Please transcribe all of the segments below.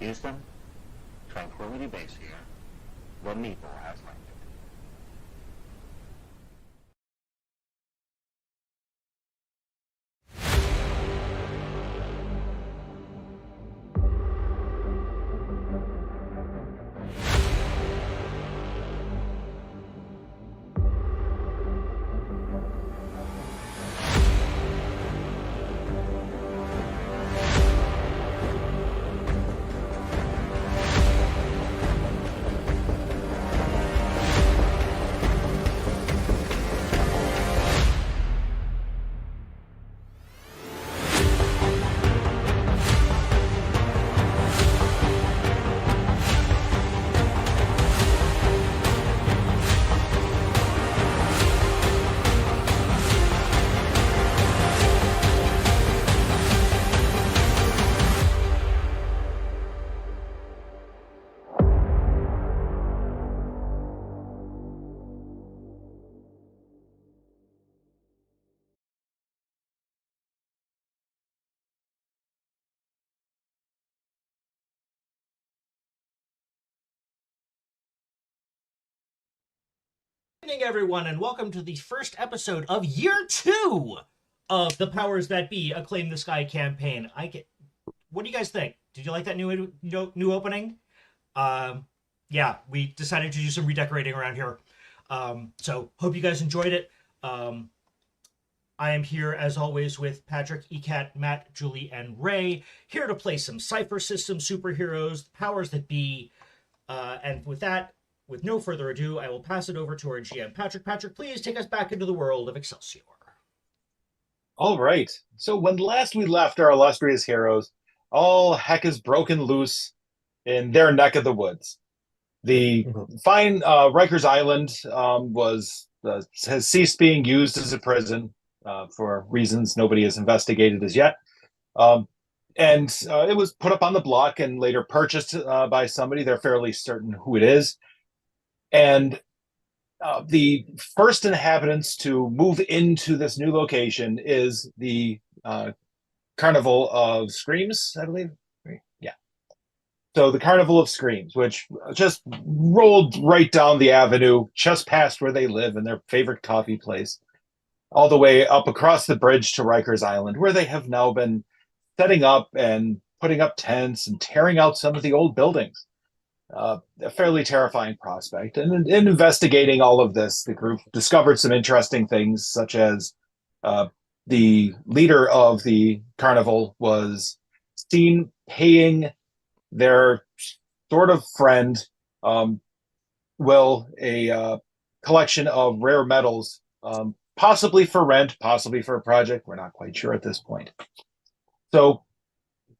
Houston, Tranquility Base here. The Meeple has landed. Good evening, everyone, and welcome to the first episode of Year 2 of the Powers That Be Acclaim the Sky campaign. What do you guys think? Did you like that new opening? Yeah, we decided to do some redecorating around here. So hope you guys enjoyed it. I am here as always with Patrick, Ecat, Matt, Julie, and Ray, here to play some CYPHER system superheroes, Powers That Be, and with no further ado, I will pass it over to our GM, Patrick. Patrick, please take us back into the world of Excelsior. All right. So when last we left our illustrious heroes, all heck is broken loose in their neck of the woods. The fine Rikers Island has ceased being used as a prison for reasons nobody has investigated as yet. And it was put up on the block and later purchased by somebody. They're fairly certain who it is. And the first inhabitants to move into this new location is the Carnival of Screams, I believe. Yeah. So the Carnival of Screams, which just rolled right down the avenue, just past where they live in their favorite coffee place, all the way up across the bridge to Rikers Island, where they have now been setting up and putting up tents and tearing out some of the old buildings. A fairly terrifying prospect. And in investigating all of this, the group discovered some interesting things, such as the leader of the carnival was seen paying their sort of friend, Will, a collection of rare metals, possibly for rent, possibly for a project. We're not quite sure at this point. So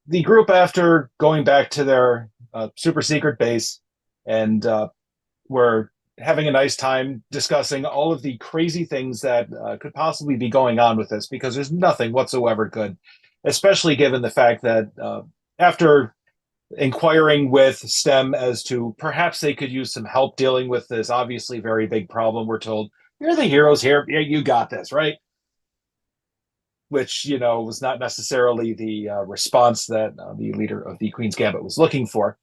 the group, after going back to their super secret base and were having a nice time discussing all of the crazy things that could possibly be going on with this, because there's nothing whatsoever good, especially given the fact that after inquiring with STEM as to perhaps they could use some help dealing with this obviously very big problem, we're told, you're the heroes here. Yeah, you got this, right? Which, was not necessarily the response that the leader of the Queen's Gambit was looking for.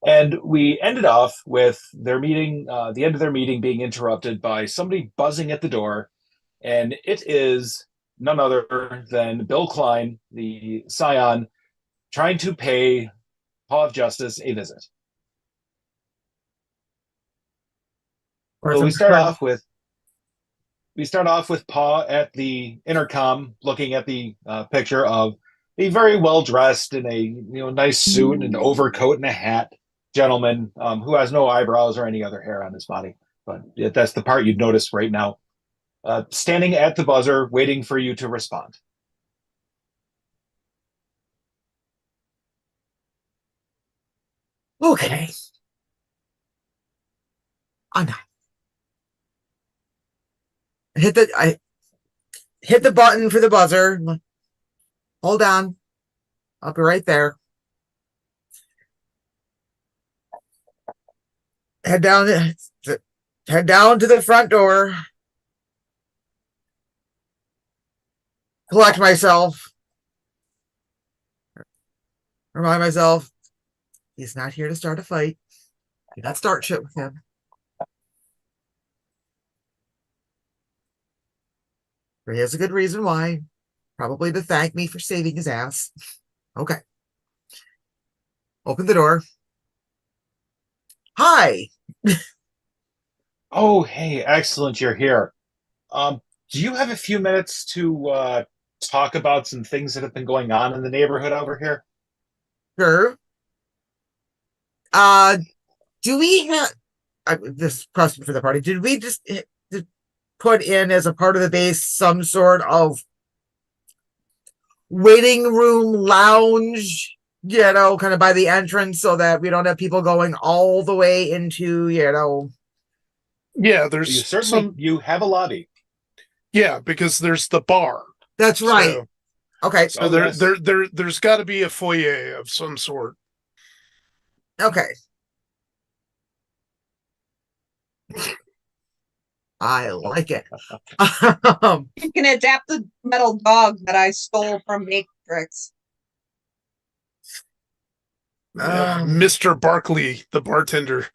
And we ended off with their meeting, the end of their meeting being interrupted by somebody buzzing at the door. And it is none other than Bill Klein, the Scion, trying to pay Paw of Justice a visit. So we start off with Paw at the intercom, looking at the picture of a very well dressed in a nice suit and an overcoat and a hat gentleman who has no eyebrows or any other hair on his body. But that's the part you'd notice right now. Standing at the buzzer, waiting for you to respond. Okay. I'm not. I hit the button for the buzzer. Hold on. I'll be right there. Head down to the front door. Collect myself. Remind myself. He's not here to start a fight. Do not start shit with him. He has a good reason why. Probably to thank me for saving his ass. Okay. Open the door. Hi. Oh, hey, excellent, you're here. Do you have a few minutes to talk about some things that have been going on in the neighborhood over here? Sure. Do we have this question for the party? Did we just put in as a part of the base some sort of waiting room lounge, kind of by the entrance so that we don't have people going all the way into, Yeah, You there's certainly you have a lobby. Yeah, because there's the bar. That's right. So, Okay. so Oh, yes. there's got to be a foyer of some sort. Okay. I like it. You can adapt the metal dog that I stole from Matrix. Mr. Barkley, the bartender.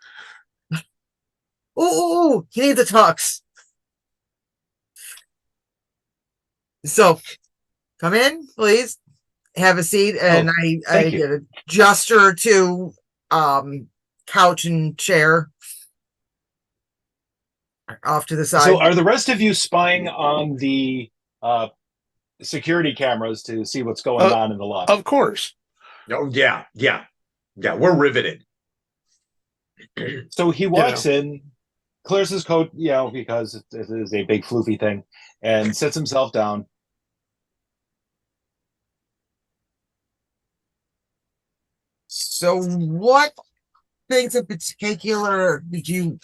Ooh, he needs a tux. So, come in, please. Have a seat, and I thank you. get a gesture to couch and chair off to the side. So, are the rest of you spying on the security cameras to see what's going on in the lobby? Of course. Oh, yeah. We're riveted. So he walks in, clears his coat, because it is a big floofy thing, and sits himself down. So, what things in particular did you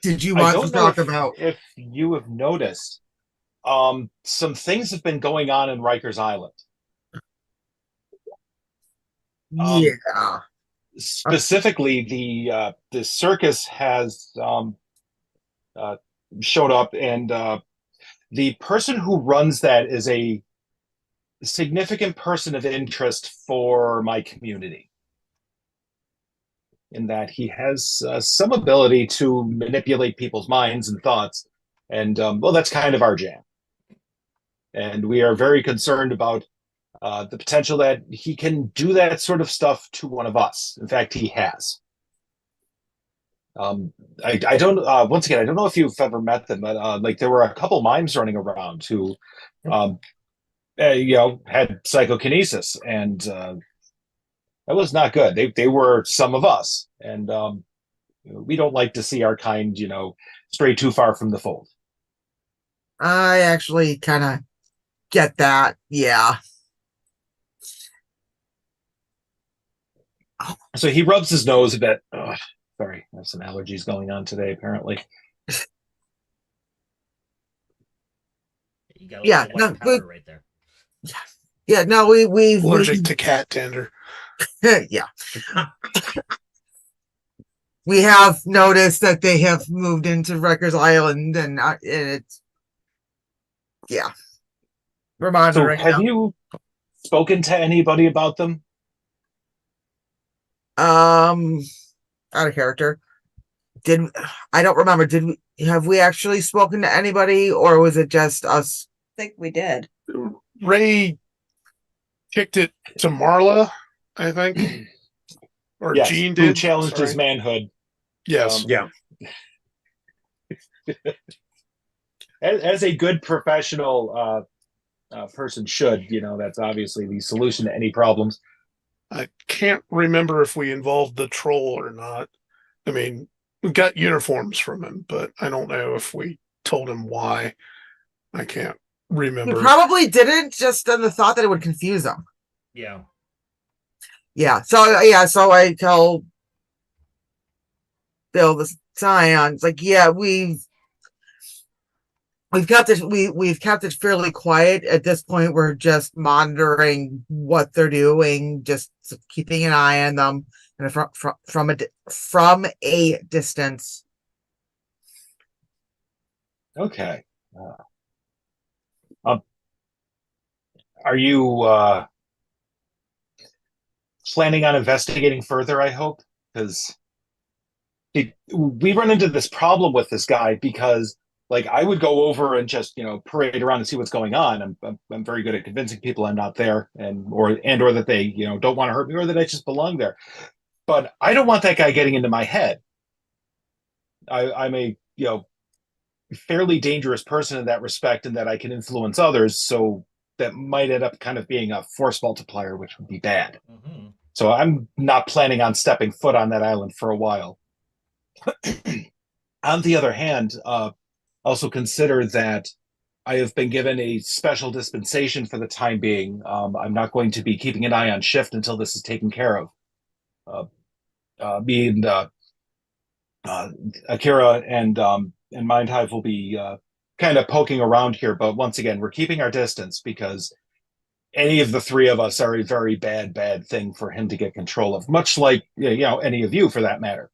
I want don't to know talk about? if you have noticed, some things have been going on in Rikers Island. Yeah. Specifically, the circus has showed up, and the person who runs that is a significant person of interest for my community, in that he has some ability to manipulate people's minds and thoughts, and that's kind of our jam. And we are very concerned about the potential that he can do that sort of stuff to one of us. In fact, he has. I don't. Once again, I don't know if you've ever met them, but there were a couple mimes running around who, had psychokinesis, and that was not good. They were some of us, and we don't like to see our kind, stray too far from the fold. I actually kind of get that. Yeah. So he rubs his nose a bit. Ugh, sorry, I have some allergies going on today, apparently. You got a Yeah, little white powder right there. Yeah, no, we've Allergic to cat tender. yeah. We have noticed that they have moved into Rikers Island, and it's we're So monitoring. have you spoken to anybody about them? Out of character. I don't remember. Have we actually spoken to anybody, or was it just us? I think we did. Ray kicked it to Marla, I think. Or Yes, Jean who did. challenged his Sorry. manhood. Yes. Yeah. As a good professional person should, that's obviously the solution to any problems. I can't remember if we involved the troll or not. I mean, we got uniforms from him, but I don't know if we told him why. I can't We remember. probably didn't, just on the thought that it would confuse them. Yeah. Yeah. So I tell Bill the Scion, it's like, yeah, we've kept it we've kept it fairly quiet at this point. We're just monitoring what they're doing, just keeping an eye on them, and from a distance. Okay. Are you planning on investigating further, I hope, because we run into this problem with this guy because like I would go over and just parade around and see what's going on. I'm very good at convincing people I'm not there or that they don't want to hurt me or that I just belong there. But I don't want that guy getting into my head. I'm a fairly dangerous person in that respect, and that I can influence others. So that might end up kind of being a force multiplier, which would be bad. Mm-hmm. So I'm not planning on stepping foot on that island for a while. On the other hand, also consider that I have been given a special dispensation for the time being. I'm not going to be keeping an eye on shift until this is taken care of. Me and Akira and Mindhive will be kind of poking around here, but once again, we're keeping our distance because any of the three of us are a very bad thing for him to get control of. Much like any of you, for that matter.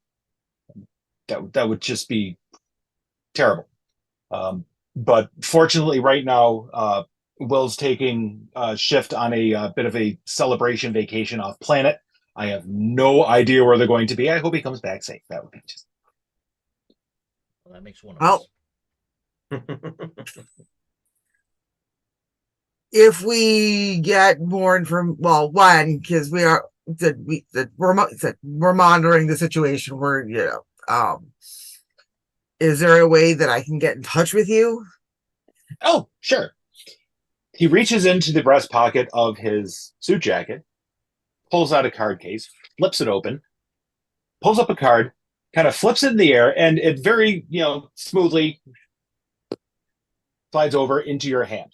That would just be terrible. But fortunately, right now, Will's taking shift on a bit of a celebration vacation off planet. I have no idea where they're going to be. I hope he comes back safe. That would be just. Well, that makes one of Well, us. if we get more information, well, one, because we're monitoring the situation. Is there a way that I can get in touch with you? Oh, sure. He reaches into the breast pocket of his suit jacket, pulls out a card case, flips it open, pulls up a card, kind of flips it in the air, and it very, smoothly slides over into your hand.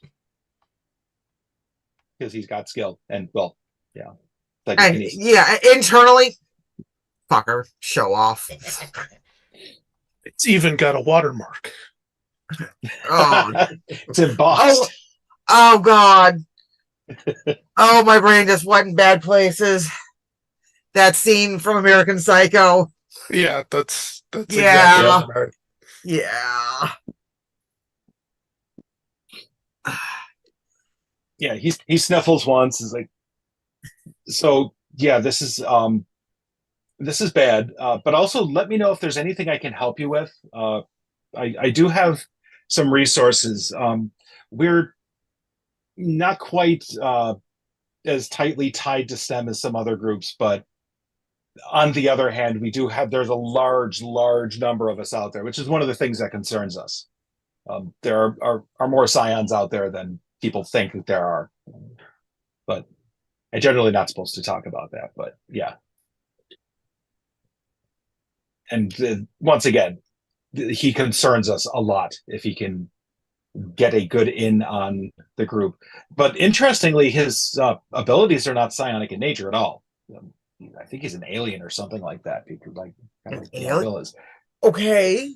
Because he's got skill. And, well, yeah. And, internally, fucker, show off. It's even got a watermark. Oh, it's embossed. Oh God. Oh, my brain just went in bad places. That scene from American Psycho. Yeah, that's yeah. exactly right. Yeah. Yeah, he sniffles once. Is like, so yeah, this is bad. But also, let me know if there's anything I can help you with. I do have some resources. We're not quite as tightly tied to STEM as some other groups, but on the other hand, there's a large number of us out there, which is one of the things that concerns us. There are more scions out there than people think that there are, but I'm generally not supposed to talk about that. But yeah, and once again, he concerns us a lot if he can get a good in on the group. But interestingly, his abilities are not psionic in nature at all. I think he's an alien or something like that. Because kind of like Bill is. Okay.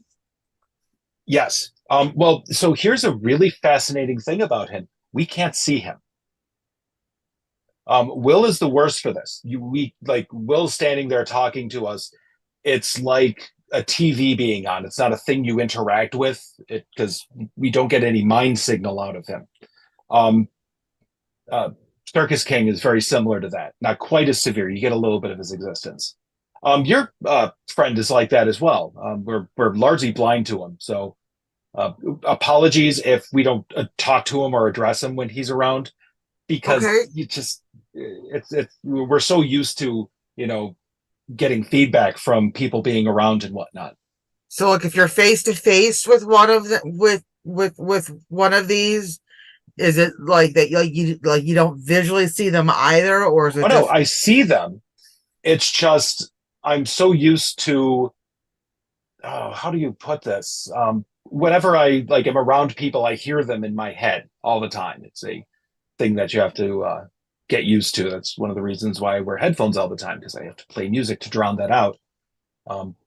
Yes. Well, so here's a really fascinating thing about him. We can't see him. Will is the worst for this. Will standing there talking to us. It's like a TV being on. It's not a thing you interact with because we don't get any mind signal out of him. Circus King is very similar to that. Not quite as severe. You get a little bit of his existence. Your friend is like that as well. We're largely blind to him. So apologies if we don't talk to him or address him when he's around, because we're so used to getting feedback from people being around and whatnot. So, if you're face to face with one of with one of these, is it like that? You don't visually see them either, or is it? No, I see them. It's just I'm so used to. How do you put this? Whenever I am around people, I hear them in my head all the time. It's a thing that you have to get used to. That's one of the reasons why I wear headphones all the time, because I have to play music to drown that out.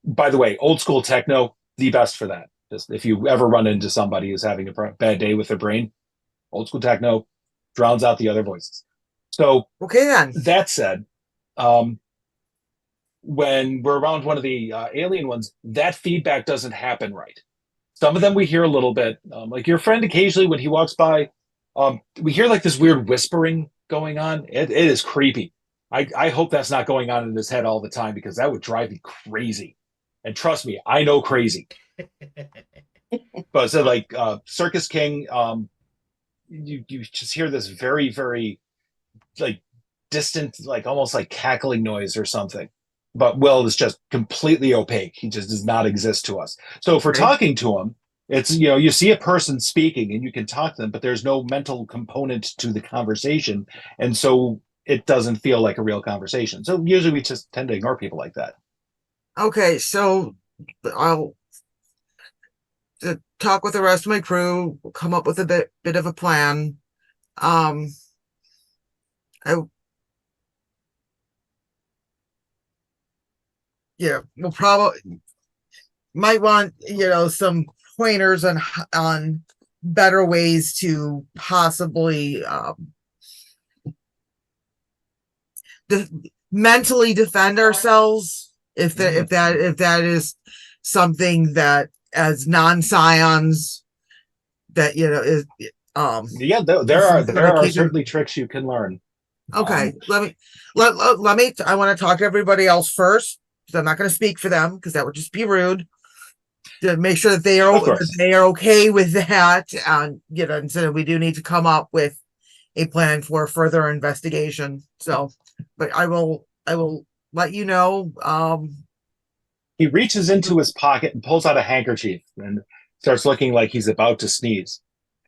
By the way, old school techno, the best for that. Just if you ever run into somebody who's having a bad day with their brain, old school techno drowns out the other voices. So okay, then. That said, when we're around one of the alien ones, that feedback doesn't happen right. Some of them we hear a little bit. Like your friend, occasionally when he walks by, we hear like this weird whispering going on. It is creepy. I hope that's not going on in his head all the time because that would drive me crazy. And trust me, I know crazy. But so like Circus King, you just hear this very, very like distant, like almost like cackling noise or something. But Will is just completely opaque. He just does not exist to us. So if we're Okay. talking to him, it's you see a person speaking and you can talk to them, but there's no mental component to the conversation, and so it doesn't feel like a real conversation. So usually we just tend to ignore people like that. Okay, so I'll talk with the rest of my crew, come up with a bit of a plan. I yeah, we'll probably might want some pointers on better ways to possibly mentally defend ourselves if that is something that as non-scions that is Yeah, there are certainly tricks you can learn. Okay, let me I want to talk to everybody else first because I'm not going to speak for them because that would just be rude. To make sure that Of course. they are okay with that, and and so we do need to come up with a plan for further investigation. So, but I will let you know. He reaches into his pocket and pulls out a handkerchief and starts looking like he's about to sneeze.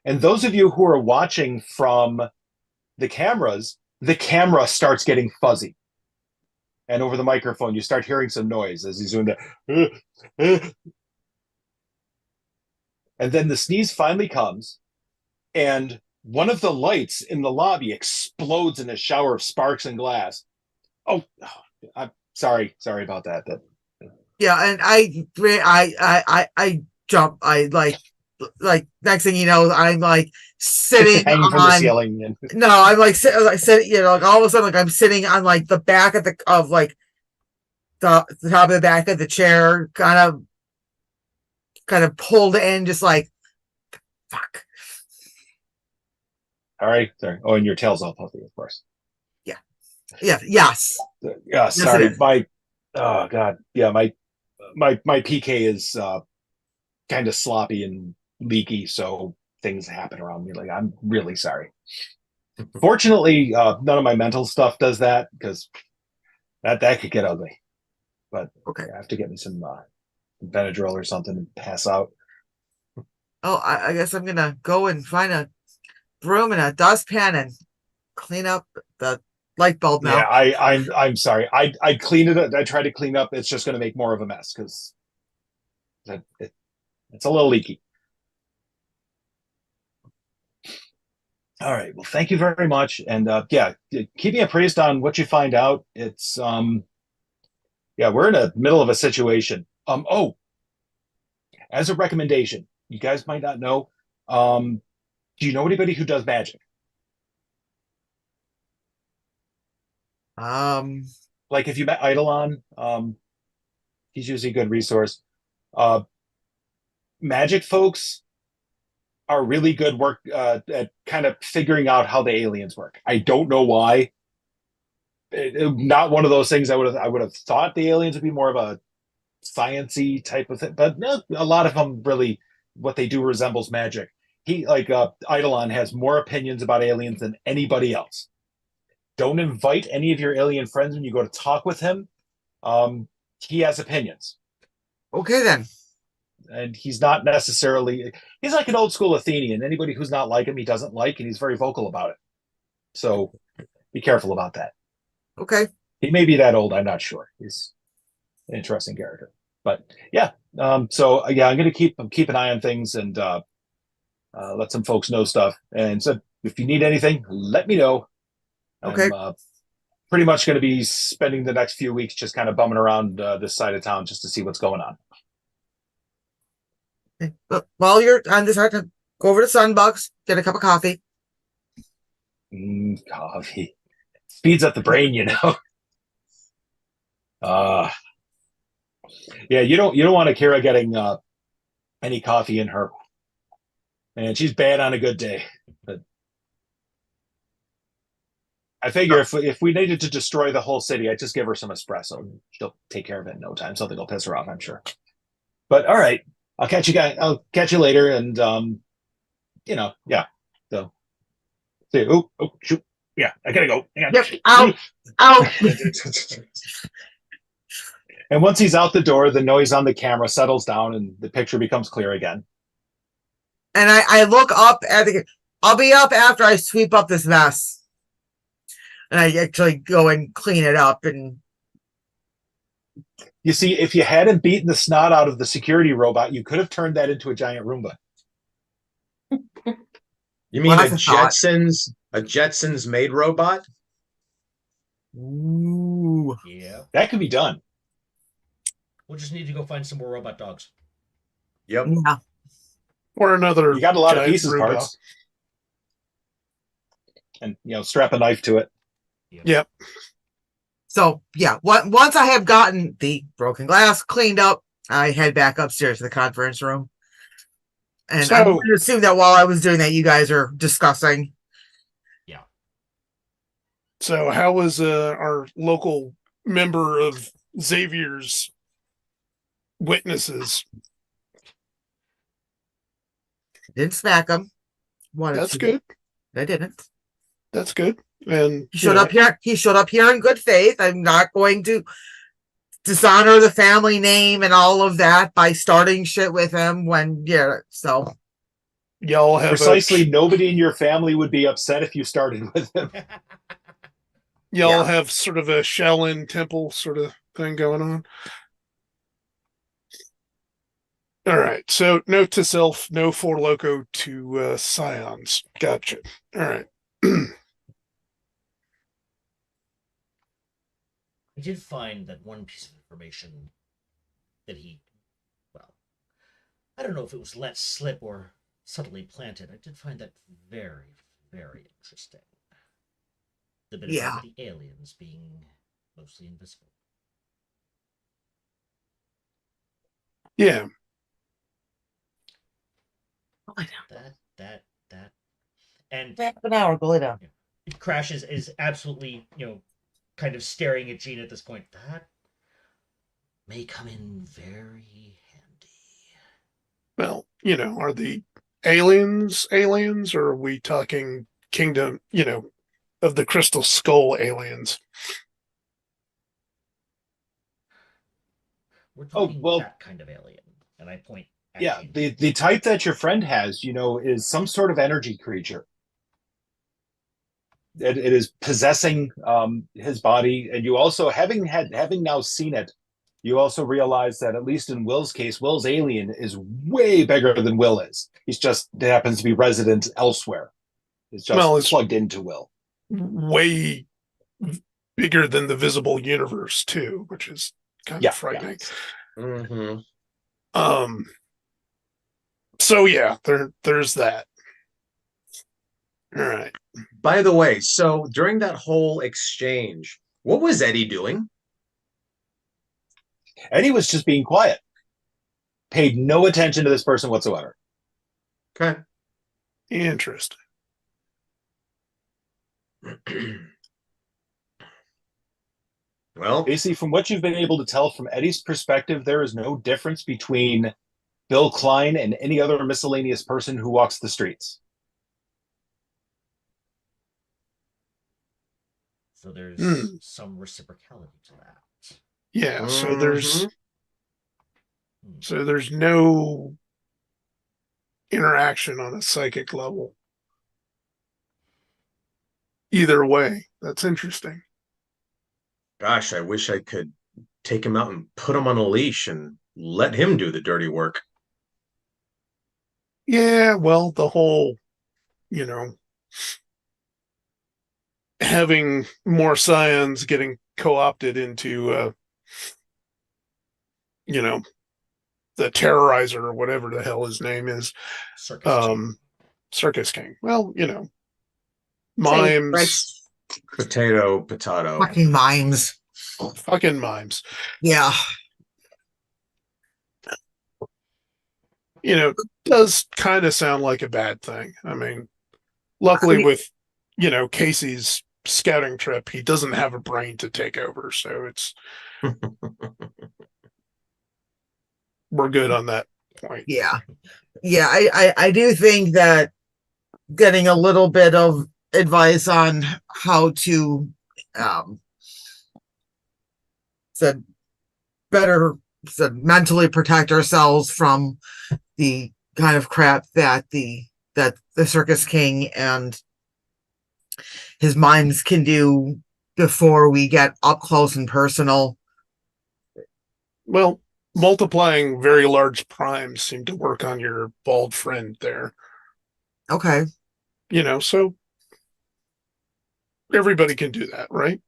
And those of you who are watching from the cameras, the camera starts getting fuzzy. And over the microphone, you start hearing some noise as he's doing the. And then the sneeze finally comes, and one of the lights in the lobby explodes in a shower of sparks and glass. Oh, I'm sorry about that. Yeah, and I jump. I like next thing you know, I'm like sitting hanging from the on. ceiling. And No, I'm like sitting. Like all of a sudden, like I'm sitting on like the back of like the top of the back of the chair, kind of pulled in, just like fuck. all right, sorry. Oh, and your tail's all puffy, of course. Yeah. Yes. Yeah, sorry. Yes, Oh god, yeah, my PK is kind of sloppy and leaky, so things happen around me. Like I'm really sorry. Fortunately, none of my mental stuff does that because that could get ugly. But okay. I have to get me some Benadryl or something and pass out. Oh, I guess I'm gonna go and find a broom and a dustpan and clean up the light bulb now. Yeah, I'm sorry. I clean it. I try to clean up. It's just going to make more of a mess because it's a little leaky. All right. Well, thank you very much, and yeah, keep me appraised on what you find out. It's yeah, we're in the middle of a situation. Oh, as a recommendation, you guys might not know. Do you know anybody who does magic? Like if you met Eidolon, he's usually a good resource. Uh, magic folks are really good work at kind of figuring out how the aliens work. I don't know why. Not one of those things I would have thought the aliens would be more of a sciency type of thing, but no, a lot of them really what they do resembles magic. He like Eidolon has more opinions about aliens than anybody else. Don't invite any of your alien friends when you go to talk with him. He has opinions. Okay then. And he's not necessarily he's like an old school Athenian. Anybody who's not like him, he doesn't like, and he's very vocal about it. So be careful about that. Okay. He may be that old, I'm not sure. He's an interesting character. But yeah. So yeah, I'm gonna keep an eye on things and let some folks know stuff. And so if you need anything, let me know. Okay. I'm pretty much going to be spending the next few weeks just kind of bumming around this side of town just to see what's going on. Okay. But while you're on this, hard to go over to Sunbucks, get a cup of coffee. Coffee speeds up the brain, you know. Yeah, you don't want Akira getting any coffee in her, and she's bad on a good day. But I figure if we needed to destroy the whole city, I'd just give her some espresso. She'll take care of it in no time. Something will piss her off, I'm sure. But all right, I'll catch you guys. I'll catch you later, and yeah. So, see. Oh, shoot. Yeah, I gotta go. Hang on. Yep. Out. Out. And once he's out the door, the noise on the camera settles down, and the picture becomes clear again. And I look up at the. I'll be up after I sweep up this mess. And I actually go and clean it up. And You see, if you hadn't beaten the snot out of the security robot, you could have turned that into a giant Roomba. You mean Well, a that's a thought. Jetsons made robot? ooh, Yeah. That could be done. We'll just need to go find some more robot dogs. Yep. yeah. Or another. You got a lot of giant pieces, Roomba. parts. And, strap a knife to it. Yep. So yeah, once I have gotten the broken glass cleaned up, I head back upstairs to the conference room. And I'm going to assume that while I was doing that, you guys are discussing. So how was our local member of Xavier's witnesses? Didn't smack him. That's good. I didn't. That's good. And He showed up here. He showed up here in good faith. I'm not going to dishonor the family name and all of that by starting shit with him when so y'all have Precisely, nobody in your family would be upset if you started with him. y'all have sort of a Shaolin temple sort of thing going on. All right. So note to self: no Four Loco to Scions. Gotcha. All right. I did find that one piece of information that I don't know if it was let slip or subtly planted. I did find that very, very interesting. The bit about the aliens being mostly invisible. Yeah. That. And half an hour, go lay down. Crash is absolutely, kind of staring at Gene at this point. That may come in very handy. Well, are the aliens, or are we talking kingdom, of the Crystal Skull aliens? We're talking that kind of alien. And I point at Gene. the type that your friend has, is some sort of energy creature. It is possessing his body, and you also having now seen it, you also realize that at least in Will's case, Will's alien is way bigger than Will is. He's just happens to be resident elsewhere. It's just plugged into Will. Way bigger than the visible universe too, which is kind of frightening. Yeah. Mm-hmm. So yeah, there's that. All right. By the way, so during that whole exchange, what was Eddie doing? Eddie was just being quiet. Paid no attention to this person whatsoever. Okay. Interesting. Well, basically, from what you've been able to tell from Eddie's perspective, there is no difference between Bill Klein and any other miscellaneous person who walks the streets. So there's some reciprocality to that. Yeah, so there's no interaction on a psychic level. Either way, that's interesting. Gosh, I wish I could take him out and put him on a leash and let him do the dirty work. Yeah, well, the whole, having more scions getting co-opted into, the terrorizer or whatever the hell his name is. Circus King. Well, mimes. Potato. Fucking mimes. Fucking mimes. Yeah. Does kind of sound like a bad thing. I mean, luckily with, Casey's scouting trip. He doesn't have a brain to take over, so we're good on that point. Yeah. Yeah, I do think that getting a little bit of advice on how to said better mentally protect ourselves from the kind of crap that the Circus King and his mimes can do before we get up close and personal. Well, multiplying very large primes seemed to work on your bald friend there. Okay. So everybody can do that, right?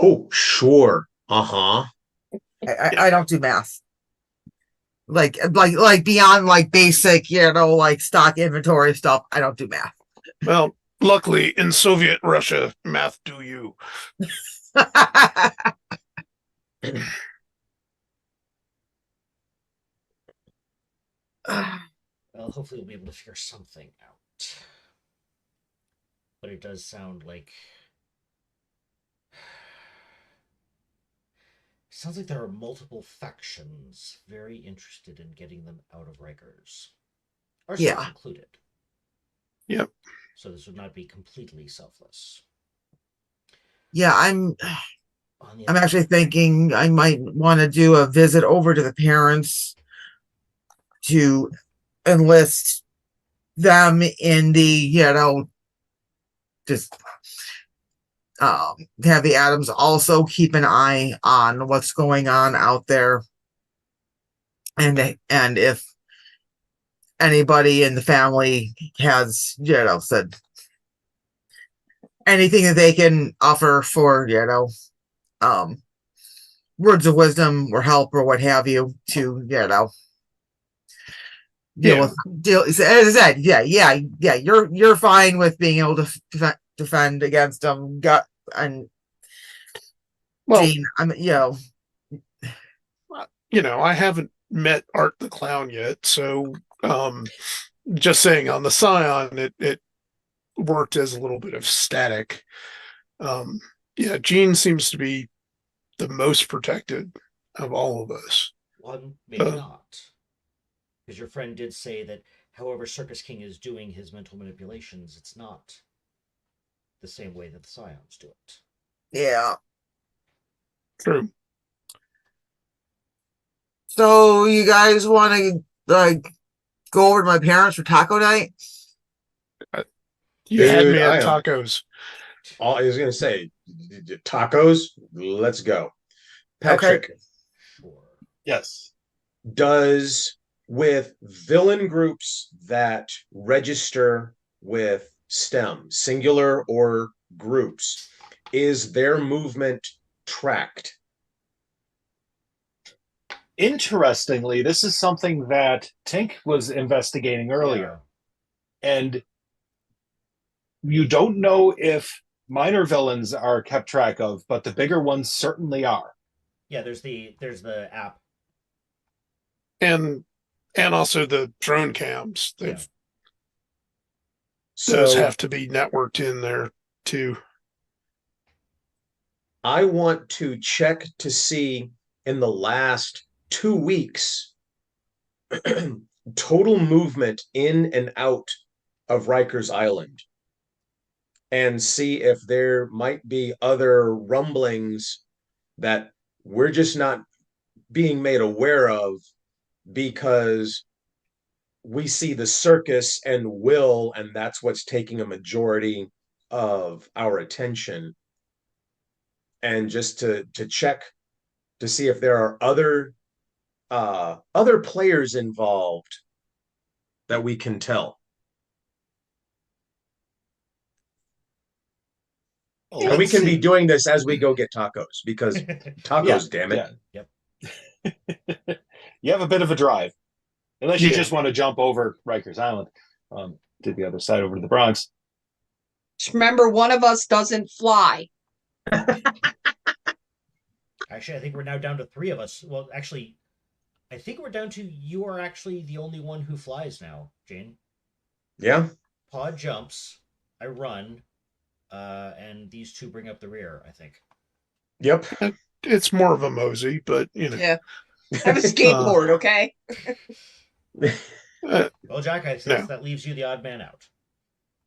Oh, sure. Uh-huh. I don't do math. Like beyond like basic, like stock inventory stuff. I don't do math. Well, luckily in Soviet Russia, math do you. Well, hopefully we'll be able to figure something out. But it does sound like... Sounds like there are multiple factions very interested in getting them out of Rikers. Ourselves included. Yep. So this would not be completely selfless. Yeah, I'm actually thinking I might want to do a visit over to the parents to enlist them in the, just have the Adams also keep an eye on what's going on out there. And if anybody in the family has, said anything that they can offer for, words of wisdom or help or what have you to, deal as I said, you're fine with being able to defend against them. And well, Gene, I haven't met Art the Clown yet, so just saying on the Scion, it worked as a little bit of static. Gene seems to be the most protected of all of us. Well, maybe not. Because your friend did say that however Circus King is doing his mental manipulations, it's not the same way that the Scions do it. Yeah. True. So you guys want to go over to my parents for taco night? You had me at tacos. I was going to say, tacos, let's go. Patrick. Okay. Sure. Yes. Does with villain groups that register with STEM, singular or groups, is their movement tracked? Interestingly, this is something that Tink was investigating earlier. Yeah. And you don't know if minor villains are kept track of, but the bigger ones certainly are. Yeah, there's the app. And also the drone cams. Those So have to be networked in there too. I want to check to see in the last 2 weeks total movement in and out of Rikers Island and see if there might be other rumblings that we're just not being made aware of because we see the circus and Will, and that's what's taking a majority of our attention. And just to check to see if there are other players involved that we can tell. And we can be doing this as we go get tacos because tacos, damn it. Yeah. Yep. You have a bit of a drive. Unless you just want to jump over Rikers Island to the other side over to the Bronx. Just remember, one of us doesn't fly. Actually, I think we're now down to 3 of us. Well, actually, I think we're down to you are actually the only one who flies now, Jane. Yeah. Pod jumps, I run, and these two bring up the rear, I think. Yep. It's more of a mosey, but you know. Yeah. Have a skateboard, okay? Well, Jack, I guess that leaves you the odd man out.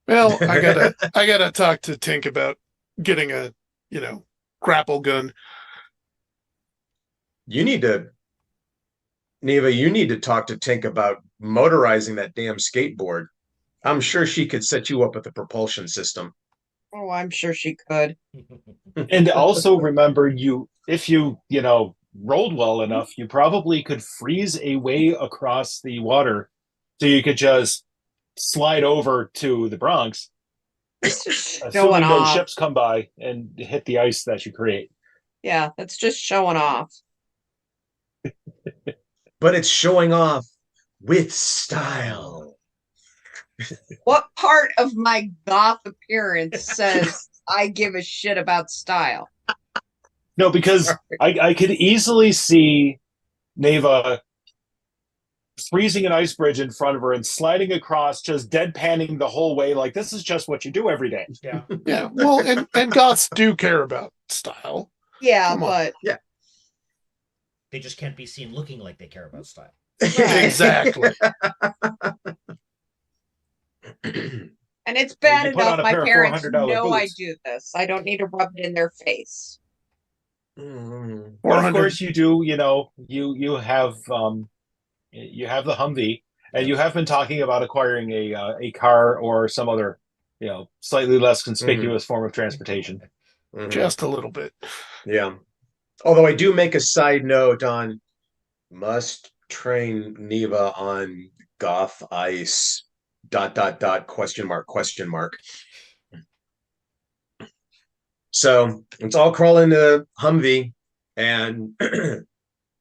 Well, I gotta talk to Tink about getting a, grapple gun. You need to, Neva, you need to talk to Tink about motorizing that damn skateboard. I'm sure she could set you up with a propulsion system. Oh, I'm sure she could. And also remember, if you rolled well enough, you probably could freeze a way across the water, so you could just slide over to the Bronx, assuming no ships come by and hit the ice that you create. Yeah, that's just showing off. But it's showing off with style. What part of my goth appearance says I give a shit about style? No, because I could easily see Neva freezing an ice bridge in front of her and sliding across, just deadpanning the whole way, like this is just what you do every day. Yeah. Yeah. Well, and goths do care about style. Yeah, but yeah, they just can't be seen looking like they care about style. Right. Exactly. And it's bad You put enough on a my pair of parents $400 know I boots. do this. I don't need to rub it in their face. Mm. But of course you do, you have the Humvee, and you have been talking about acquiring a car or some other, slightly less conspicuous form of transportation. Mhm. Just a little bit. Yeah. Although I do make a side note on must train Neva on goth ice ... question mark. So let's all crawl into Humvee, and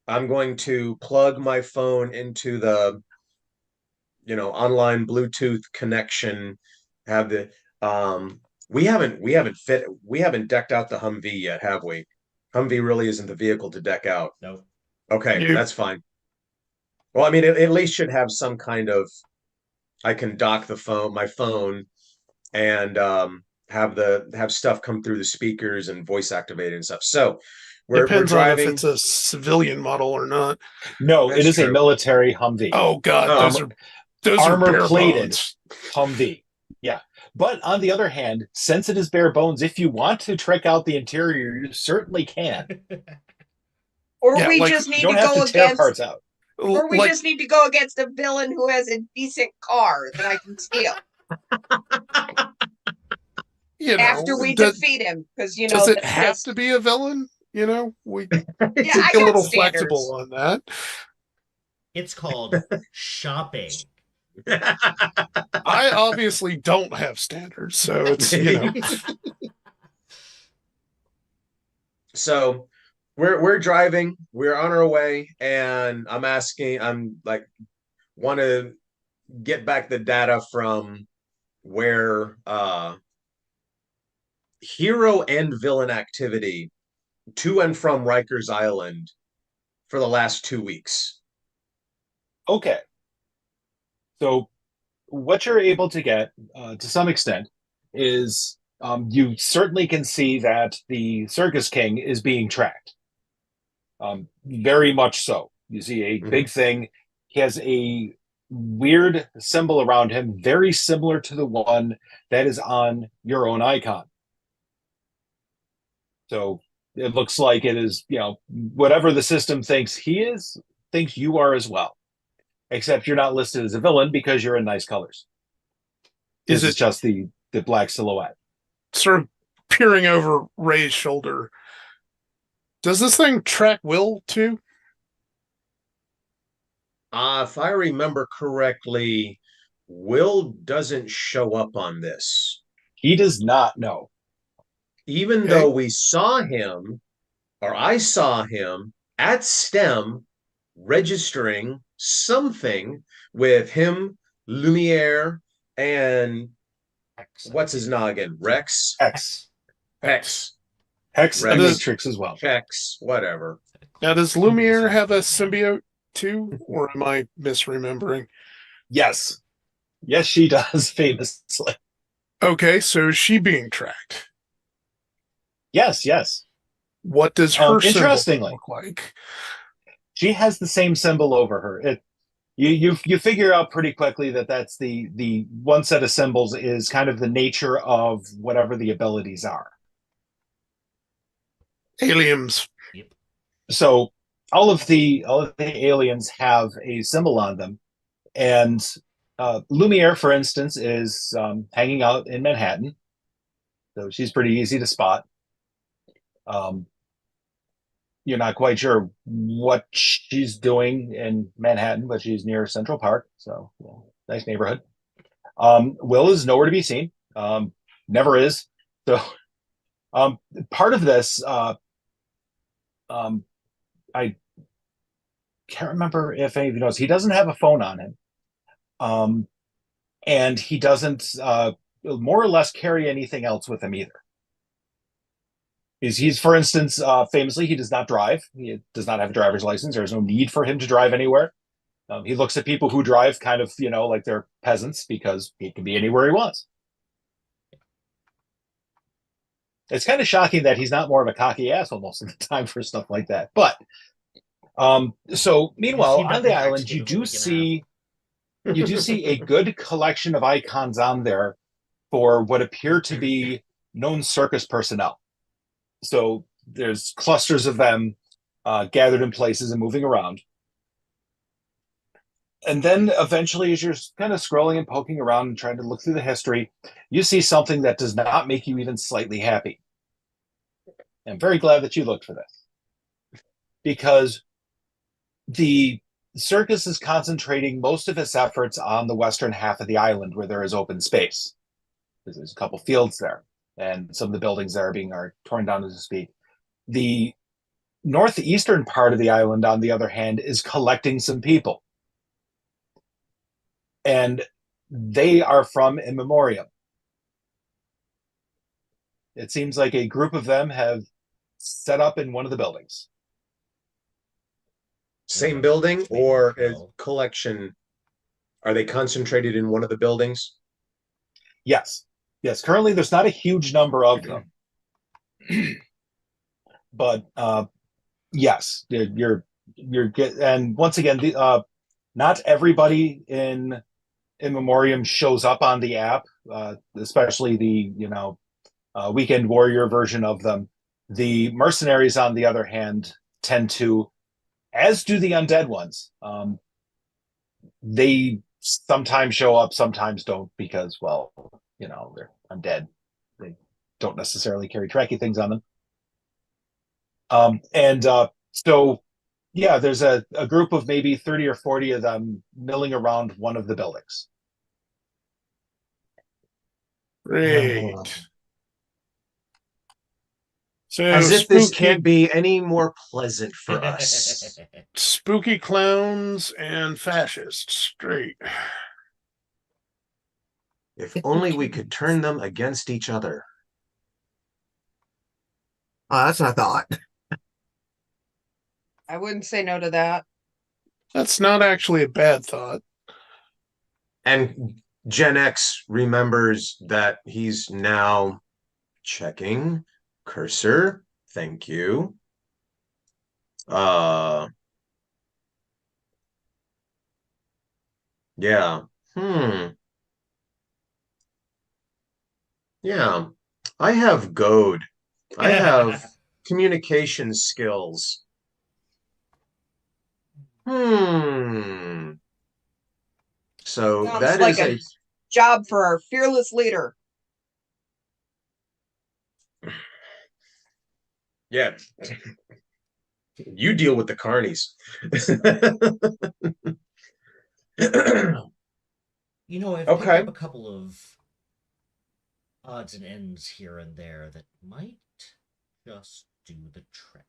I'm going to plug my phone into the online Bluetooth connection. Have the we haven't decked out the Humvee yet, have we? Humvee really isn't the vehicle to deck out. No. Okay, You- that's fine. Well, I mean, it at least should have some kind of, I can dock my phone, and have stuff come through the speakers and voice activated and stuff. So we're Depends driving. on if it's a civilian model or not. No, That's it is true. a military Humvee. Oh God, Oh. those are bare armor-plated bones. Humvee. Yeah. But on the other hand, since it is bare bones, if you want to trick out the interior, you certainly can. Or Yeah, we like, just need You don't to have go to tear against parts out. or we just need to go against a villain who has a decent car that I can steal after we defeat him. Because does it that's have just, to be a villain? We yeah, can I be a got little standards. flexible on that. It's called shopping. I obviously don't have standards, so it's So we're driving, we're on our way, and I'm like, want to get back the data from where hero and villain activity to and from Rikers Island for the last 2 weeks. Okay. So what you're able to get, to some extent, is you certainly can see that the Circus King is being tracked. Very much so. You see a big thing. He has a weird symbol around him, very similar to the one that is on your own icon. So it looks like it is, whatever the system thinks he is, thinks you are as well. Except you're not listed as a villain because you're in nice colors. Is It's it just the black silhouette. sort of peering over Ray's shoulder? Does this thing track Will too? If I remember correctly, Will doesn't show up on this. He does not know. Even though we saw him, or I saw him at STEM registering something with him, Lumiere, and what's his noggin? Rex? Hex. Hex. Hex Rex. and Matrix as well. Hex, whatever. Now, does Lumiere have a symbiote too, or am I misremembering? Yes. Yes, she does, famously. Okay, so is she being tracked? Yes, yes. What does her symbol Interestingly, look like? she has the same symbol over her. You figure out pretty quickly that that's the one set of symbols is kind of the nature of whatever the abilities are. Aliens. Yep. So all of the aliens have a symbol on them, and Lumiere, for instance, is hanging out in Manhattan, so she's pretty easy to spot. Um, you're not quite sure what she's doing in Manhattan, but she's near Central Park, so nice neighborhood. Will is nowhere to be seen. Never is. So um, part of this, um, I can't remember if any of you knows, he doesn't have a phone on him. Um, and he doesn't more or less carry anything else with him either. He's for instance, famously, he does not drive. He does not have a driver's license. There's no need for him to drive anywhere. He looks at people who drive kind of, like they're peasants because he can be anywhere he wants. It's kind of shocking that he's not more of a cocky asshole most of the time for stuff like that. But so meanwhile, Seemed on the unrelaxed island, to the week and a half. you do see a good collection of icons on there for what appear to be known circus personnel. So there's clusters of them gathered in places and moving around. And then eventually, as you're kind of scrolling and poking around and trying to look through the history, you see something that does not make you even slightly happy. I'm very glad that you looked for this because the circus is concentrating most of its efforts on the western half of the island where there is open space. There's a couple fields there, and some of the buildings there are torn down as we speak. The northeastern part of the island, on the other hand, is collecting some people. And they are from In Memoriam. It seems like a group of them have set up in one of the buildings. Same building or a No. collection? Are they concentrated in one of the buildings? Yes. Yes. Currently, there's not a huge number of them. But yes, you're get and once again, not everybody in Memoriam shows up on the app, especially the weekend warrior version of them. The mercenaries, on the other hand, tend to, as do the undead ones. They sometimes show up, sometimes don't, because, well, they're undead. They don't necessarily carry tracky things on them. And so, yeah, there's a group of maybe 30 or 40 of them milling around one of the buildings. Great. So As if this can't be any more pleasant for us. spooky clowns and fascists. Great. If only we could turn them against each other. Oh, that's what I thought. I wouldn't say no to that. That's not actually a bad thought. And Gen X remembers that he's now checking cursor. Thank you. Yeah. Yeah. I have goad. I have communication skills. So Sounds that like is a job for our fearless leader. yeah. You deal with the carnies. I've picked Okay. up a couple of odds and ends here and there that might just do the trick.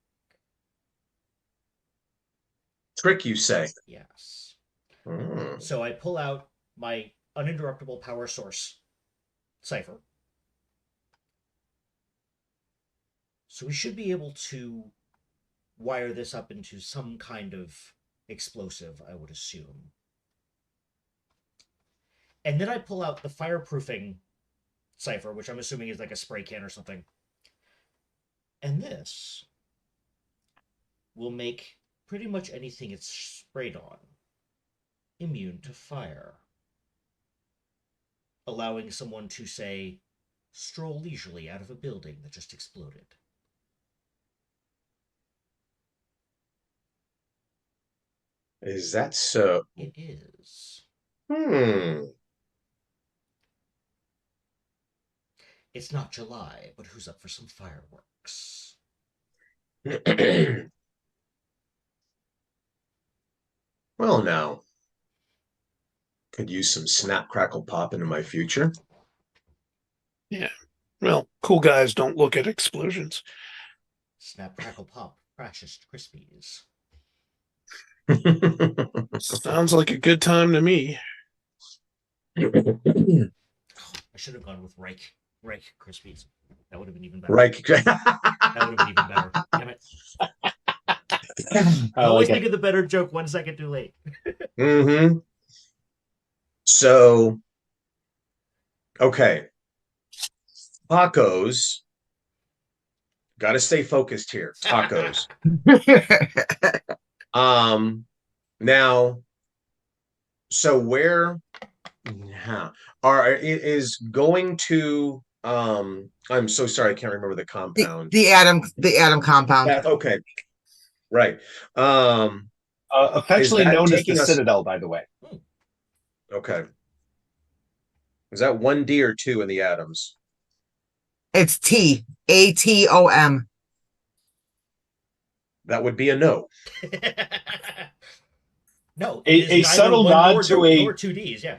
Trick, you say? Yes. Hmm. So I pull out my uninterruptible power source, CYPHER. So we should be able to wire this up into some kind of explosive, I would assume. And then I pull out the fireproofing CYPHER, which I'm assuming is like a spray can or something. And this will make pretty much anything it's sprayed on immune to fire, allowing someone to, say, stroll leisurely out of a building that just exploded. Is that so? It is. It's not July, but who's up for some fireworks? Well, now, could use some snap, crackle, pop into my future. Yeah. Well, cool guys don't look at explosions. Snap, crackle, pop, precious Krispies. Sounds like a good time to me. I should have gone with Reich Krispies. That would have been even better. Right. That would have been even better. Damn it. I always think of the better joke 1 second too late. Mm-hmm. So, okay. Tacos. Got to stay focused here. Tacos. Now, so where is going to I'm so sorry, I can't remember the compound. The Atom compound. Okay. Right. Affectionately known as the taking us- Citadel, by the way. Okay. Is that 1D or 2 in the atoms? It's T. ATOM. That would be a no. No, A subtle nod to a nor 2Ds, yeah.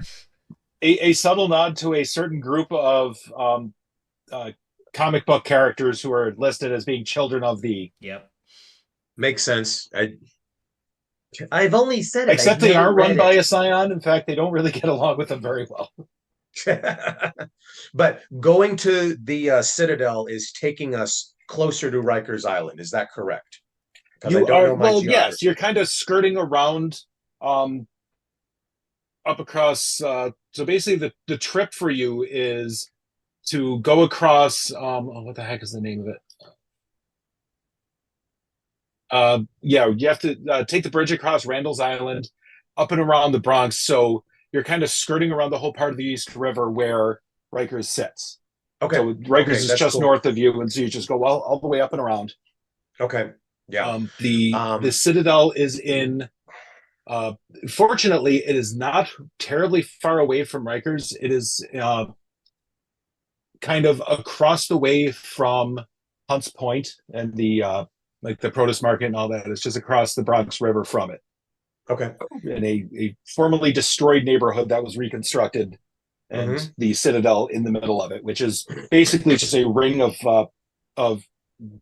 A subtle nod to a certain group of comic book characters who are listed as being children of the. Yep. Makes sense. I've only said it. Except they are run by a scion. In fact, they don't really get along with them very well. But going to the Citadel is taking us closer to Rikers Island. Is that correct? You are, well, yes, you're kind of skirting around up across. So basically, the trip for you is to go across. What the heck is the name of it? Yeah, you have to take the bridge across Randall's Island, up and around the Bronx. So you're kind of skirting around the whole part of the East River where Rikers sits. Okay. So Rikers is just cool. north of you, and so you just go all the way up and around. Okay. Yeah. The Citadel is in. Fortunately, it is not terribly far away from Rikers. It is kind of across the way from Hunts Point and the like the Produce Market and all that. It's just across the Bronx River from it. Okay. In a formerly destroyed neighborhood that was reconstructed, and the Citadel in the middle of it, which is basically just a ring of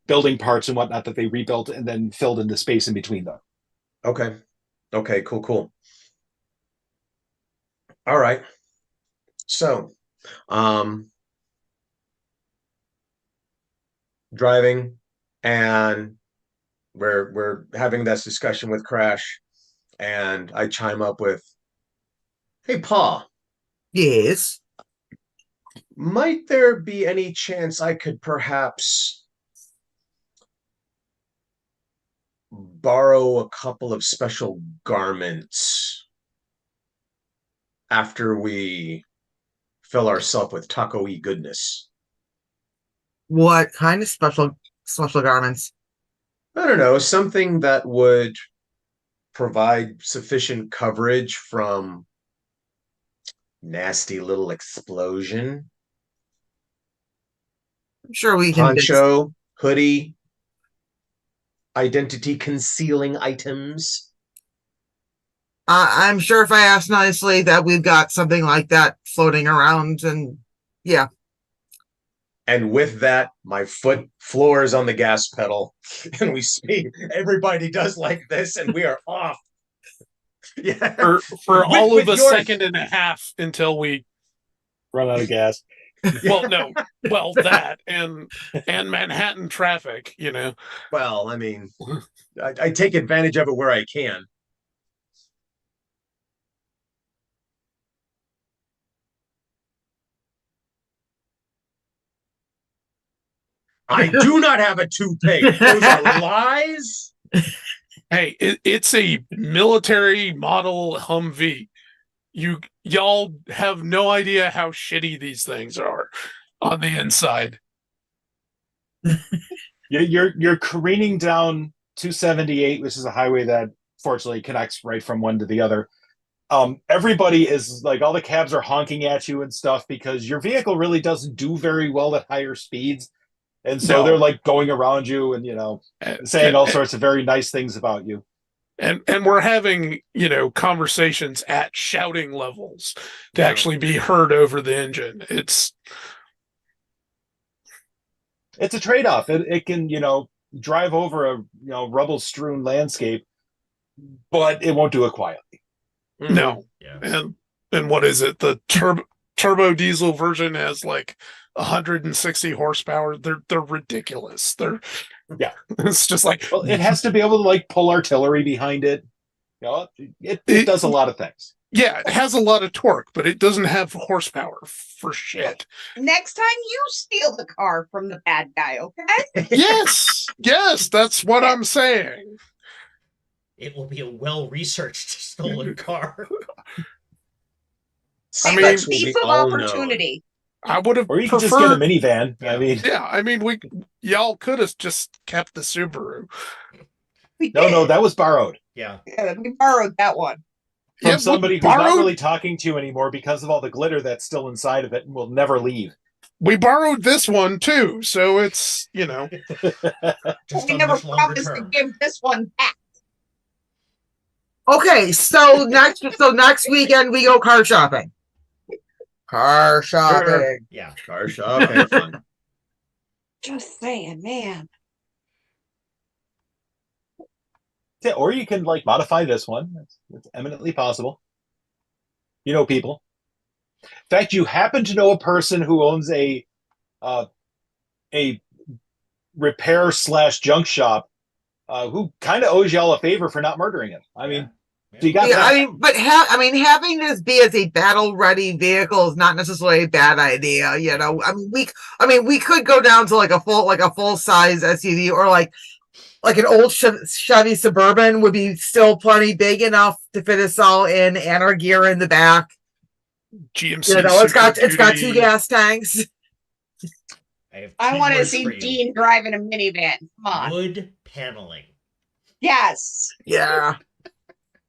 building parts and whatnot that they rebuilt and then filled in the space in between them. Okay. Okay, cool. All right. So, driving, and we're having this discussion with Crash, and I chime up with, "Hey, Pa, Yes. might there be any chance I could perhaps borrow a couple of special garments after we fill ourselves with taco-y goodness?" What kind of special garments? I don't know, something that would provide sufficient coverage from nasty little explosion. I'm sure we can. Poncho, hoodie, identity concealing items. I'm sure if I ask nicely that we've got something like that floating around, and yeah. And with that, my foot floors on the gas pedal, and we speak. Everybody does like this, and we are off. Yeah, For all of a yours. second and a half until we Run out of gas. well, no, well that and Manhattan traffic, you know. Well, I mean, I take advantage of it where I can. I do not have a toupee. Those are lies. Hey, it's a military model Humvee. Y'all have no idea how shitty these things are on the inside. You're careening down 278, which is a highway that fortunately connects right from one to the other. Everybody is like, all the cabs are honking at you and stuff because your vehicle really doesn't do very well at higher speeds. And so No. they're like going around you and, saying all sorts of very nice things about you. And we're having, conversations at shouting levels to actually be heard over the engine. It's a trade-off. It can, drive over a, rubble-strewn landscape, but it won't do it quietly. no. Yeah. And what is it? The turbo diesel version has like 160 horsepower. They're ridiculous. It's just like, Well, it has to be able to like pull artillery behind it. It does a lot of things. yeah, it has a lot of torque, but it doesn't have horsepower for shit. Next time you steal the car from the bad guy, okay? Yes, that's what I'm saying. It will be a well-researched stolen car. I It's mean, a thief of opportunity. I would have Or you can preferred, just get a minivan. Yeah. I mean, y'all could have just kept the Subaru. We no, did. that was borrowed Yeah. Yeah, we borrowed that one. from Yeah, somebody who's borrowed- not really talking to you anymore because of all the glitter that's still inside of it and will never leave. We borrowed this one too, so it's Just We on never much longer promised to term. give this one back. Okay, so next weekend we go car shopping. Car shopping. Yeah. Car shop. Okay, fine. Just saying, man. Yeah, or you can like modify this one. It's eminently possible. You know people. In fact, you happen to know a person who owns a repair / junk shop who kind of owes y'all a favor for not murdering him. I mean, so you got Yeah, that. having this be as a battle-ready vehicle is not necessarily a bad idea. We could go down to like a full size SUV, or like an old Chevy Suburban would be still plenty big enough to fit us all in, and our gear in the back. GMC. It's got 2 gas tanks. I want to see Dean Dean driving a minivan. Come on. Wood paneling. Yes. Yeah.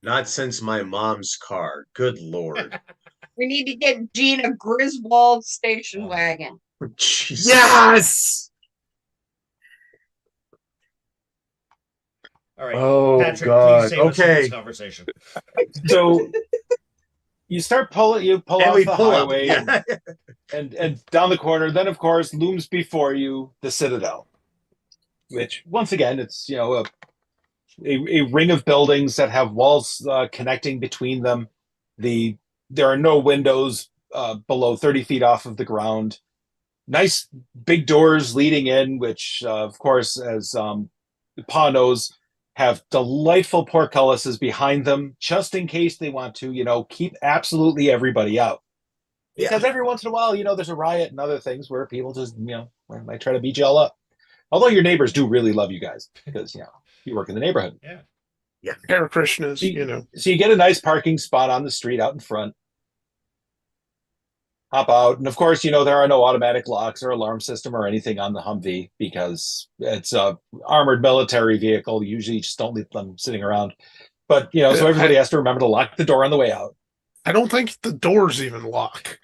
Not since my mom's car. Good Lord. We need to get Dean a Griswold station wagon. Jesus. Yes. All right. Oh, Patrick, God. please save us from Okay. this conversation. So you pull And off we the pull up. highway Yeah. and down the corner. Then, of course, looms before you the Citadel, which once again, it's a ring of buildings that have walls connecting between them. There are no windows below 30 feet off of the ground. Nice big doors leading in, which, of course, as Pa knows, have delightful portcullises behind them, just in case they want to, keep absolutely everybody out. Because every once in a while, there's a riot and other things where people just, might try to beat you all up. Although your neighbors do really love you guys because, you work in the neighborhood. Yeah. Hare Krishnas, So you get a nice parking spot on the street out in front. Hop out. And of course, there are no automatic locks or alarm system or anything on the Humvee because it's a armored military vehicle. Usually you just don't leave them sitting around. But, so everybody has to remember to lock the door on the way out. I don't think the doors even lock.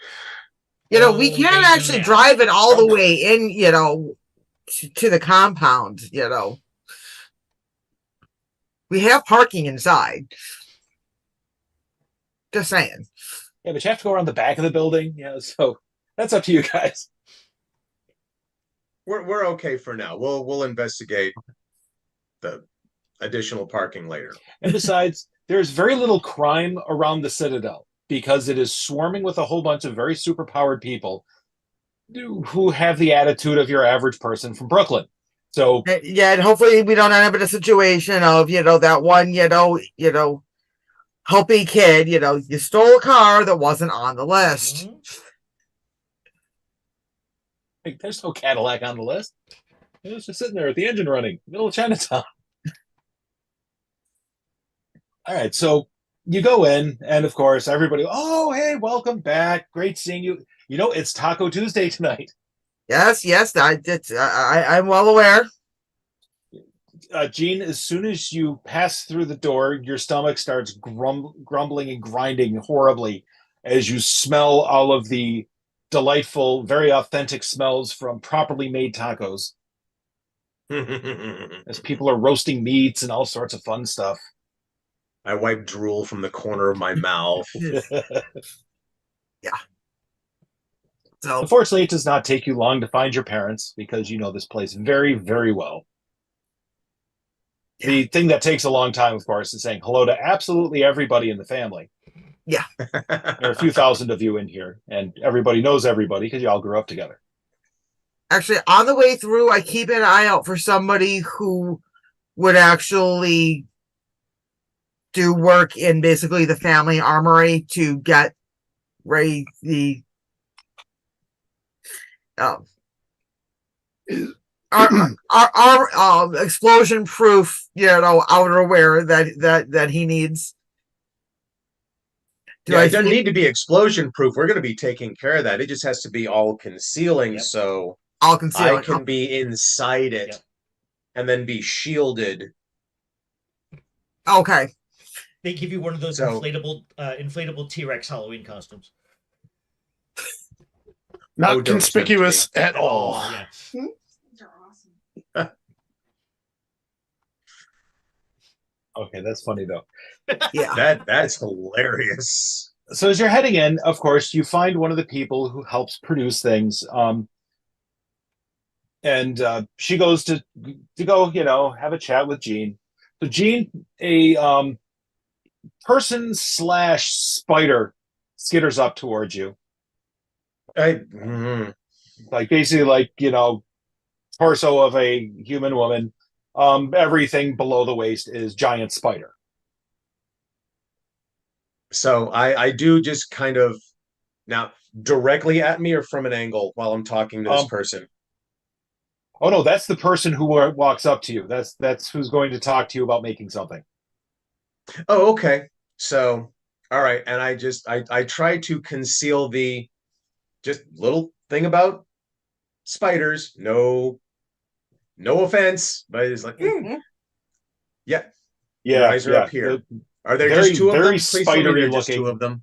We Oh, can't they do actually now. drive it all the way in, to the compound, We have parking inside. Just saying. Yeah, but you have to go around the back of the building. So that's up to you guys. We're okay for now. We'll investigate the additional parking later. And besides, there's very little crime around the Citadel because it is swarming with a whole bunch of very superpowered people who have the attitude of your average person from Brooklyn. So Yeah, and hopefully we don't end up in a situation of, that one, helpy kid, you stole a car that wasn't on the list. Mhm. there's no Cadillac on the list. It was just sitting there with the engine running, middle of Chinatown. All right, so you go in, and of course, everybody, oh, hey, welcome back. Great seeing you. You know, it's Taco Tuesday tonight. Yes, I'm well aware. Gene, as soon as you pass through the door, your stomach starts grumbling and grinding horribly as you smell all of the delightful, very authentic smells from properly made tacos, as people are roasting meats and all sorts of fun stuff. I wipe drool from the corner of my mouth. Yeah. So Unfortunately, it does not take you long to find your parents because you know this place very, very well. The thing that takes a long time, of course, is saying hello to absolutely everybody in the family. yeah. There are a few thousand of you in here, and everybody knows everybody because you all grew up together. Actually, on the way through, I keep an eye out for somebody who would actually do work in basically the family armory to get ready the our explosion proof, outerwear that he needs. It doesn't need to be explosion proof. We're going to be taking care of that. It just has to be all concealing, Yep. so All concealing. I can be inside it Yep. and then be shielded. Okay. They give you one of those So- inflatable T-Rex Halloween costumes. Not Oh, don't conspicuous tempt at all. Yeah. These are awesome. Okay, that's funny though. Yeah. That's hilarious. So as you're heading in, of course, you find one of the people who helps produce things. And she goes to go, have a chat with Gene. So Gene, a person / spider, skitters up towards you, like basically like torso of a human woman. Everything below the waist is giant spider. So I do just kind of now directly at me or from an angle while I'm talking to this person. Oh no, that's the person who walks up to you. That's who's going to talk to you about making something. Oh, okay. So, all right, and I try to conceal the just little thing about spiders. No offense, but it's like, yeah, your eyes are up here. Are there very, just two of them? very Please tell me spidery there are just two looking. of them.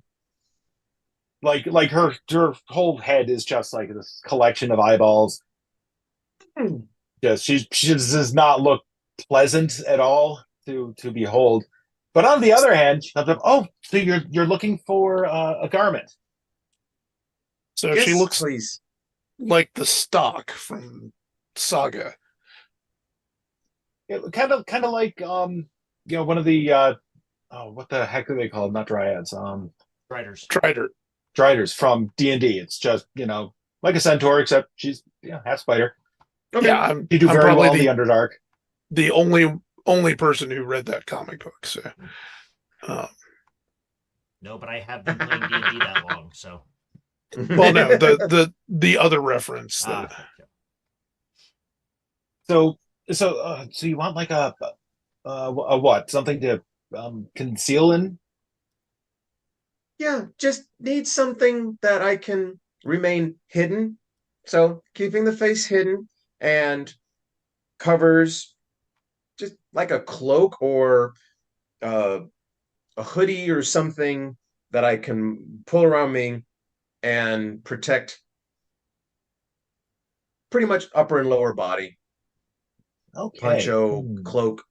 Like her whole head is just like this collection of eyeballs. Yes, she does not look pleasant at all to behold. But on the other hand, she comes up. Oh, so you're looking for a garment? So Yes, she looks please. like the stock from Saga. Kind of like one of the what the heck are they called? Not dryads. Riders. Triders. From D&D. It's just like a centaur, except she's half spider. Okay. Yeah, You do I'm very probably well in the Underdark. the only person who read that comic book. So, No, but I have been playing D&D that long, so. well, no, the other reference. That, So you want like a what? Something to conceal in? Yeah, just need something that I can remain hidden. So keeping the face hidden and covers just like a cloak or a hoodie or something that I can pull around me and protect pretty much upper and lower body. Okay. Poncho, cloak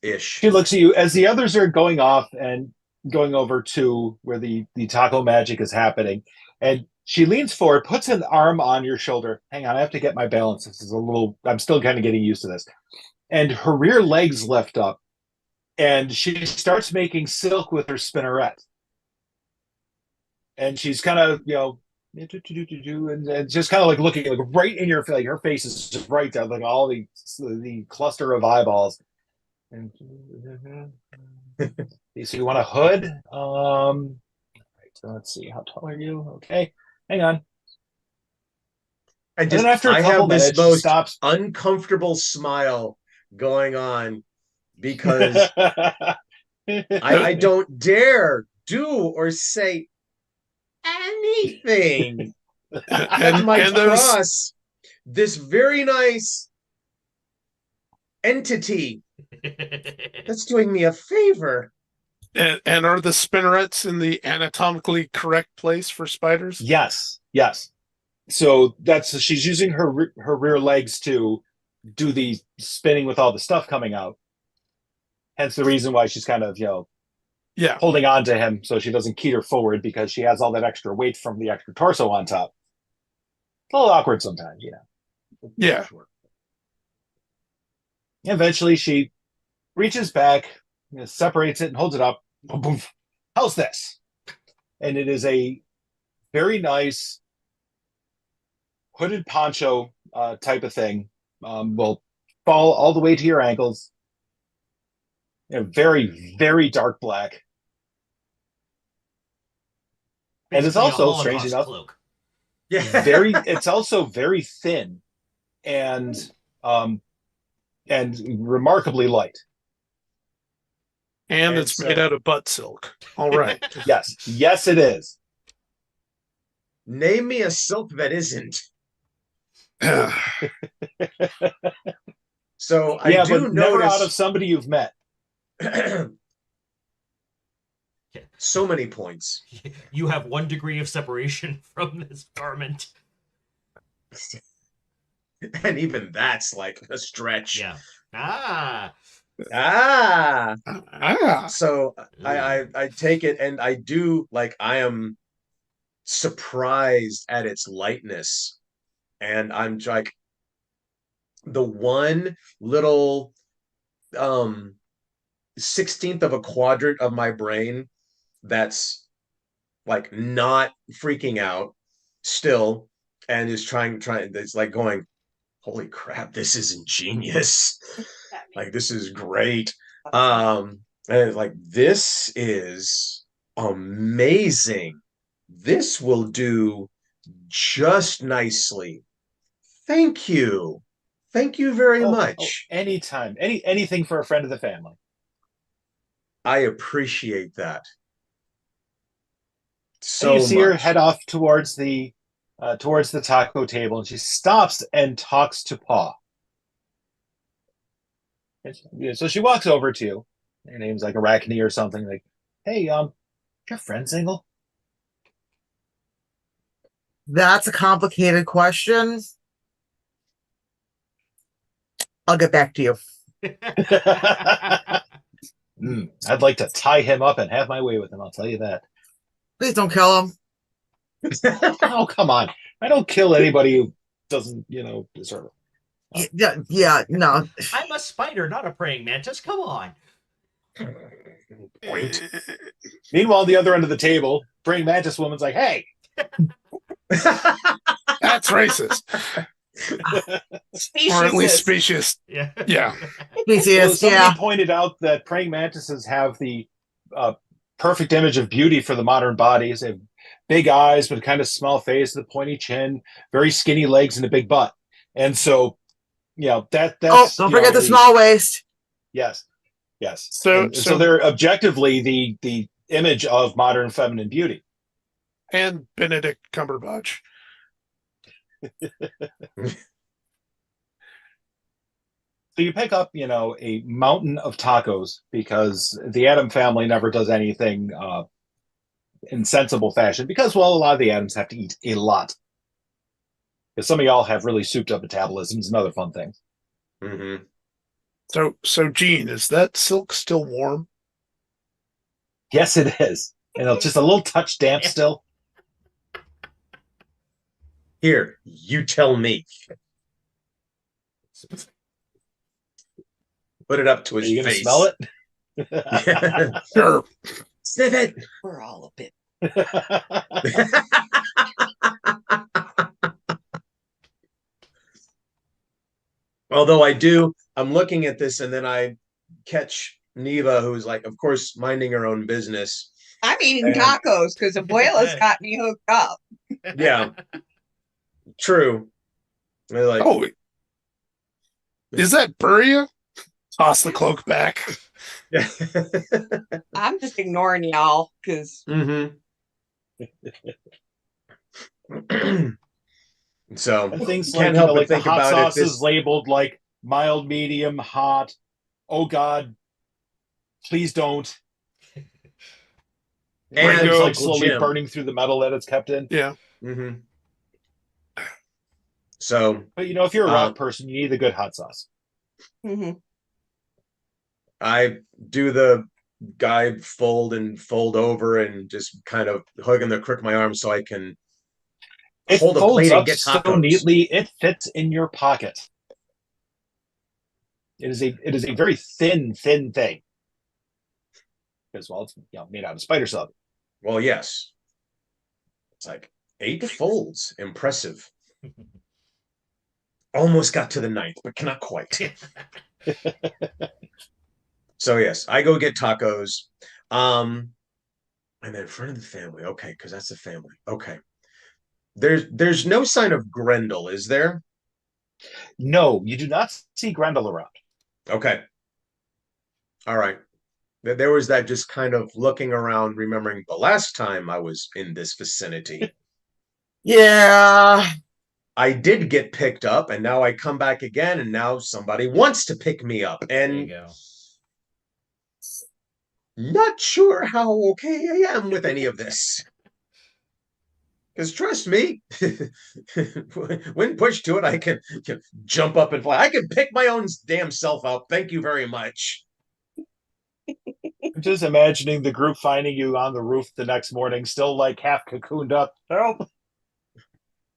ish. She looks at you as the others are going off and going over to where the taco magic is happening. And she leans forward, puts an arm on your shoulder. Hang on, I have to get my balance. This is I'm still kind of getting used to this. And her rear legs lift up and she starts making silk with her spinneret. And she's kind of, and just kind of like looking like right in your face. Like her face is just right there, like all the cluster of eyeballs. And so you want a hood? Right, so let's see. How tall are you? Okay, hang on. And then after a I couple have this minutes, she most stops. uncomfortable smile going on because I don't dare do or say anything that might cross this very nice entity that's doing me a favor. And are the spinnerets in the anatomically correct place for spiders? Yes. So she's using her rear legs to do the spinning with all the stuff coming out. Hence the reason why she's kind of, holding on to him so she doesn't keeter forward, because she has all that extra weight from the extra torso on top. It's a little awkward sometimes, Yeah. Eventually she reaches back, separates it and holds it up. Boom, boom. How's this? And it is a very nice hooded poncho type of thing. Will fall all the way to your ankles. Very, very dark black. And it's Basically a also, Holocaust strange enough, cloak. it's also very thin and remarkably light. And it's made out of butt silk. All right. Yes, it is. Name me a silk that isn't. So I do but notice never out of somebody you've met. So many points. You have 1 degree of separation from this garment. And even that's like a stretch. Yeah. So I take it, and I do, like, I am surprised at its lightness, and I'm like, the one little 16th of a quadrant of my brain that's like not freaking out still and is trying it's like going, holy crap, this is ingenious. Like, this is great. And it's like, this is amazing. This will do just nicely. Thank you. Thank you very much. Anytime. Anything for a friend of the family. I appreciate that. So you see her head off towards the taco table, and she stops and talks to Pa. So she walks over to you. Her name's like Arachne or something. Like, hey, your friend single? That's a complicated question. I'll get back to you. I'd like to tie him up and have my way with him, I'll tell you that. Please don't kill him. Oh, come on. I don't kill anybody who doesn't, deserve it. No. I'm a spider, not a praying mantis. Come on. Point. Meanwhile, the other end of the table, praying mantis woman's like, hey. That's racist. Or at least specious. Yeah. Specious, somebody pointed out that praying mantises have the perfect image of beauty for the modern bodies. They have big eyes, but kind of small face, the pointy chin, very skinny legs, and a big butt. And so, that's. Oh, don't forget the small waist. Yes. So they're objectively the image of modern feminine beauty. And Benedict Cumberbatch. So you pick up, a mountain of tacos because the Atom family never does anything in sensible fashion because, well, a lot of the Atoms have to eat a lot. Because some of y'all have really souped up metabolisms and other fun things. Mm-hmm. So Gene, is that silk still warm? Yes, it is. And just a little touch damp still. Here, you tell me. Put it up to his Are you face. Smell it? Sure. Sniff it. We're all a bit. Although I'm looking at this and then I catch Neva, who's like, of course, minding her own business. I'm eating tacos because Abuela's got me hooked up. Yeah, true. They're like, Oh, is that Buria? Toss the cloak back. yeah. I'm just ignoring y'all because Mm-hmm. So And things can't like, you help know, but like the think hot about it. sauce is labeled like mild, medium, hot. Oh God, please don't. And And it's like Uncle slowly Jim. burning through the metal that it's kept in. Yeah. Mm-hmm. So But you know, if you're a rock person, you need a good hot sauce. Mhm. I do the guy fold over and just kind of hugging the crook of my arm so I can It hold a folds plate and up get so tacos. neatly, it fits in your pocket. It is a very thin thing. Because well, it's made out of spider silk. Well, yes. It's like 8 folds. Impressive. Almost got to the 9th, but cannot quite. So yes, I go get tacos. And then in front of the family. Okay, because that's the family. Okay. There's no sign of Grendel, is there? No, you do not see Grendel around. Okay. All right. There was that just kind of looking around, remembering the last time I was in this vicinity. Yeah. I did get picked up, and now I come back again, and now somebody wants to pick me up. There you And go. not sure how okay I am with any of this. Because trust me, when pushed to it, I can jump up and fly. I can pick my own damn self up. Thank you very much. I'm just imagining the group finding you on the roof the next morning, still like half cocooned up. Help!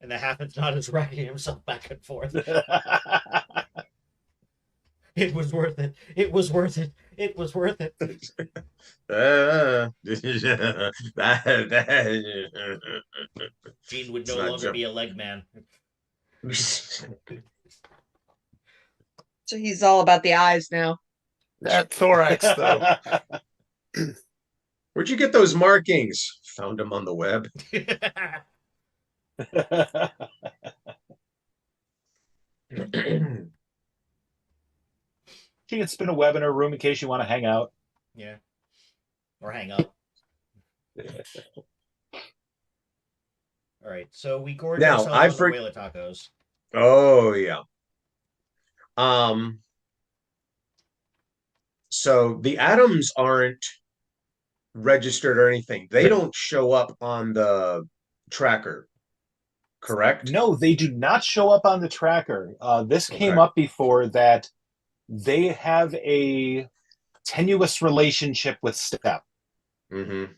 And the half not is rocking himself back and forth. It was worth it. It was worth it. It was worth it. Gene would no longer be a leg man. So he's all about the eyes now. That thorax, though. Where'd you get those markings? Found them on the web. She can spin a web in her room in case you want to hang out. Yeah. Or hang up. All right, so we gorge Now, ourselves on the whale tacos. Oh yeah. So the atoms aren't registered or anything. They don't show up on the tracker, correct? No, they do not show up on the tracker. This came Okay. up before that they have a tenuous relationship with STEP. Mm-hmm.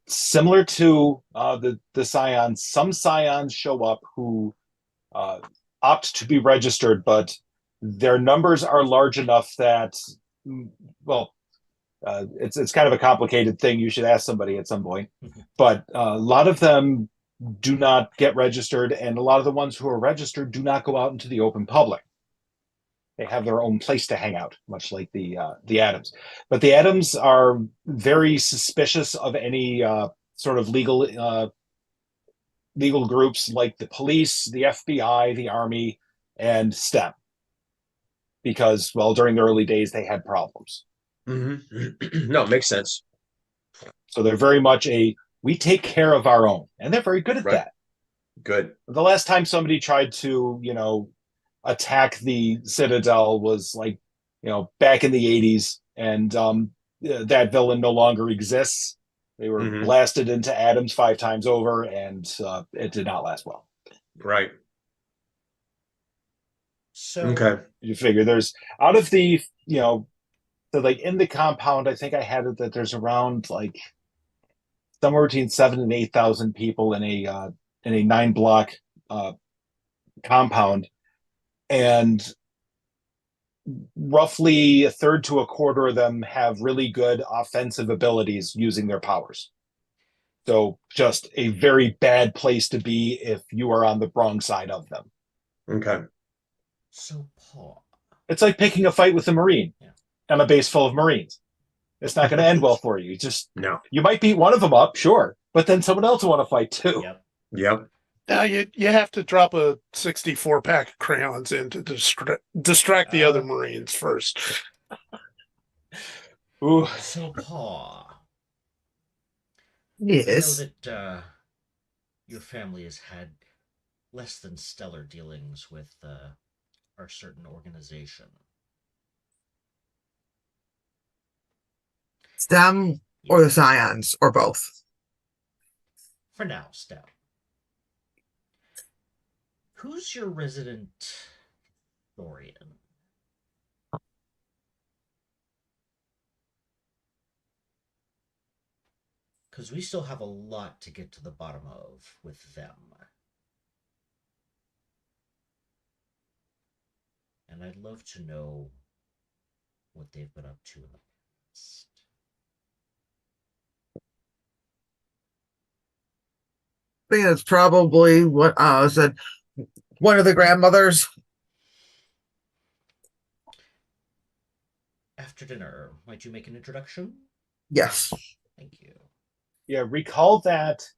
Similar to the Scions, some Scions show up who opt to be registered, but their numbers are large enough that, well, it's kind of a complicated thing. You should ask somebody at some point. But a lot of them do not get registered, and a lot of the ones who are registered do not go out into the open public. They have their own place to hang out, much like the Atoms. But the Atoms are very suspicious of any sort of legal groups like the police, the FBI, the Army, and STEP, because, well, during the early days they had problems. Mm-hmm. No, it makes sense. So they're very much we take care of our own, and they're very good at that. Good. The last time somebody tried to, attack the Citadel was back in the 80s, and that villain no longer exists. They were blasted into atoms 5 times over, and it did not last well. Right. So okay. You figure there's out of the, so in the compound, I think I had it that there's around somewhere between 7,000 and 8,000 people in a 9-block compound, and roughly a third to a quarter of them have really good offensive abilities using their powers. So just a very bad place to be if you are on the wrong side of them. Okay. So Paul, it's like picking a fight with a Marine on a base full of Marines. It's not going to end well for you. No. You might beat one of them up, sure, but then someone else will want to fight too. Yep. Yep. Now you have to drop a 64 pack of crayons in to distract the other Marines first. Ooh. So, Paw, I know Yes. that your family has had less than stellar dealings with our certain organization. It's them or the Scions or both. For now, Stout. Who's your resident historian? Because we still have a lot to get to the bottom of with them. And I'd love to know what they've been up to in the past. I think that's probably what said one of the grandmothers. After dinner, might you make an introduction? Yes. Thank you. Yeah, recall that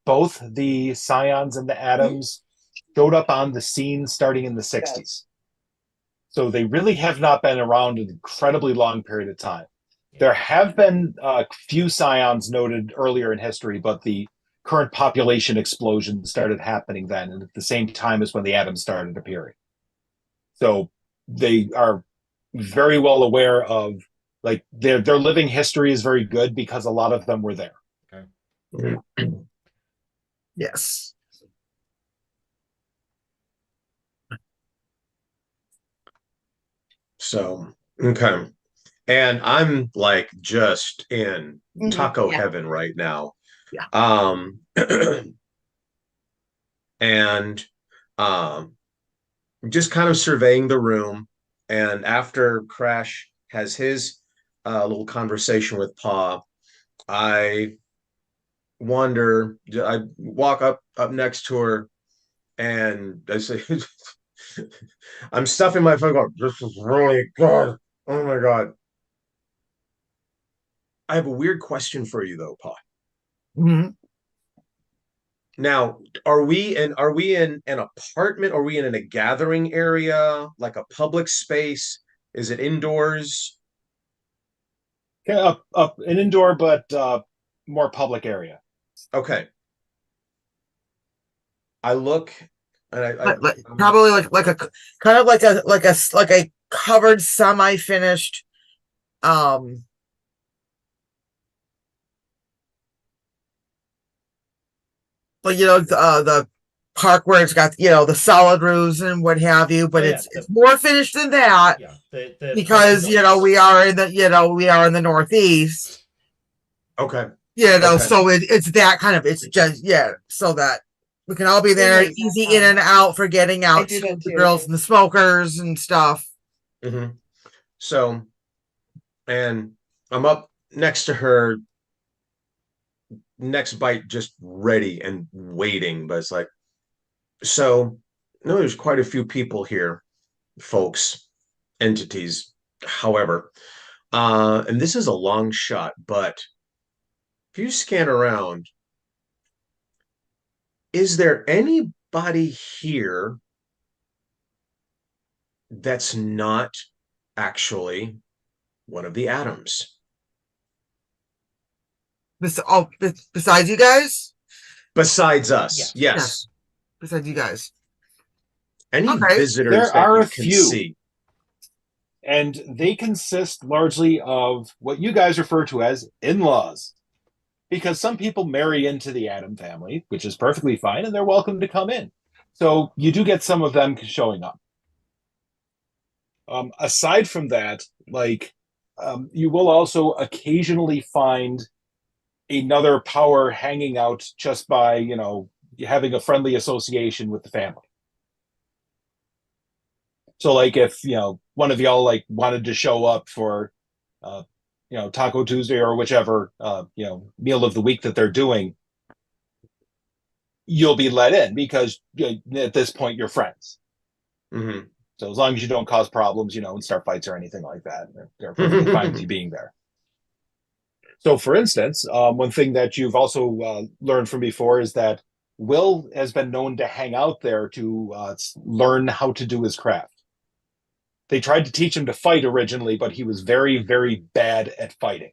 both the Scions and the Atoms showed up on the scene starting in the 60s. So they really have not been around an incredibly long period of time. There have been a few Scions noted earlier in history, but the current population explosion started happening then, and at the same time as when the Atoms started appearing. So they are very well aware of, like, their living history is very good because a lot of them were there. Okay. Yes. So, okay. And I'm like just in taco heaven right now. Yeah. And just kind of surveying the room. And after Crash has his little conversation with Pa, I walk up next to her and I say, I'm stuffing my phone going, this is really good. Oh my God. I have a weird question for you though, Pa. Mm-hmm. Now, are we in an apartment? Are we in a gathering area, like a public space? Is it indoors? Yeah, up an indoor but more public area. Okay. I look and Probably like a kind of like a covered semi-finished like the park where it's got the solid roofs and what have you, but it's more finished than that. Yeah, because we are in the Northeast. Okay. So it's that kind of, it's just so that we can all be there, easy in and out for getting out, the grills and the smokers and stuff. Mm-hmm. So, and I'm up next to her, next bite just ready and waiting, but it's like, so no, there's quite a few people here, folks, entities, however. And this is a long shot, but if you scan around, is there anybody here that's not actually one of the atoms? Besides you guys? Besides us, Yeah. yes. Besides you guys. Any visitors there that are you a can few. see? And they consist largely of what you guys refer to as in-laws. Because some people marry into the Atom family, which is perfectly fine, and they're welcome to come in. So you do get some of them showing up. Aside from that, you will also occasionally find another power hanging out just by, having a friendly association with the family. So, like, if one of y'all wanted to show up for, Taco Tuesday or whichever meal of the week that they're doing, you'll be let in because at this point you're friends. Mm-hmm. So as long as you don't cause problems, and start fights or anything like that, they're perfectly fine with you being there. So, for instance, one thing that you've also learned from before is that Will has been known to hang out there to learn how to do his craft. They tried to teach him to fight originally, but he was very, very bad at fighting.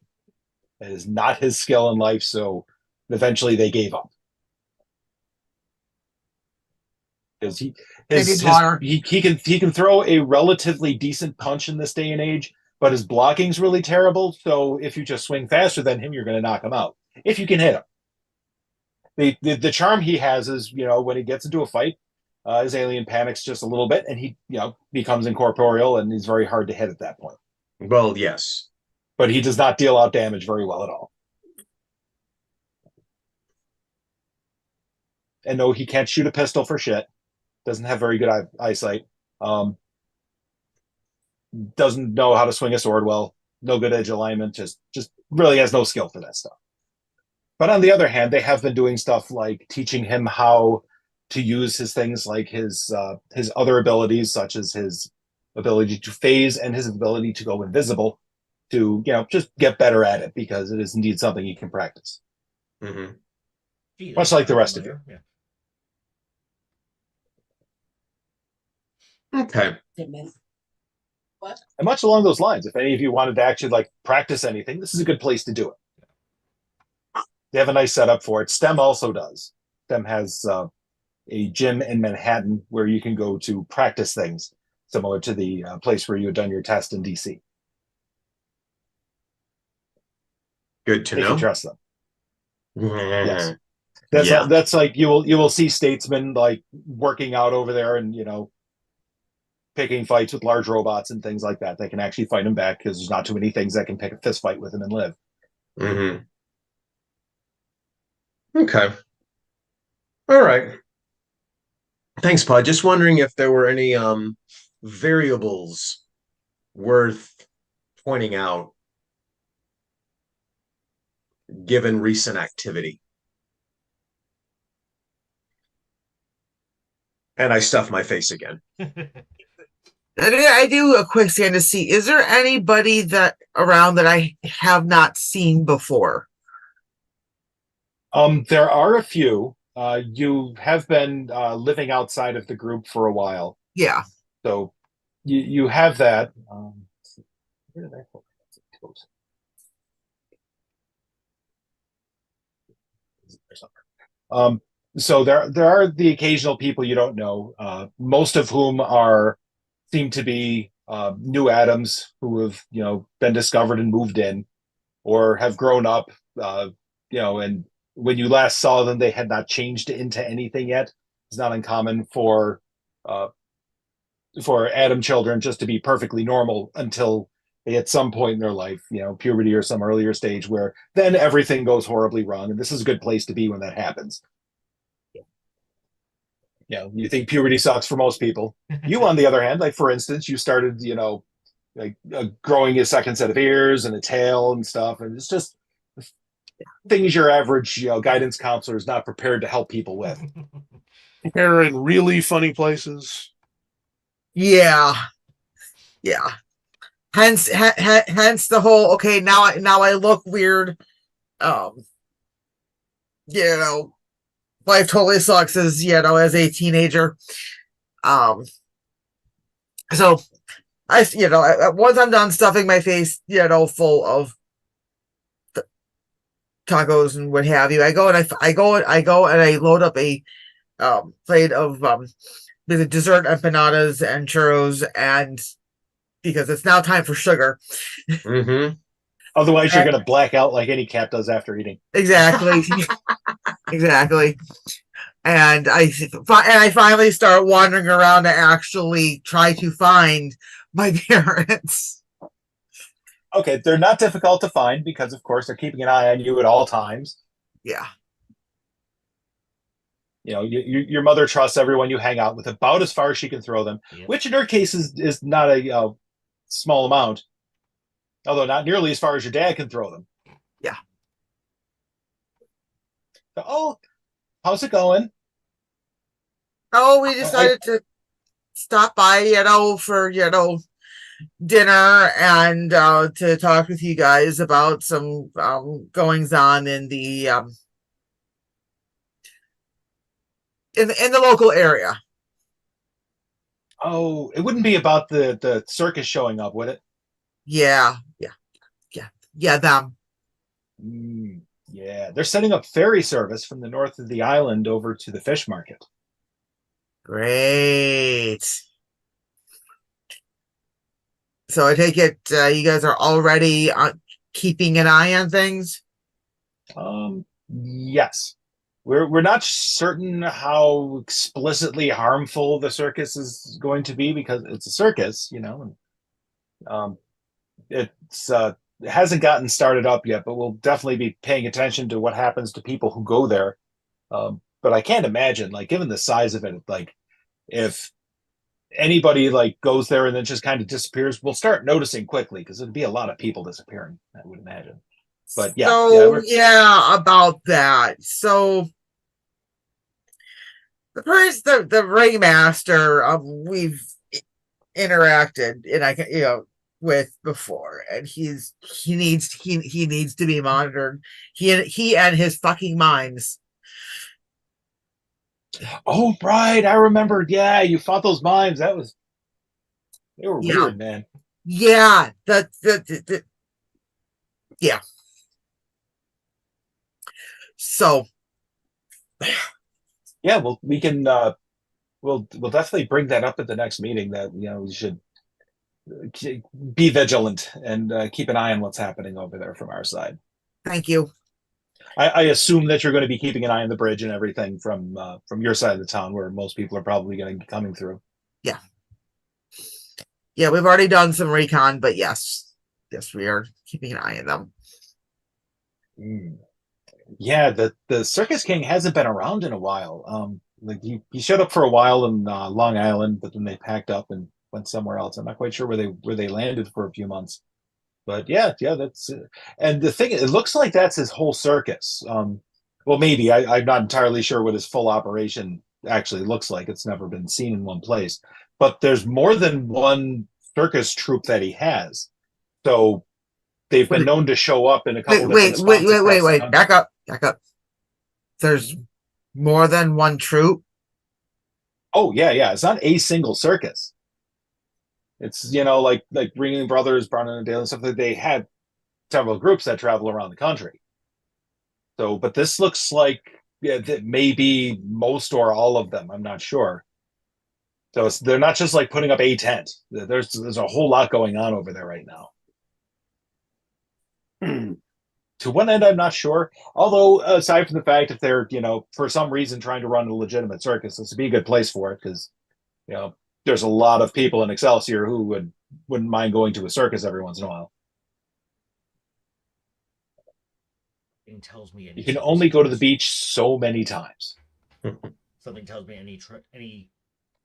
That is not his skill in life, so eventually they gave up. Because he can throw a relatively decent punch in this day and age, but his blocking's really terrible. So if you just swing faster than him, you're going to knock him out if you can hit him. The charm he has is, when he gets into a fight, his alien panics just a little bit, and he becomes incorporeal, and he's very hard to hit at that point. Well, yes, but he does not deal out damage very well at all. And no, he can't shoot a pistol for shit. Doesn't have very good eyesight. Doesn't know how to swing a sword well. No good edge alignment. Just really has no skill for that stuff. But on the other hand, they have been doing stuff like teaching him how to use his things, like his other abilities, such as his ability to phase and his ability to go invisible, to just get better at it, because it is indeed something you can practice. Mm-hmm. Much like the rest of you. Yeah. Okay. What? And much along those lines, if any of you wanted to actually practice anything, this is a good place to do it. They have a nice setup for it. STEM also does. STEM has a gym in Manhattan where you can go to practice things, similar to the place where you had done your test in DC. Good to if know. you trust them. Yes. Yeah. That's like you will see statesmen working out over there and picking fights with large robots and things like that. They can actually fight them back because there's not too many things that can pick a fist fight with them and live. Mm-hmm. Okay. All right. Thanks, Pod. Just wondering if there were any variables worth pointing out given recent activity. And I stuff my face again. I do a quick scan to see, is there anybody that around that I have not seen before? There are a few. You have been living outside of the group for a while. Yeah. So you have that. Where did I put it? So there are the occasional people you don't know, most of whom seem to be new atoms who have been discovered and moved in, or have grown up, and when you last saw them, they had not changed into anything yet. It's not uncommon for atom children just to be perfectly normal until they at some point in their life, puberty or some earlier stage, where then everything goes horribly wrong. And this is a good place to be when that happens. You think puberty sucks for most people. You, on the other hand, for instance, you started, growing a second set of ears and a tail and stuff. And it's just things your average, guidance counselor is not prepared to help people with. Hair in really funny places. Yeah. Hence the whole, okay, now I look weird. Life totally sucks as a teenager. So once I'm done stuffing my face, full of tacos and what have you, I go and I load up a plate of the dessert empanadas and churros, and because it's now time for sugar. Mm-hmm. Otherwise, you're going to black out like any cat does after eating. Exactly. Exactly. And I finally start wandering around to actually try to find my parents. Okay, they're not difficult to find because, of course, they're keeping an eye on you at all times. Yeah. Your mother trusts everyone you hang out with about as far as she can throw them, which in her case is not a small amount, although not nearly as far as your dad can throw them. Yeah. So, oh, how's it going? Oh, we decided to stop by, for dinner and to talk with you guys about some goings on in the in the local area. Oh, it wouldn't be about the circus showing up, would it? Yeah, them. Yeah, they're setting up ferry service from the north of the island over to the fish market. Great. So I take it you guys are already keeping an eye on things. Yes. We're not certain how explicitly harmful the circus is going to be because it's a circus, you know. And, it hasn't gotten started up yet, but we'll definitely be paying attention to what happens to people who go there. But I can't imagine, like, given the size of it, like, if anybody like goes there and then just kind of disappears, we'll start noticing quickly because it'd be a lot of people disappearing, I would imagine. But yeah, so yeah, about that. So the ringmaster we've interacted and I can with before, and he needs to be monitored. He and his fucking mimes. Oh right, I remembered. Yeah, you fought those mimes. They were weird, man. Yeah, yeah. So yeah, well, we can we'll definitely bring that up at the next meeting. That we should be vigilant and keep an eye on what's happening over there from our side. Thank you. I assume that you're going to be keeping an eye on the bridge and everything from your side of the town, where most people are probably going to be coming through. Yeah, we've already done some recon, but yes, we are keeping an eye on them. Yeah, the Circus King hasn't been around in a while. Like he showed up for a while in Long Island, but then they packed up and went somewhere else. I'm not quite sure where they landed for a few months. But yeah, that's and the thing. It looks like that's his whole circus. Well, maybe I'm not entirely sure what his full operation actually looks like. It's never been seen in one place. But there's more than one circus troupe that he has. So they've been known to show up in a couple different spots. Wait. Back up. There's more than one troupe. Oh yeah. It's not a single circus. It's like Ringling Brothers, Barnum and Dale and stuff. That they had several groups that travel around the country. So, but this looks like that maybe most or all of them. I'm not sure. So they're not just like putting up a tent. There's a whole lot going on over there right now. To one end, I'm not sure. Although, aside from the fact if they're for some reason trying to run a legitimate circus, this would be a good place for it because there's a lot of people in Excelsior who wouldn't mind going to a circus every once in a while. Tells me you can only go to the beach so many times. Something tells me any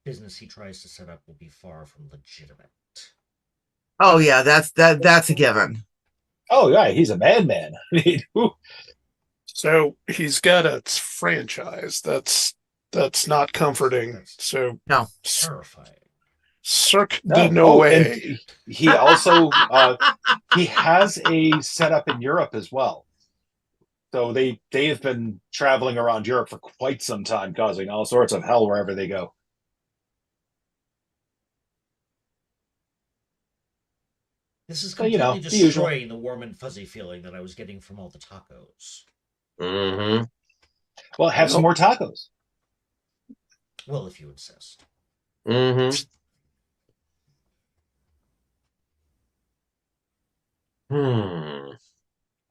business he tries to set up will be far from legitimate. Oh yeah, that's a given. Oh yeah, he's a madman. I mean, so he's got a franchise. That's not comforting. So no, terrifying. Cirque de Noé. And he also he has a setup in Europe as well. So they have been traveling around Europe for quite some time, causing all sorts of hell wherever they go. This is completely destroying the warm and fuzzy feeling that I was getting from all the tacos. Mm-hmm. Well, have some more tacos. Well, if you insist. Mm-hmm.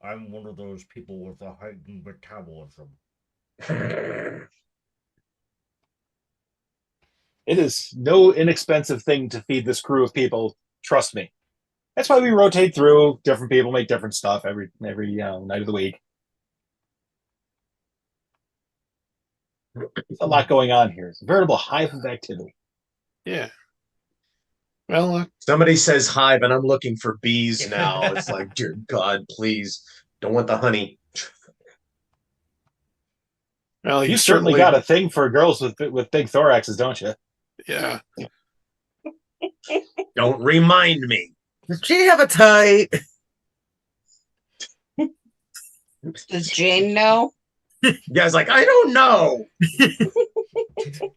I'm one of those people with a heightened metabolism. It is no inexpensive thing to feed this crew of people. Trust me. That's why we rotate through. Different people make different stuff every night of the week. There's a lot going on here. It's a veritable hive of activity. Yeah. Well, somebody says hive, and I'm looking for bees now. It's like, dear God, please, don't want the honey. Well, you certainly got a thing for girls with big thoraxes, don't you? Yeah. Don't remind me. Does she have a tie? Does Jane know? Guy's like, I don't know.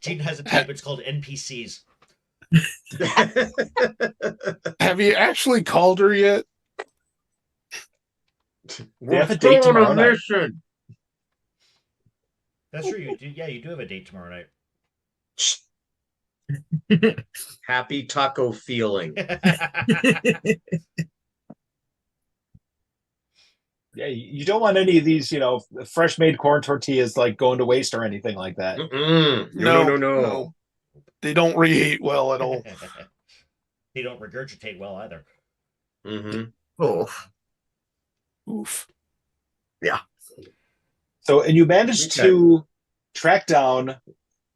Gene has a type. It's called NPCs. Have you actually called her yet? We're have a date still on tomorrow a night. mission. That's true. You do. Yeah, you do have a date tomorrow night. Happy taco feeling. Yeah, you don't want any of these, fresh made corn tortillas like going to waste or anything like that. No. They don't reheat well at all. They don't regurgitate well either. Mm-hmm. Oh, Oof. So, and you managed Okay. to track down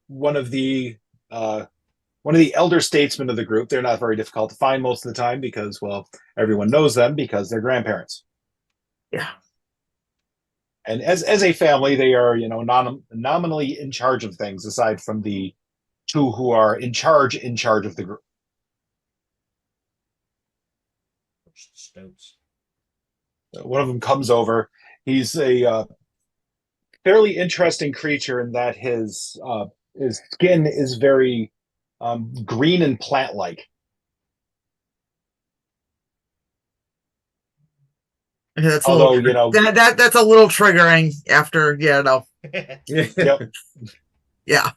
one of the elder statesmen of the group. They're not very difficult to find most of the time because, well, everyone knows them because they're grandparents. yeah. And as a family, they are, nominally in charge of things, aside from the two who are in charge of the group. Stoats. One of them comes over. He's a fairly interesting creature in that his skin is very green and plant-like. That's a Although, little, that's a little triggering after, Yep. yeah.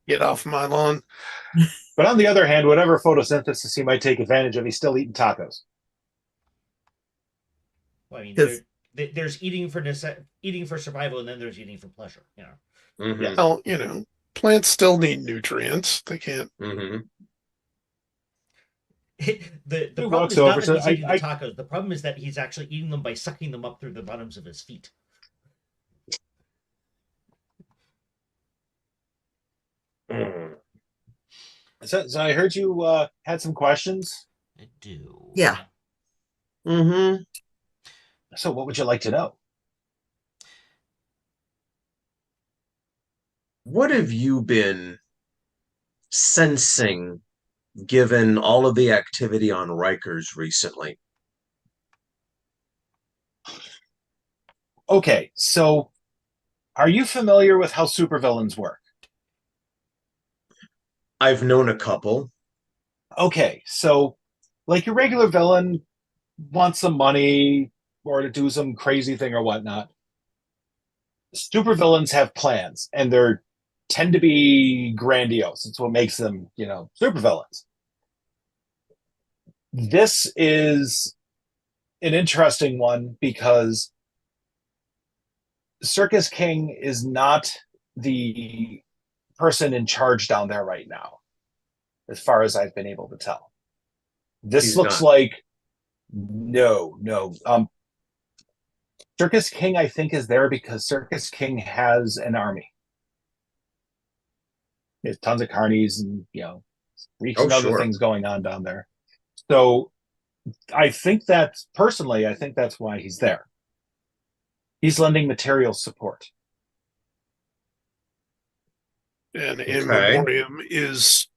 Get off my lawn. But on the other hand, whatever photosynthesis he might take advantage of, he's still eating tacos. Well, I mean, Yes. there's eating for survival, and then there's eating for pleasure. Mm-hmm. Yeah. Well, plants still need nutrients. They can't. Mm-hmm. The Who problem walks is not over, that so he's eating I- the tacos. The problem is that he's actually eating them by sucking them up through the bottoms of his feet. Mm. So I heard you had some questions. I do. Yeah. Mm-hmm. So what would you like to know? What have you been sensing given all of the activity on Rikers recently? Okay, so are you familiar with how supervillains work? I've known a couple. Okay, so like your regular villain wants some money or to do some crazy thing or whatnot. Supervillains have plans, and they're tend to be grandiose. It's what makes them, supervillains. This is an interesting one because Circus King is not the person in charge down there right now, as far as I've been able to tell. This He's looks not. like no. Circus King, I think, is there because Circus King has an army. There's tons of carnies and freaks and other Sure. things going on down there. So I think that's why he's there. He's lending material support. And in memoriam is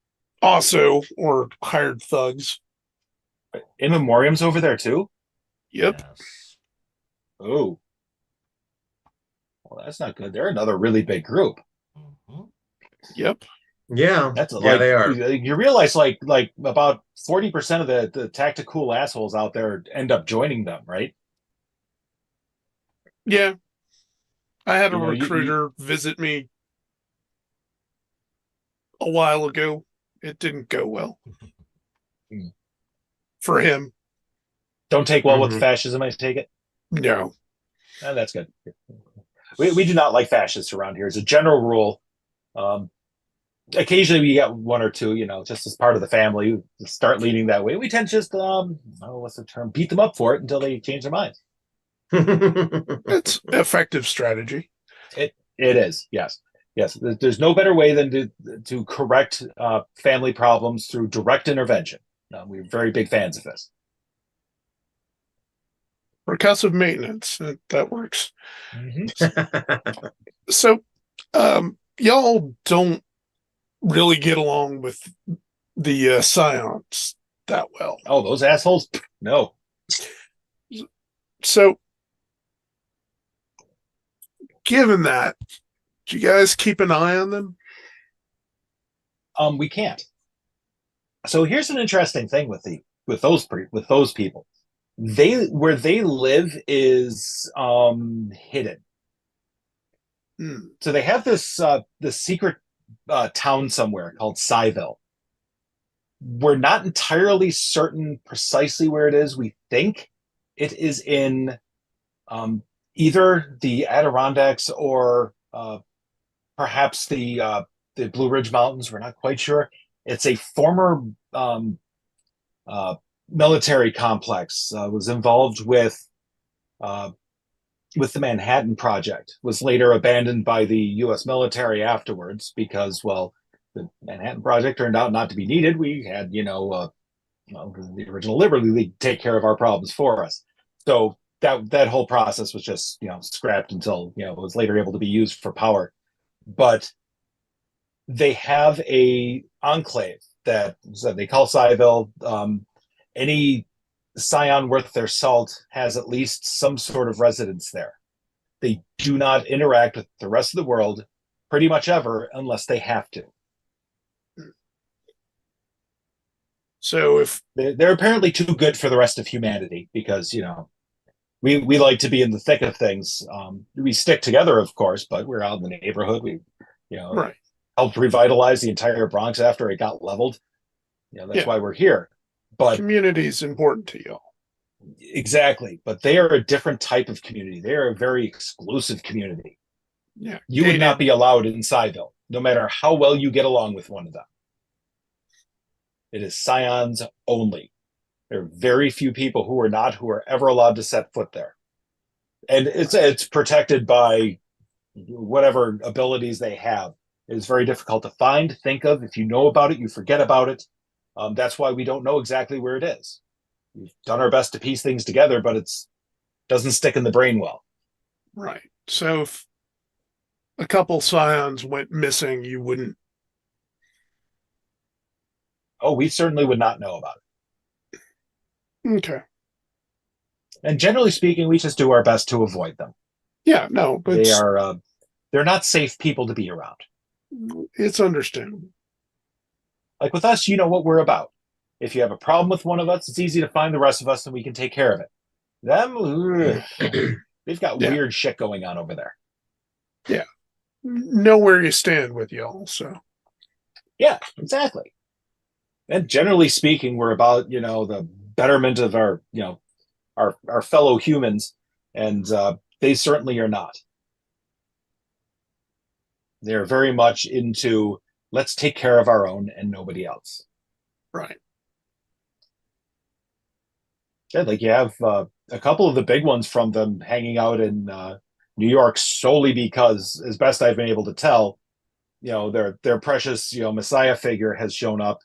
also or hired thugs. In Memoriam's over there too? Yep. Yes. Oh. Well, that's not good. They're another really big group. Mhm. Yep. Yeah. That's Yeah, they are. You realize like about 40% of the tactical assholes out there end up joining them, right? Yeah. I had a You know, you- recruiter visit me a while ago. It didn't go well. Hmm. For him. Don't take well with Mhm. fascism, I take it. No. That's good. We do not like fascists around here as a general rule. Occasionally we get one or two, just as part of the family, who start leading that way. We tend to just, what's the term? Beat them up for it until they change their minds. It's effective strategy. It is, yes. Yes, there's no better way than to correct family problems through direct intervention. We're very big fans of this. Percussive maintenance. That works. Mm-hmm. So, y'all don't really get along with the Scions. that well. Oh, those assholes? No. So, given that, do you guys keep an eye on them? We can't. So here's an interesting thing with those people. Where they live is hidden. So they have this secret town somewhere called CYPHER. We're not entirely certain precisely where it is. We think it is in either the Adirondacks or perhaps the Blue Ridge Mountains. We're not quite sure. It's a former military complex. Was involved with the Manhattan Project. Was later abandoned by the U.S. military afterwards because, well, the Manhattan Project turned out not to be needed. We had, the original Liberty League take care of our problems for us. So that whole process was just, scrapped until, it was later able to be used for power. But they have a enclave that they call CYPHER. Any scion worth their salt has at least some sort of residence there. They do not interact with the rest of the world pretty much ever unless they have to. So if they're apparently too good for the rest of humanity because, we like to be in the thick of things. We stick together, of course, but we're out in the neighborhood. We, right. helped revitalize the entire Bronx after it got leveled. That's why we're here. But community is important to y'all. Exactly. But they are a different type of community. They are a very exclusive community. Yeah. You would not be allowed in CYPHER, no matter how well you get along with one of them. It is scions only. There are very few people who are ever allowed to set foot there. And it's protected by whatever abilities they have. It is very difficult to find, think of. If you know about it, you forget about it. That's why we don't know exactly where it is. We've done our best to piece things together, but it doesn't stick in the brain well. Right. So if a couple scions went missing, you wouldn't. Oh, we certainly would not know about it. Okay. And generally speaking, we just do our best to avoid them. Yeah, no, but they're not safe people to be around. It's understandable. Like with us, you know what we're about. If you have a problem with one of us, it's easy to find the rest of us and we can take care of it. Them, they've got weird shit going on over there. Yeah. Know where you stand with y'all, so. Yeah, exactly. And generally speaking, we're about, the betterment of our fellow humans, and they certainly are not. They're very much into let's take care of our own and nobody else. Right. Yeah, like you have a couple of the big ones from them hanging out in New York solely because, as best I've been able to tell, their precious Messiah figure has shown up,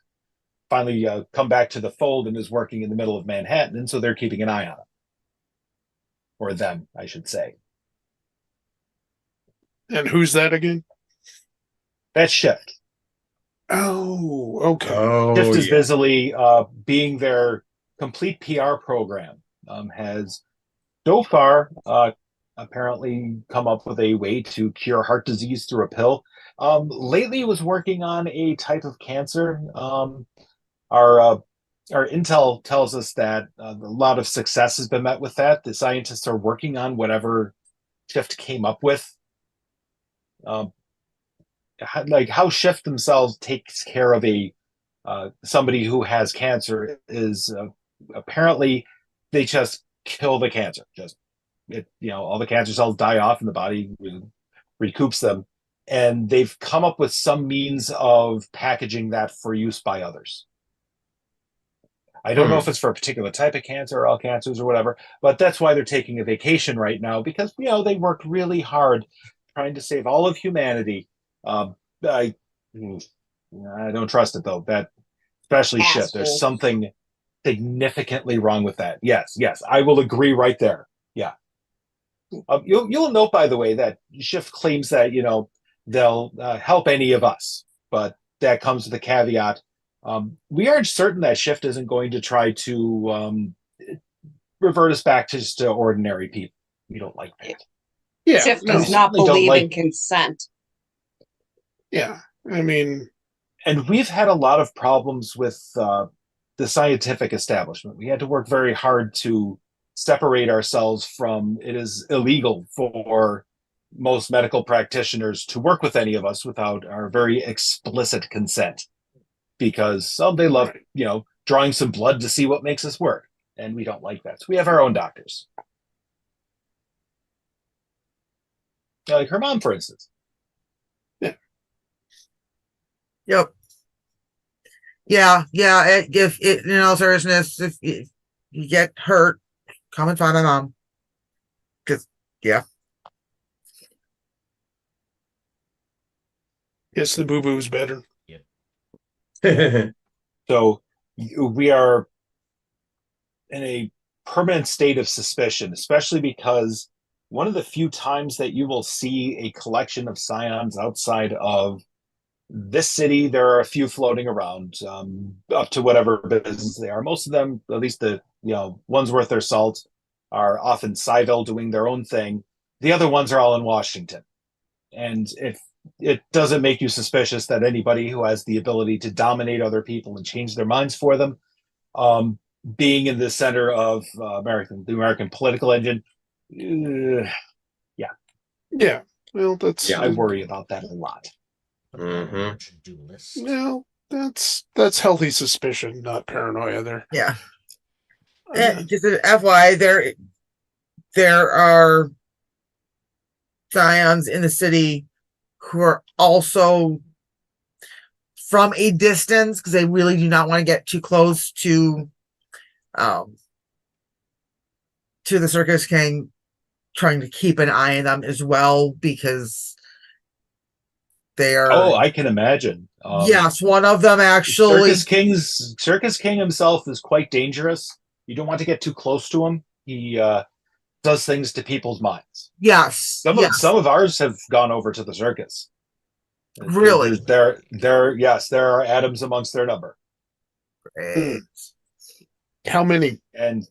finally come back to the fold and is working in the middle of Manhattan, and so they're keeping an eye on him. Or them, I should say. And who's that again? That's Shift. Oh, okay. Shift is busily being their complete PR program. Has so far apparently come up with a way to cure heart disease through a pill. Lately was working on a type of cancer. Our intel tells us that a lot of success has been met with that. The scientists are working on whatever Shift came up with. Like how Shift themselves takes care of somebody who has cancer is apparently they just kill the cancer. All the cancer cells die off and the body recoups them. And they've come up with some means of packaging that for use by others. I don't know if it's for a particular type of cancer or all cancers or whatever, but that's why they're taking a vacation right now because, they worked really hard trying to save all of humanity. I don't trust it though. That especially Shift. There's something significantly wrong with that. Yes, I will agree right there. Yeah. You'll note, by the way, that Shift claims that they'll help any of us, but that comes with a caveat. We are certain that Shift isn't going to try to revert us back to just ordinary people. We don't like that. Yeah, Shift no, does not certainly don't believe in like- consent. yeah. I mean, And we've had a lot of problems with the scientific establishment. We had to work very hard to separate ourselves from it is illegal for most medical practitioners to work with any of us without our very explicit consent because they love, right. drawing some blood to see what makes us work. And we don't like that. So we have our own doctors. Like her mom, for instance. Yep. Yeah. If it, in all seriousness, if you get hurt, come and find my mom. Because, yeah. Yes, the boo-boo's better. So we are in a permanent state of suspicion, especially because one of the few times that you will see a collection of scions outside of this city, there are a few floating around, up to whatever business they are. Most of them, at least the ones worth their salt, are off in Cyville doing their own thing. The other ones are all in Washington. And if it doesn't make you suspicious that anybody who has the ability to dominate other people and change their minds for them, being in the center of the American political engine, Yeah. Well, that's I worry about that a lot. Mhm. Duelist. well, that's healthy suspicion, not paranoia. There. Yeah. Uh, Just an FYI, there are scions in the city who are also from a distance because they really do not want to get too close to the Circus King, trying to keep an eye on them as well because they are. Oh, I can imagine. Yes, one of them actually. Circus King himself is quite dangerous. You don't want to get too close to him. He does things to people's minds. Yes. Some of ours have gone over to the circus. Really? There are atoms amongst their number. Great. how many? And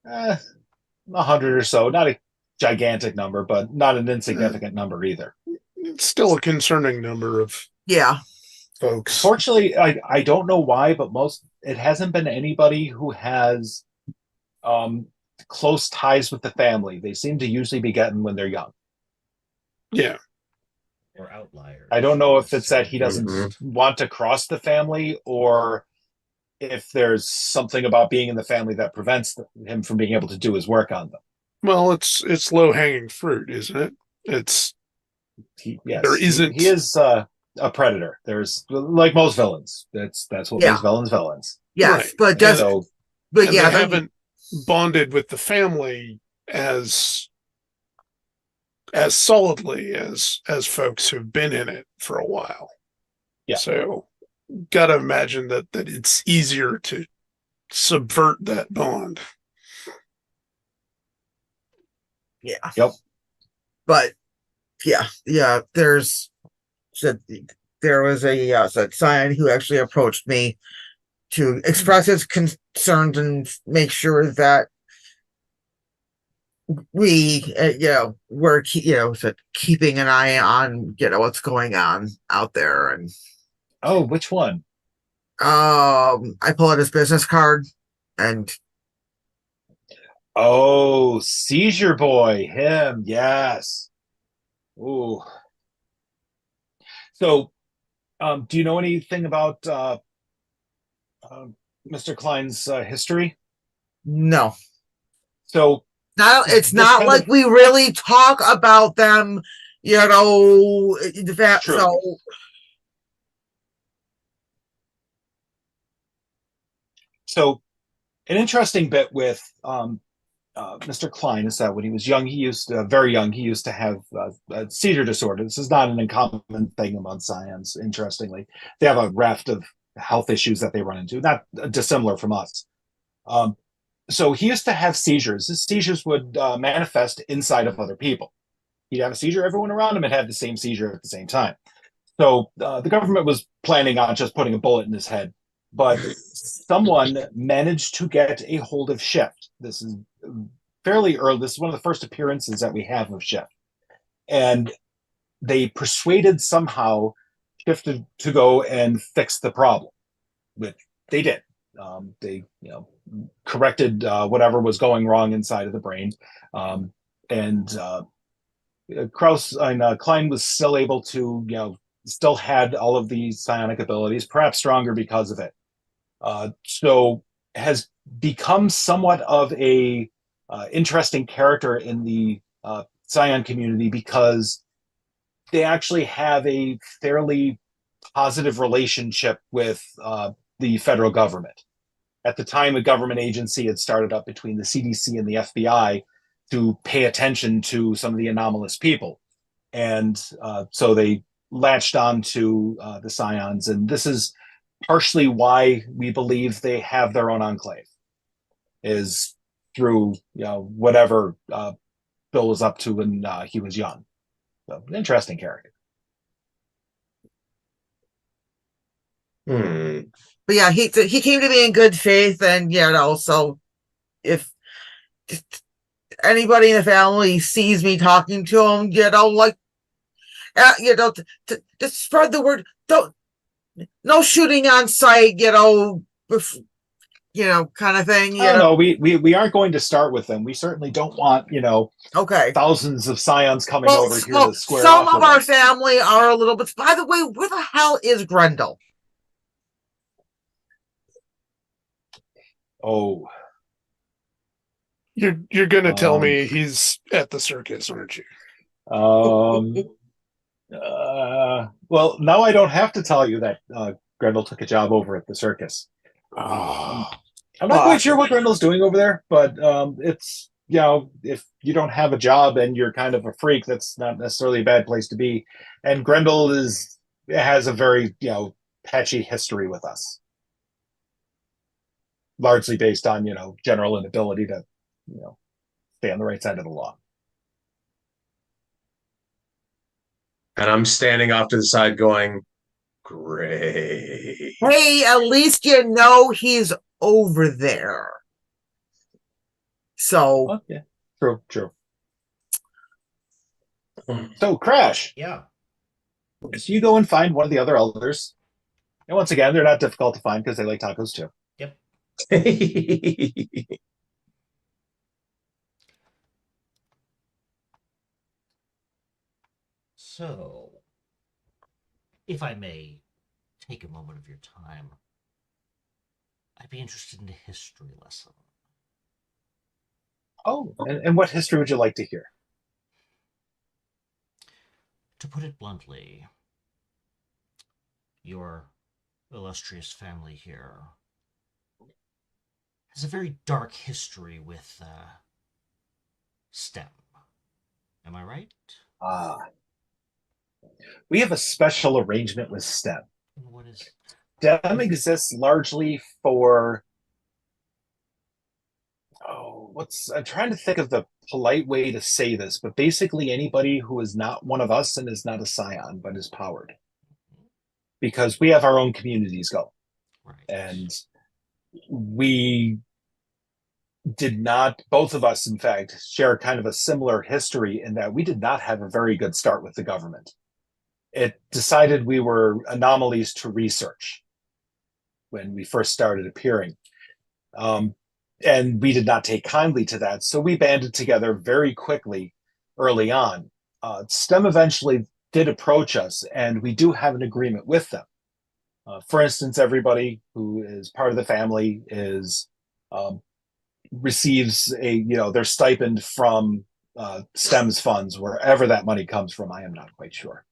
100 or so. Not a gigantic number, but not an insignificant number either. It's still a concerning number of Yeah. folks. Fortunately, I don't know why, but it hasn't been anybody who has close ties with the family. They seem to usually be getting when they're young. Yeah. Or outliers. I don't know if it's that he doesn't Mhm. want to cross the family or if there's something about being in the family that prevents him from being able to do his work on them. Well, it's low hanging fruit, isn't it? It's there isn't. He is a predator. There's like most villains. That's what Yeah. makes villains. Yes, Right. but just So but and yeah, they haven't bonded with the family as solidly as folks who've been in it for a while. Yeah. So gotta imagine that it's easier to subvert that bond. yeah. Yep. But yeah, there was a scion who actually approached me to express his concerns and make sure that we we're keeping an eye on what's going on out there. And Oh, which one? I pull out his business card and Oh, Seizure Boy, him, yes. Ooh. So, do you know anything about Mr. Klein's history? no, So, it's This not kind like of- we really talk about them, the fact. True. So an interesting bit with Mr. Klein is that when he was young, very young, he used to have a seizure disorder. This is not an uncommon thing among scions, interestingly. They have a raft of health issues that they run into, not dissimilar from us. So he used to have seizures. His seizures would manifest inside of other people. He'd have a seizure, everyone around him had had the same seizure at the same time. So the government was planning on just putting a bullet in his head, but someone managed to get a hold of Shift. This is fairly early. This is one of the first appearances that we have of Shift. And they persuaded somehow Shift to go and fix the problem, which they did. They, corrected whatever was going wrong inside of the brain, and Kraus and Klein was still able to, still had all of these psionic abilities, perhaps stronger because of it. So has become somewhat of a interesting character in the Scion community because they actually have a fairly positive relationship with the federal government. At the time, a government agency had started up between the CDC and the FBI to pay attention to some of the anomalous people. And so they latched on to the Scions. And this is partially why we believe they have their own enclave, is through whatever Bill was up to when he was young. So, interesting character. But yeah, he came to me in good faith, and so if anybody in the family sees me talking to him, like to spread the word. Don't no shooting on sight, kind of thing. No, we aren't going to start with them. We certainly don't want Okay. thousands of Scions coming over here to square some off of with our us. family are a little bit. By the way, where the hell is Grendel? Oh, You're gonna tell me he's at the circus, aren't you? Well, now I don't have to tell you that Grendel took a job over at the circus. I'm not quite sure what Grendel's doing over there, but it's if you don't have a job and you're kind of a freak, that's not necessarily a bad place to be. And Grendel has a very patchy history with us, largely based on general inability to stay on the right side of the law. And I'm standing off to the side going, great. Hey, at least he's over there. So yeah, true. So Crash, Yeah. so you go and find one of the other elders, and once again, they're not difficult to find because they like tacos too. Yep. So, if I may take a moment of your time, I'd be interested in a history lesson. Oh, and what history would you like to hear? To put it bluntly, your illustrious family here has a very dark history with STEM. Am I right? We have a special arrangement with STEM. What is STEM exists largely for I'm trying to think of the polite way to say this, but basically anybody who is not one of us and is not a Scion but is powered. Because we have our own communities go. right? And we did not, both of us, in fact, share kind of a similar history in that we did not have a very good start with the government. It decided we were anomalies to research when we first started appearing. And we did not take kindly to that. So we banded together very quickly early on. STEM eventually did approach us, and we do have an agreement with them. For instance, everybody who is part of the family receives their stipend from STEM's funds, wherever that money comes from. I am not quite sure.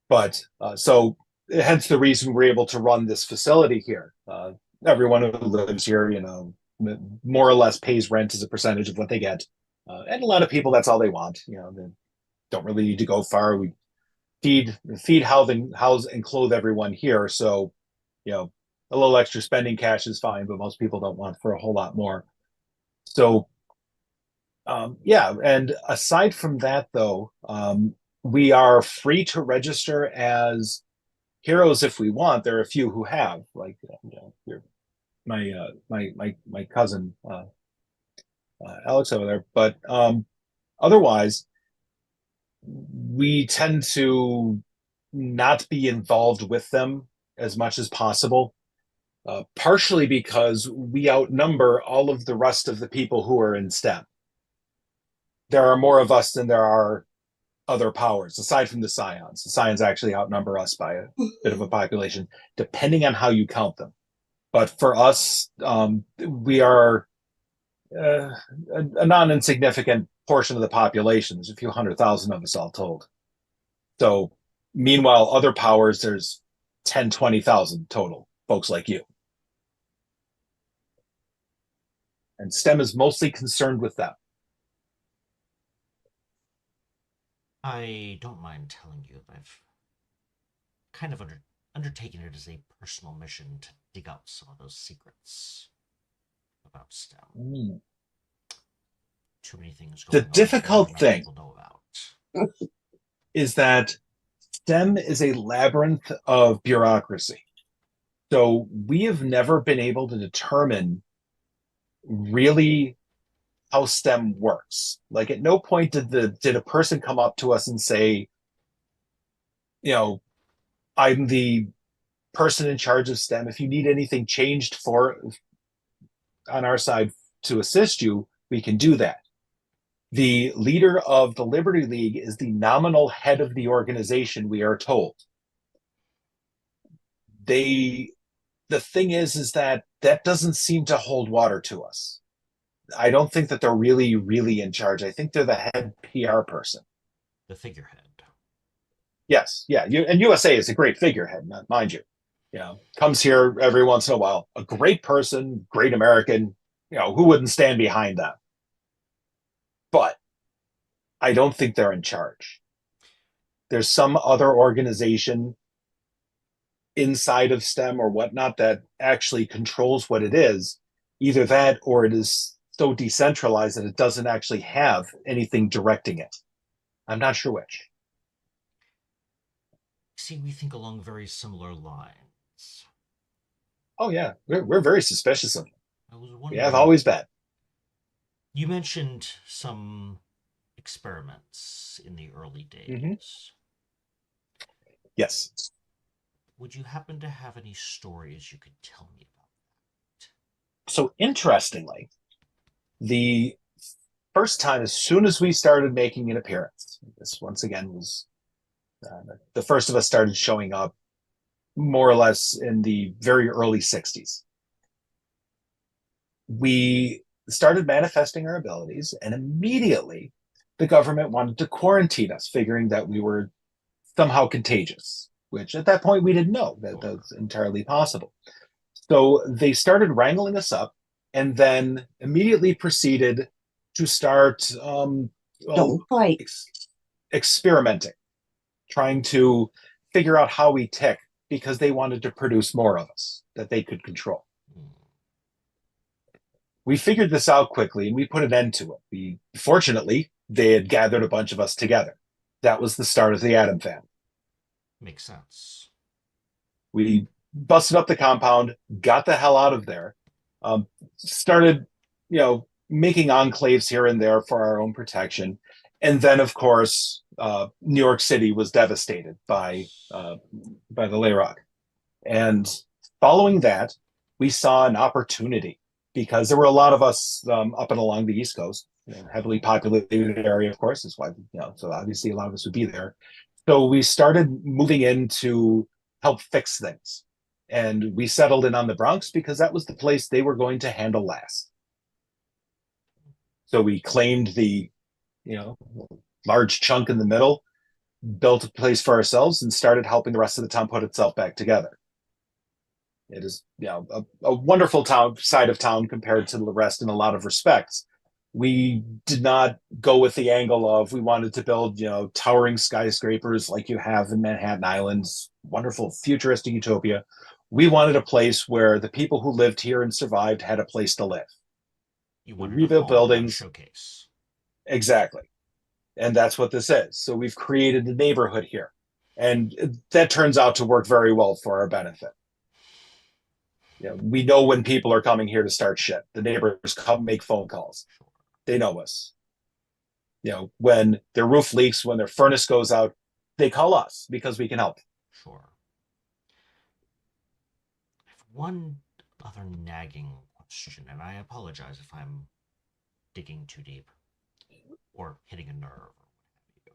But so hence the reason we're able to run this facility here. Everyone who lives here, more or less pays rent as a percentage of what they get. And a lot of people, that's all they want. They don't really need to go far. We feed, house, and clothe everyone here. So, a little extra spending cash is fine, but most people don't want for a whole lot more. So, and aside from that, though, we are free to register as heroes if we want. There are a few who have, like my cousin Alex over there, but otherwise we tend to not be involved with them as much as possible. Partially because we outnumber all of the rest of the people who are in STEM. There are more of us than there are other powers, aside from the Scions. The Scions actually outnumber us by a bit of a population, depending on how you count them. But for us, we are a non-insignificant portion of the population. There's a few 100,000 of us all told. So, meanwhile, other powers, there's 10, 20,000 total, folks like you. And STEM is mostly concerned with them. I don't mind telling you that I've kind of undertaken it as a personal mission to dig out some of those secrets about STEM. Too many things going The on difficult that thing people know about. is that STEM is a labyrinth of bureaucracy. So we have never been able to determine really how STEM works. Like at no point did a person come up to us and say, I'm the person in charge of STEM. If you need anything changed on our side to assist you, we can do that. The leader of the Liberty League is the nominal head of the organization, we are told. The thing is that doesn't seem to hold water to us. I don't think that they're really, really in charge. I think they're the head PR person. The figurehead. Yes, yeah. And USA is a great figurehead, mind you. Comes here every once in a while. A great person, great American. Who wouldn't stand behind that? But I don't think they're in charge. There's some other organization inside of STEM or whatnot that actually controls what it is. Either that or it is so decentralized that it doesn't actually have anything directing it. I'm not sure which. See, we think along very similar lines. Oh yeah, we're very suspicious of them. I was We wondering, have always been. you mentioned some experiments in the early days. Yes. Would you happen to have any stories you could tell me about that? So interestingly, the first time, as soon as we started making an appearance, this once again was the first of us started showing up more or less in the very early 60s. We started manifesting our abilities, and immediately the government wanted to quarantine us, figuring that we were somehow contagious, which at that point we didn't know that was entirely possible. So they started wrangling us up and then immediately proceeded to start Don't fight. experimenting, trying to figure out how we tick because they wanted to produce more of us that they could control. We figured this out quickly and we put an end to it. Fortunately, they had gathered a bunch of us together. That was the start of the Atom Family. Makes sense. We busted up the compound, got the hell out of there, started, making enclaves here and there for our own protection. And then, of course, New York City was devastated by the Layrock. And following that, we saw an opportunity because there were a lot of us up and along the East Coast, heavily populated area, of course. That's why, so obviously a lot of us would be there. So we started moving in to help fix things. And we settled in on the Bronx because that was the place they were going to handle last. So we claimed the, large chunk in the middle, built a place for ourselves, and started helping the rest of the town put itself back together. It is, a wonderful side of town compared to the rest in a lot of respects. We did not go with the angle of we wanted to build, towering skyscrapers like you have in Manhattan Island's wonderful futuristic utopia. We wanted a place where the people who lived here and survived had a place to live. You wanted rebuilt buildings. Showcase. Exactly. And that's what this is. So we've created a neighborhood here. And that turns out to work very well for our benefit. We know when people are coming here to start shit. The neighbors come make phone calls. They know us. When their roof leaks, when their furnace goes out, they call us because we can help. Sure. I have one other nagging question, and I apologize if I'm digging too deep or hitting a nerve or what have you.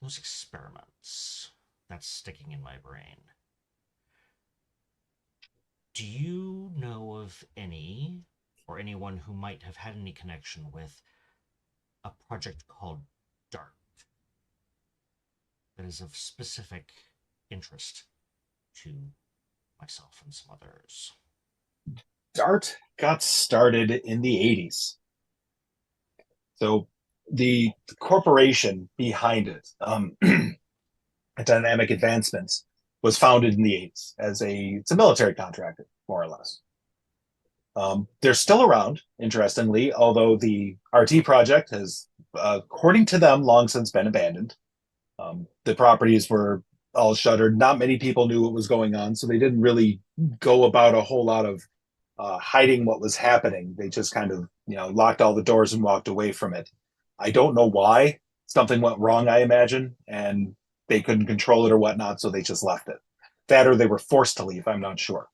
Those experiments, that's sticking in my brain. Do you know of any or anyone who might have had any connection with a project called DART that is of specific interest to myself and some others? DART got started in the 80s. So the corporation behind it, Dynamic Advancements, was founded in the 80s it's a military contractor, more or less. They're still around, interestingly, although the RT project has, according to them, long since been abandoned. The properties were all shuttered. Not many people knew what was going on, so they didn't really go about a whole lot of hiding what was happening. They just kind of, locked all the doors and walked away from it. I don't know why. Something went wrong, I imagine, and they couldn't control it or whatnot, so they just left it. That or they were forced to leave, I'm not sure.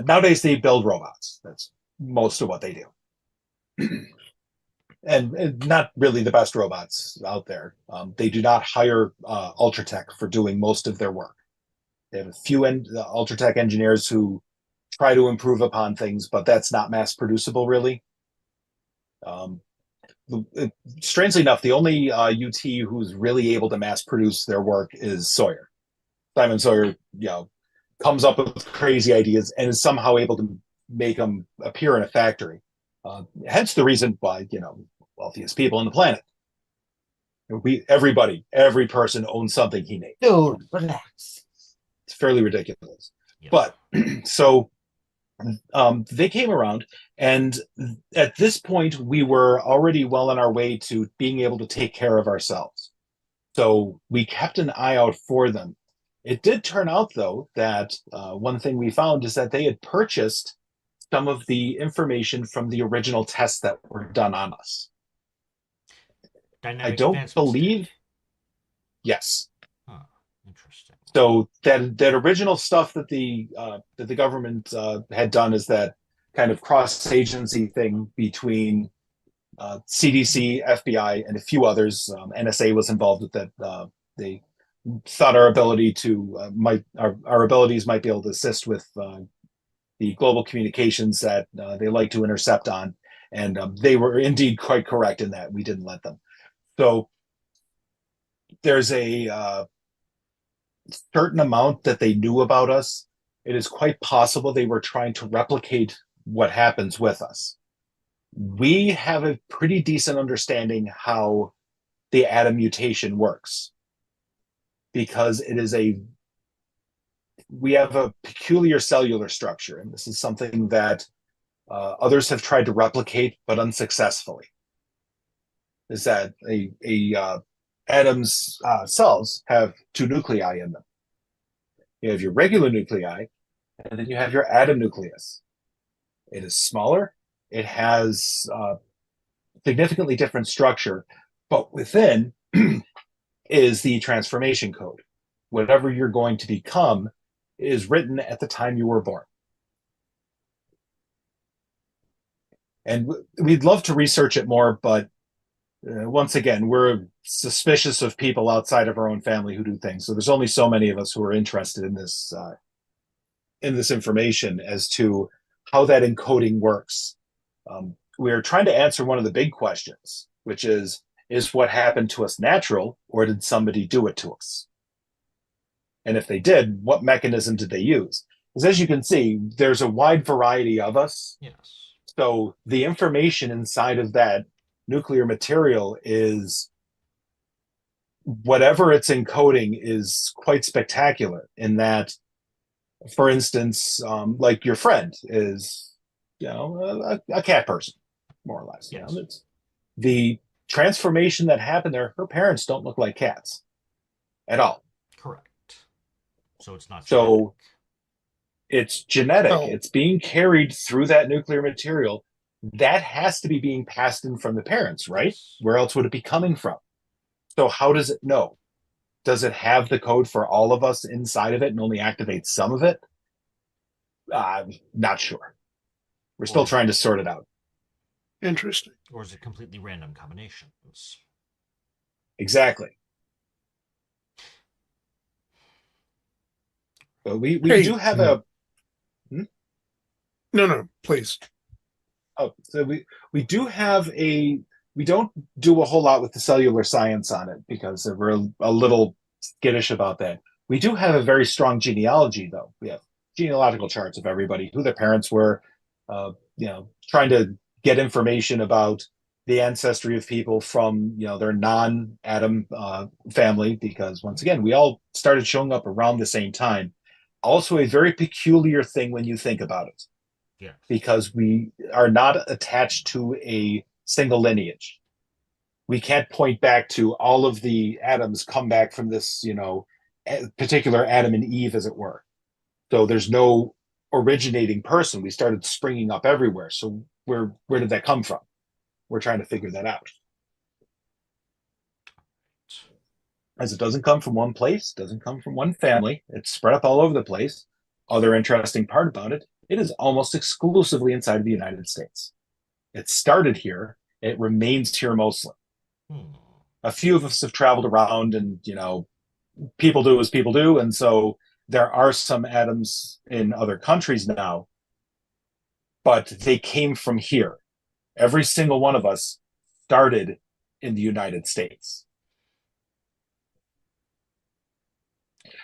Nowadays, they build robots. That's most of what they do. and not really the best robots out there. They do not hire Ultratech for doing most of their work. They have a few Ultratech engineers who try to improve upon things, but that's not mass producible, really. Strangely enough, the only UT who's really able to mass produce their work is Sawyer. Simon Sawyer, comes up with crazy ideas and is somehow able to make them appear in a factory. Hence the reason why, wealthiest people on the planet. Every person owns something he made. Dude, relax. It's fairly ridiculous. Yes. But so they came around, and at this point, we were already well on our way to being able to take care of ourselves. So we kept an eye out for them. It did turn out, though, that one thing we found is that they had purchased some of the information from the original tests that were done on us. Dynamic I don't Advancements believe. did. Yes. Huh, interesting. So that original stuff that the government had done is that kind of cross-agency thing between CDC, FBI, and a few others. NSA was involved with that. They thought our abilities might be able to assist with the global communications that they like to intercept on, and they were indeed quite correct in that we didn't let them. So there's a certain amount that they knew about us. It is quite possible they were trying to replicate what happens with us. We have a pretty decent understanding how the atom mutation works, because we have a peculiar cellular structure, and this is something that others have tried to replicate, but unsuccessfully. Is that atom's cells have two nuclei in them. You have your regular nuclei, and then you have your atom nucleus. It is smaller. It has significantly different structure, but within is the transformation code. Whatever you're going to become is written at the time you were born. And we'd love to research it more, but once again, we're suspicious of people outside of our own family who do things. So there's only so many of us who are interested in this information as to how that encoding works. We're trying to answer one of the big questions, which is what happened to us natural, or did somebody do it to us? And if they did, what mechanism did they use? Because as you can see, there's a wide variety of us. Yes. So the information inside of that nuclear material is, whatever it's encoding is quite spectacular in that, for instance, like your friend is, a cat person, more or less. Yes. It's the transformation that happened there. Her parents don't look like cats. at all. Correct. So it's not So genetic. it's genetic. Oh. It's being carried through that nuclear material. That has to be being passed in from the parents, right? Yes. Where else would it be coming from? So how does it know? Does it have the code for all of us inside of it and only activate some of it? I'm not sure. We're still trying to sort it out. Interesting. Or is it completely random combinations? Exactly. But we Hey. do have a No, please. so we do have a we don't do a whole lot with the cellular science on it because we're a little skittish about that. We do have a very strong genealogy, though. We have genealogical charts of everybody, who their parents were, trying to get information about the ancestry of people from their non-atom family, because once again, we all started showing up around the same time. Also, a very peculiar thing when you think about it, Yeah. because we are not attached to a single lineage. We can't point back to all of the atoms come back from this, particular Adam and Eve, as it were. So there's no originating person. We started springing up everywhere. So where did that come from? We're trying to figure that out. As it doesn't come from one place, doesn't come from one family. It's spread up all over the place. Other interesting part about it, it is almost exclusively inside of the United States. It started here. It remains here mostly. A few of us have traveled around, and people do as people do, and so there are some atoms in other countries now, but they came from here. Every single one of us started in the United States.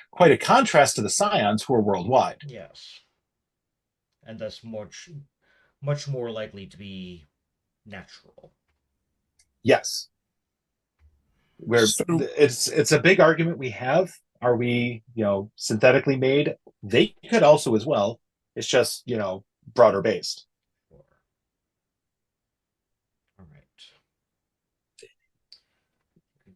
Quite a contrast to the Scions, who are worldwide. Yes. And thus much more likely to be natural. Yes. It's a big argument we have. Are we, synthetically made? They could also as well. It's just, broader based. All right.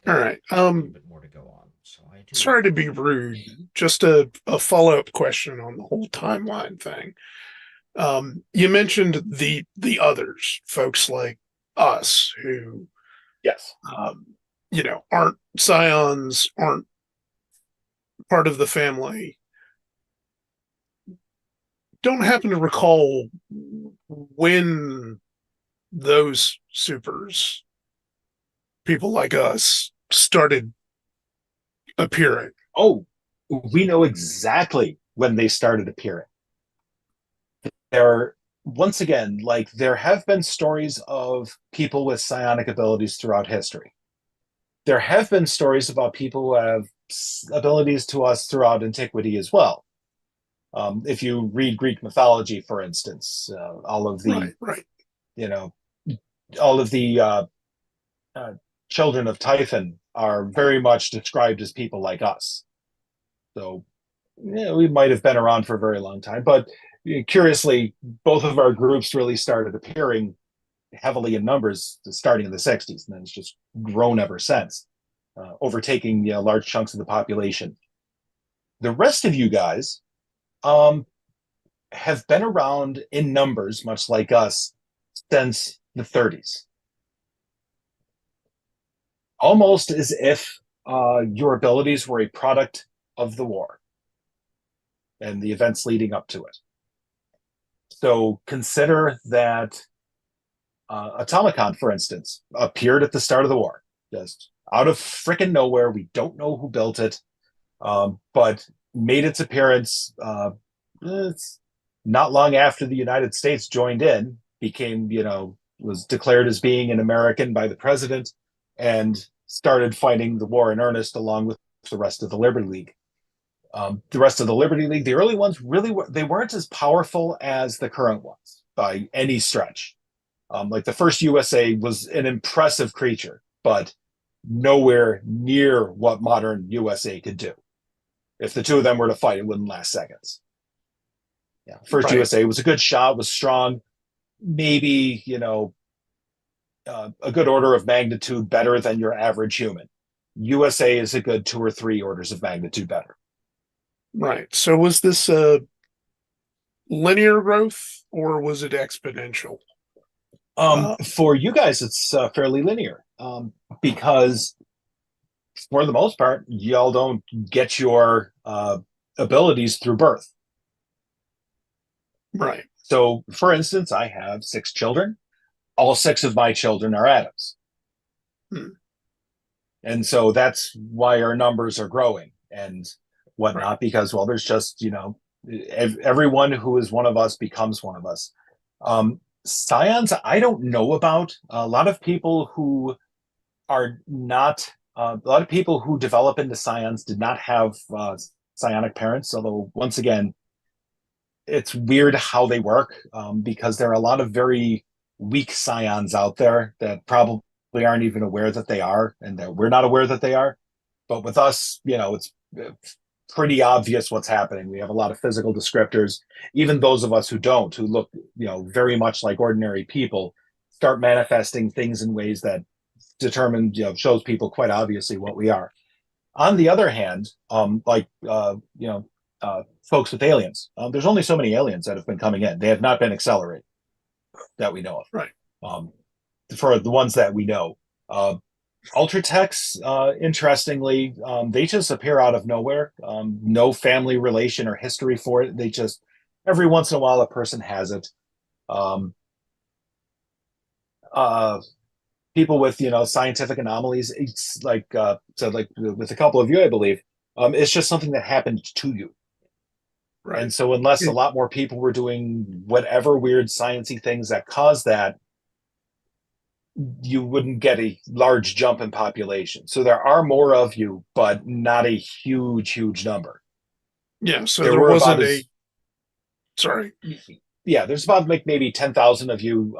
All right. A bit more to go on. So I do. Sorry to be rude. Just a follow-up question on the whole timeline thing. You mentioned the others, folks like us who, Yes, aren't scions, aren't part of the family. Don't happen to recall when those supers, people like us, started appearing. Oh, we know exactly when they started appearing. Once again, like, there have been stories of people with psionic abilities throughout history. There have been stories about people who have abilities to us throughout antiquity as well. If you read Greek mythology, for instance, all of the right. All of the children of Typhon are very much described as people like us. So we might have been around for a very long time, but curiously, both of our groups really started appearing heavily in numbers starting in the 60s, and then it's just grown ever since, overtaking large chunks of the population. The rest of you guys have been around in numbers, much like us, since the 30s. Almost as if your abilities were a product of the war and the events leading up to it. So consider that Automacon, for instance, appeared at the start of the war, just out of frickin' nowhere. We don't know who built it, but made its appearance it's not long after the United States joined in, became, was declared as being an American by the president, and started fighting the war in earnest along with the rest of the Liberty League. The rest of the Liberty League, the early ones, they weren't as powerful as the current ones by any stretch. Like the first USA was an impressive creature, but nowhere near what modern USA could do. If the two of them were to fight, it wouldn't last seconds. Yeah, first Right. USA was a good shot, was strong, maybe a good order of magnitude better than your average human. USA is a good 2 or 3 orders of magnitude better. Right. So was this linear growth or was it exponential? For you guys, it's fairly linear because for the most part, y'all don't get your abilities through birth. Right. So, for instance, I have 6 children. All 6 of my children are Adams. And so that's why our numbers are growing and whatnot, Right. because, well, there's just, everyone who is one of us becomes one of us. Scions, I don't know about. A lot of people who are not, a lot of people who develop into scions did not have psionic parents, although, once again, it's weird how they work because there are a lot of very weak scions out there that probably aren't even aware that they are, and that we're not aware that they are. But with us, it's pretty obvious what's happening. We have a lot of physical descriptors. Even those of us who don't, who look, very much like ordinary people, start manifesting things in ways that determine, shows people quite obviously what we are. On the other hand, folks with aliens, there's only so many aliens that have been coming in. They have not been accelerated that we know of. Right. For the ones that we know. Ultratechs, interestingly, they just appear out of nowhere. No family relation or history for it. They just, every once in a while, a person has it. People with, scientific anomalies, it's like, like with a couple of you, I believe, it's just something that happened to you. Right. And so unless a lot more people were doing whatever weird sciencey things that caused that, you wouldn't get a large jump in population. So there are more of you, but not a huge number. Yeah, so there wasn't sorry. Yeah, there's about like maybe 10,000 of you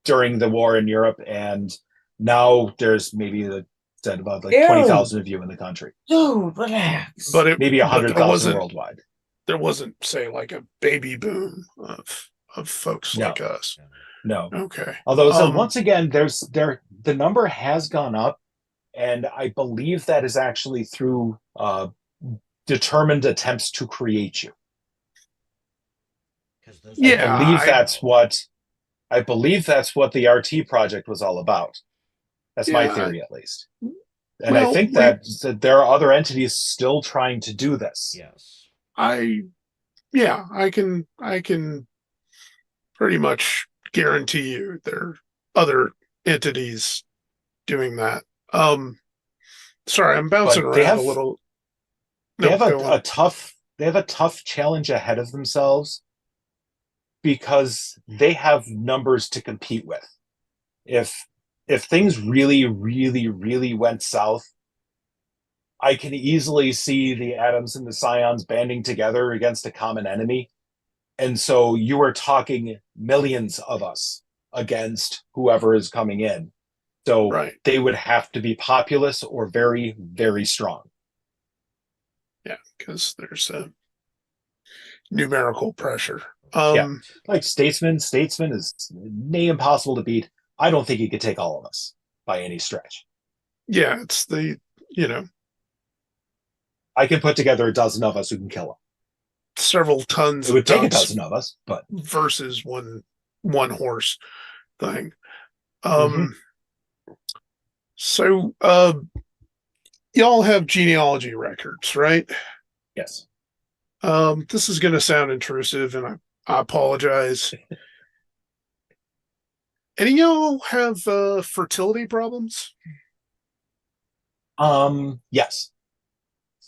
during the war in Europe, and now there's maybe about like 20,000 of you in the country. Dude, relax. But maybe 100,000 worldwide. There wasn't, say, like a baby boom of folks like us. No. Okay. Although, so once again, the number has gone up, and I believe that is actually through determined attempts to create you. Yeah, I believe that's what the RT project was all about. That's my theory, at least. And I think that there are other entities still trying to do this. Yes. I can pretty much guarantee you there are other entities doing that. Sorry, I'm bouncing around a little. They have a tough challenge ahead of themselves because they have numbers to compete with. If things really went south, I can easily see the atoms and the scions banding together against a common enemy. And so you are talking millions of us against whoever is coming in. So they would have to be populous or very, very strong. Yeah, because there's a numerical pressure. Like Statesman is near impossible to beat. I don't think he could take all of us by any stretch. Yeah, it's I can put together a dozen of us who can kill him. Several tons. It would take a dozen of us, but versus one horse thing. So y'all have genealogy records, right? Yes. This is going to sound intrusive, and I apologize. Any of y'all have fertility problems? Yes.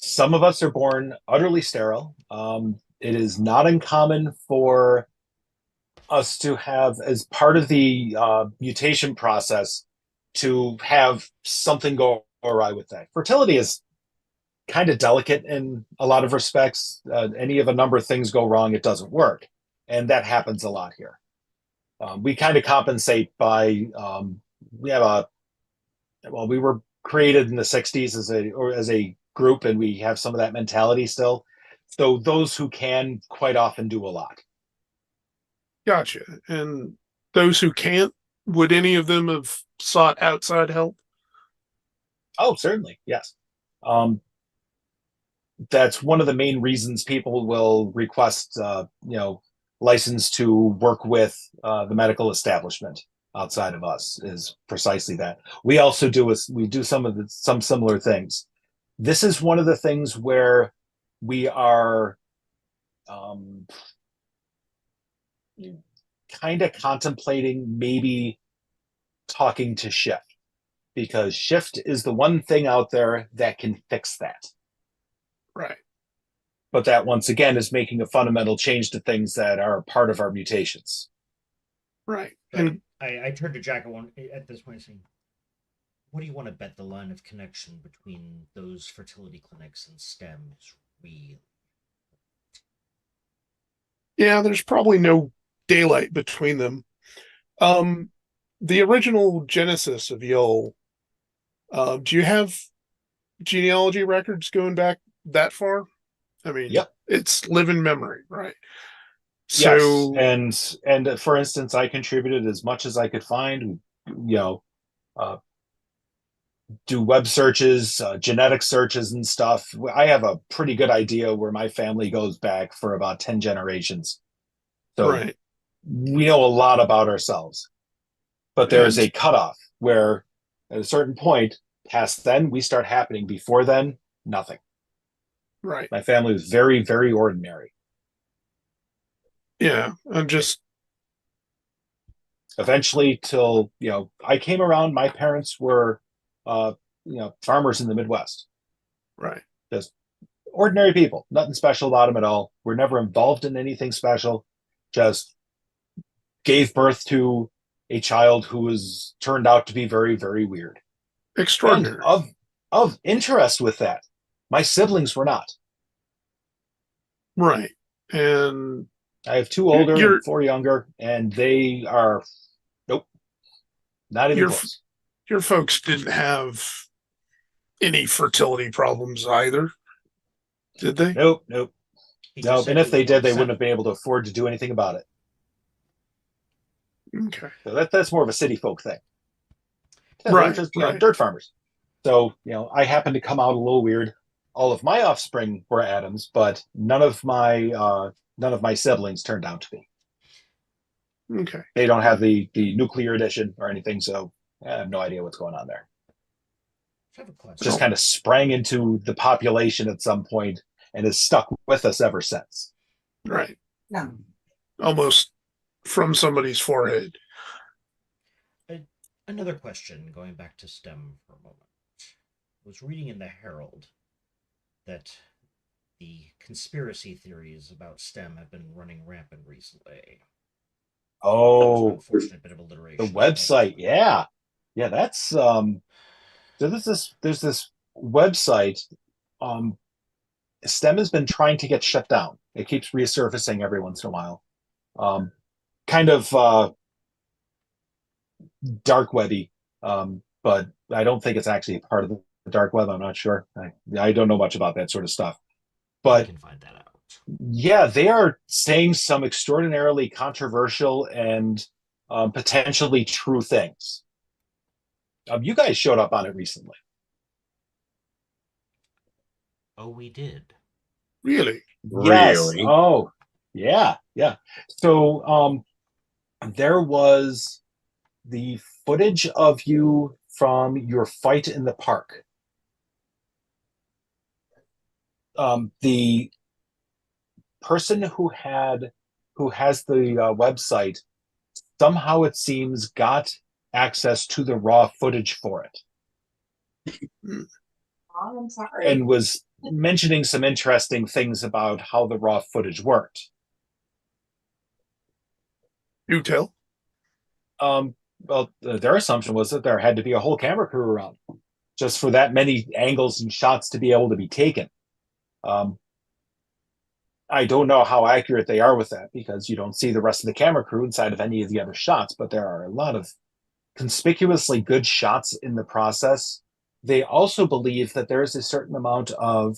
Some of us are born utterly sterile. It is not uncommon for us to have, as part of the mutation process, to have something go awry with that. Fertility is kind of delicate in a lot of respects. Any of a number of things go wrong, it doesn't work. And that happens a lot here. We kind of compensate by, we were created in the 60s as a group, and we have some of that mentality still. So those who can quite often do a lot. Gotcha. And those who can't, would any of them have sought outside help? Oh, certainly, yes. That's one of the main reasons people will request, license to work with the medical establishment outside of us is precisely that. We also do some similar things. This is one of the things where we are kind of contemplating maybe talking to Shift, because Shift is the one thing out there that can fix that. Right. But that, once again, is making a fundamental change to things that are part of our mutations. Right. But And I turned to Jack at this point saying, what do you want to bet the line of connection between those fertility clinics and STEM is real? yeah, there's probably no daylight between them. The original genesis of Yule, do you have genealogy records going back that far? I mean, Yep. it's living memory, right? Yes, So, and for instance, I contributed as much as I could find. Uh, do web searches, genetic searches, and stuff. I have a pretty good idea where my family goes back for about 10 generations. So right. we know a lot about ourselves. But there is And a cutoff where, at a certain point, past then, we start happening. Before then, nothing. right. My family was very, very ordinary. Yeah. I'm just Eventually, till I came around, my parents were, farmers in the Midwest. right. Just ordinary people, nothing special about them at all. We're never involved in anything special. Just gave birth to a child who was turned out to be very, very weird. Extraordinary. And of interest with that, my siblings were not. Right. And I have 2 older You're- and 4 younger, and they are nope, not even your close. your folks didn't have any fertility problems either, did they? Nope, nope, He just nope. said And if he they was did, they 7. wouldn't have been able to afford to do anything about it. Okay. So that's more of a city folk thing. Yeah, Right, they're just right. dirt farmers. So I happen to come out a little weird. All of my offspring were Adams, but none of my siblings turned out to be. Okay. They don't have the nuclear edition or anything, so I have no idea what's going on there. I have a question. Just kind of sprang into the population at some point and has stuck with us ever since. Right. No. Almost from somebody's forehead. Another question, going back to STEM for a moment. I was reading in the Herald that the conspiracy theories about STEM have been running rampant recently. Oh, Unfortunate bit of alliteration. the website, yeah, that's so there's this website. STEM has been trying to get shut down. It keeps resurfacing every once in a while. Kind of dark webby, but I don't think it's actually a part of the dark web. I'm not sure. I don't know much about that sort of stuff. I But can find that out. yeah, they are saying some extraordinarily controversial and potentially true things. You guys showed up on it recently. Oh, we did. Really? Yes. Really? Oh, yeah, yeah. So there was the footage of you from your fight in the park. The person who has the website somehow, it seems, got access to the raw footage for it Oh, I'm sorry. and was mentioning some interesting things about how the raw footage worked. You tell. Well, their assumption was that there had to be a whole camera crew around just for that many angles and shots to be able to be taken. I don't know how accurate they are with that, because you don't see the rest of the camera crew inside of any of the other shots, but there are a lot of conspicuously good shots in the process. They also believe that there is a certain amount of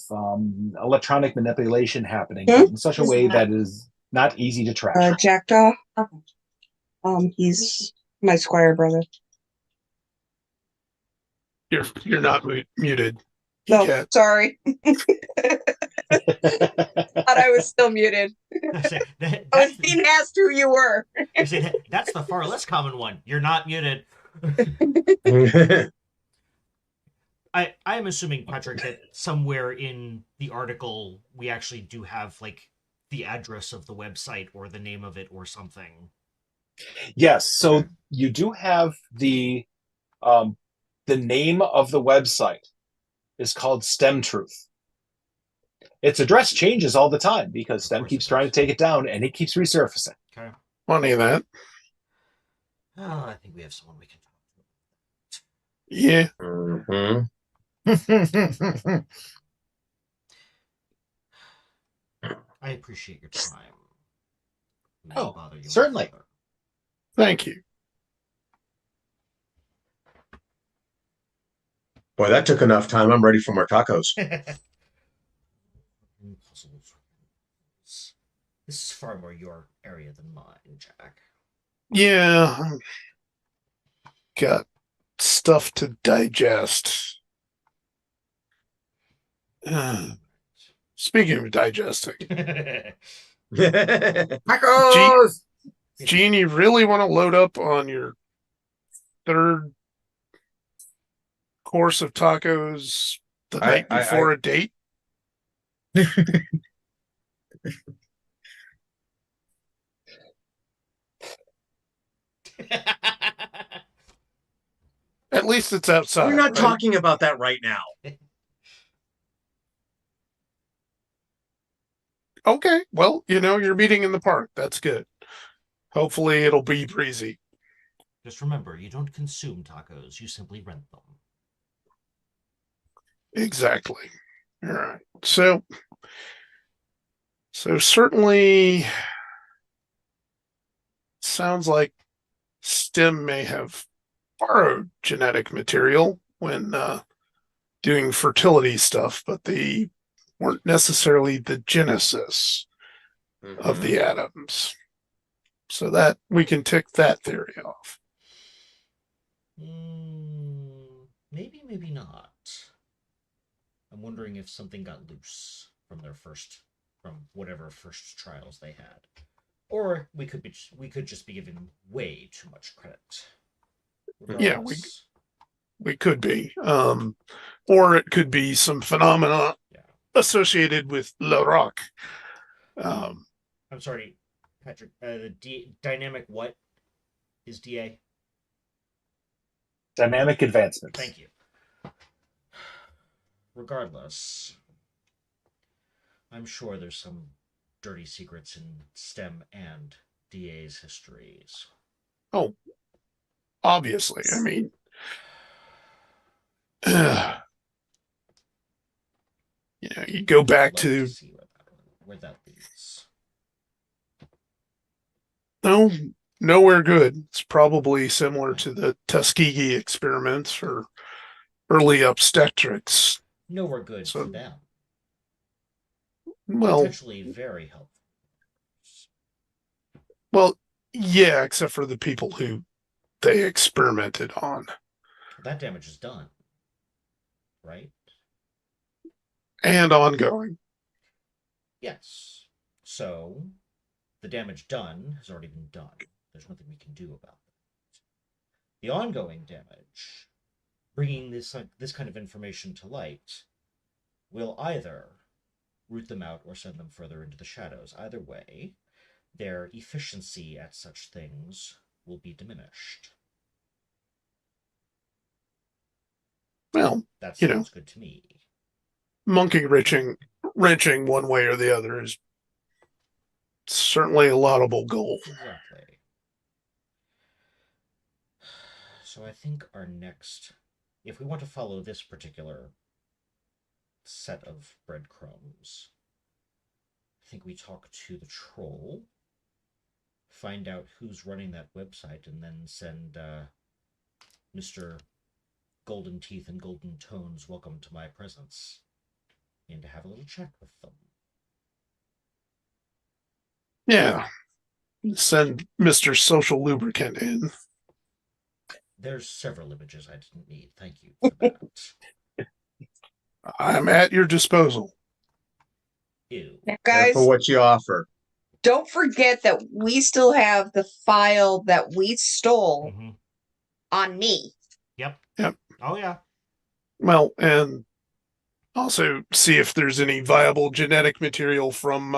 electronic manipulation happening in such a way that is not easy to track. Jackdaw. He's my squire brother. You're not muted. No, Cat. sorry. Thought I was still muted. I say, I was being asked who you were. that's the far less common one. You're not muted. I am assuming, Patrick, that somewhere in the article we actually do have like the address of the website or the name of it or something. Yes, so you do have the name of the website is called STEM Truth. Its address changes all the time because STEM keeps trying to take it down and it keeps resurfacing. Okay. Funny that. Oh, I think we have someone we can talk to. Yeah. Mhm. I appreciate your time. May Oh, bother you certainly. further. Thank you. Boy, that took enough time. I'm ready for more tacos. Puzzles. This is far more your area than mine, Jack. Yeah. Got stuff to digest. Speaking of digesting, Tacos! Gene, you really want to load up on your third course of tacos the night before a date? At least it's outside. We're not right? talking about that right now. Okay, well, you're meeting in the park. That's good. Hopefully it'll be breezy. Just remember, you don't consume tacos, you simply rent them. Exactly. All right. So certainly sounds like STEM may have borrowed genetic material when doing fertility stuff, but they weren't necessarily the genesis of the atoms. So that we can tick that theory off. Maybe, maybe not. I'm wondering if something got loose from whatever first trials they had, or we could just be giving way too much credit. Yeah, we could be, or it could be some phenomena associated with Le Rock. I'm sorry, Patrick. Dynamic what is DA? Dynamic advancement. Thank you. Regardless, I'm sure there's some dirty secrets in STEM and DA's histories. Oh, obviously. I mean, you go back to see where that leads. No, nowhere good. It's probably similar to the Tuskegee experiments or early obstetrics. Nowhere good for them. Well, potentially very helpful. Well, yeah, except for the people who they experimented on. That damage is done, right? And ongoing. Yes. So, the damage done has already been done. There's nothing we can do about it. The ongoing damage, bringing this kind of information to light, will either root them out or send them further into the shadows. Either way, their efficiency at such things will be diminished. Well, that sounds good to me. Monkey wrenching one way or the other is certainly a laudable goal. Exactly. So I think our next, if we want to follow this particular set of breadcrumbs, I think we talk to the troll, find out who's running that website, and then send Mr. Golden Teeth and Golden Tones welcome to my presence, and to have a little chat with them. Yeah. Send Mr. Social Lubricant in. There's several images I didn't need. Thank you for that. I'm at your disposal. Ew. Now, Careful guys, what you offer. don't forget that we still have the file that we stole Mm-hmm. on me. Yep. Yep. Oh yeah. Well, and also see if there's any viable genetic material from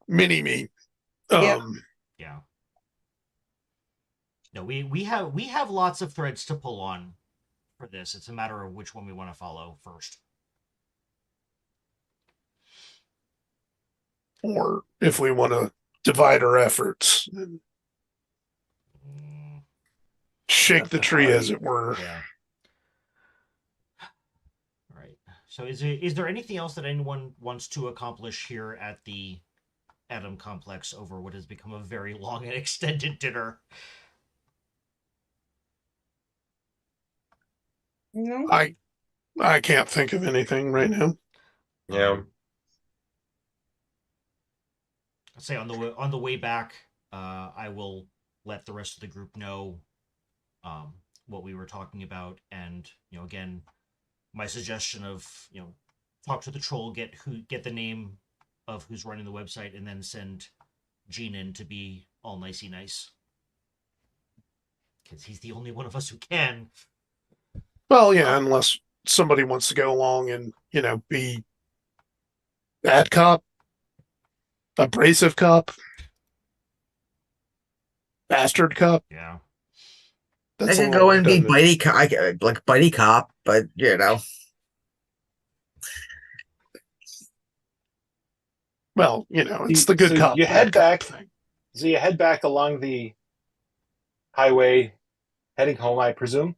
Mini-Me. Yep. Yeah. No, we have lots of threads to pull on for this. It's a matter of which one we want to follow first. Or if we want to divide our efforts and Mm, shake That's the a tree, hard- as it were. yeah. All right. So is there anything else that anyone wants to accomplish here at the Atom Complex over what has become a very long and extended dinner? No. I can't think of anything right now. Yeah. I'd say on the way back, I will let the rest of the group know what we were talking about, and again, my suggestion of talk to the troll, get the name of who's running the website, and then send Gene in to be all nicey nice, because he's the only one of us who can. Well, yeah, unless somebody wants to go along and, be bad cop, abrasive cop, bastard cop. Yeah. I That's a could little go and be redundant. like buddy cop, but Well, it's the good So cop, you bad head cop back. thing. So you head back along the highway, heading home, I presume.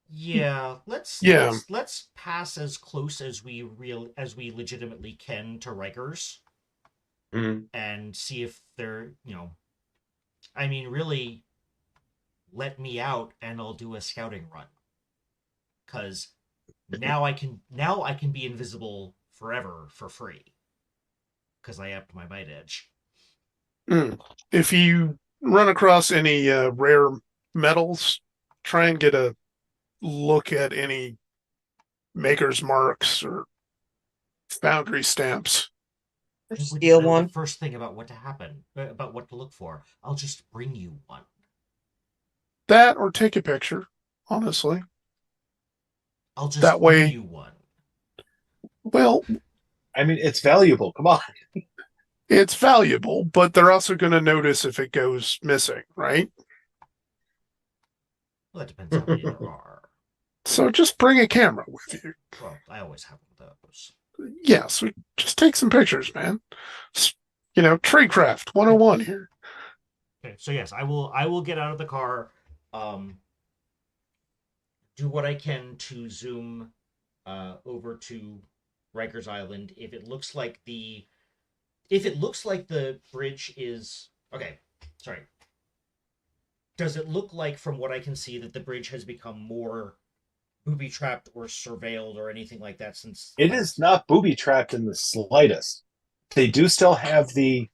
Yeah, let's Yeah. let's pass as close as we legitimately can to Rikers Mhm. and see if they're, I mean, really let me out and I'll do a scouting run. Cuz now I can be invisible forever for free. Cuz I upped my bite edge. If you run across any rare metals, try and get a look at any maker's marks or foundry stamps. I wouldn't Steal know one. the first thing about what to look for. I'll just bring you one. That or take a picture, honestly. I'll just That bring way- you one. Well, I mean, it's valuable. Come on. it's valuable, but they're also going to notice if it goes missing, right? Well, that depends how many there are. So just bring a camera with you. Well, I always have one of those. Yeah, so just take some pictures, man. Tree craft 101 here. Okay, so yes, I will get out of the car, do what I can to zoom over to Rikers Island. If it looks like the bridge is okay, sorry. Does it look like, from what I can see, that the bridge has become more booby trapped or surveilled or anything like that since It is not booby trapped in the slightest. They do still have they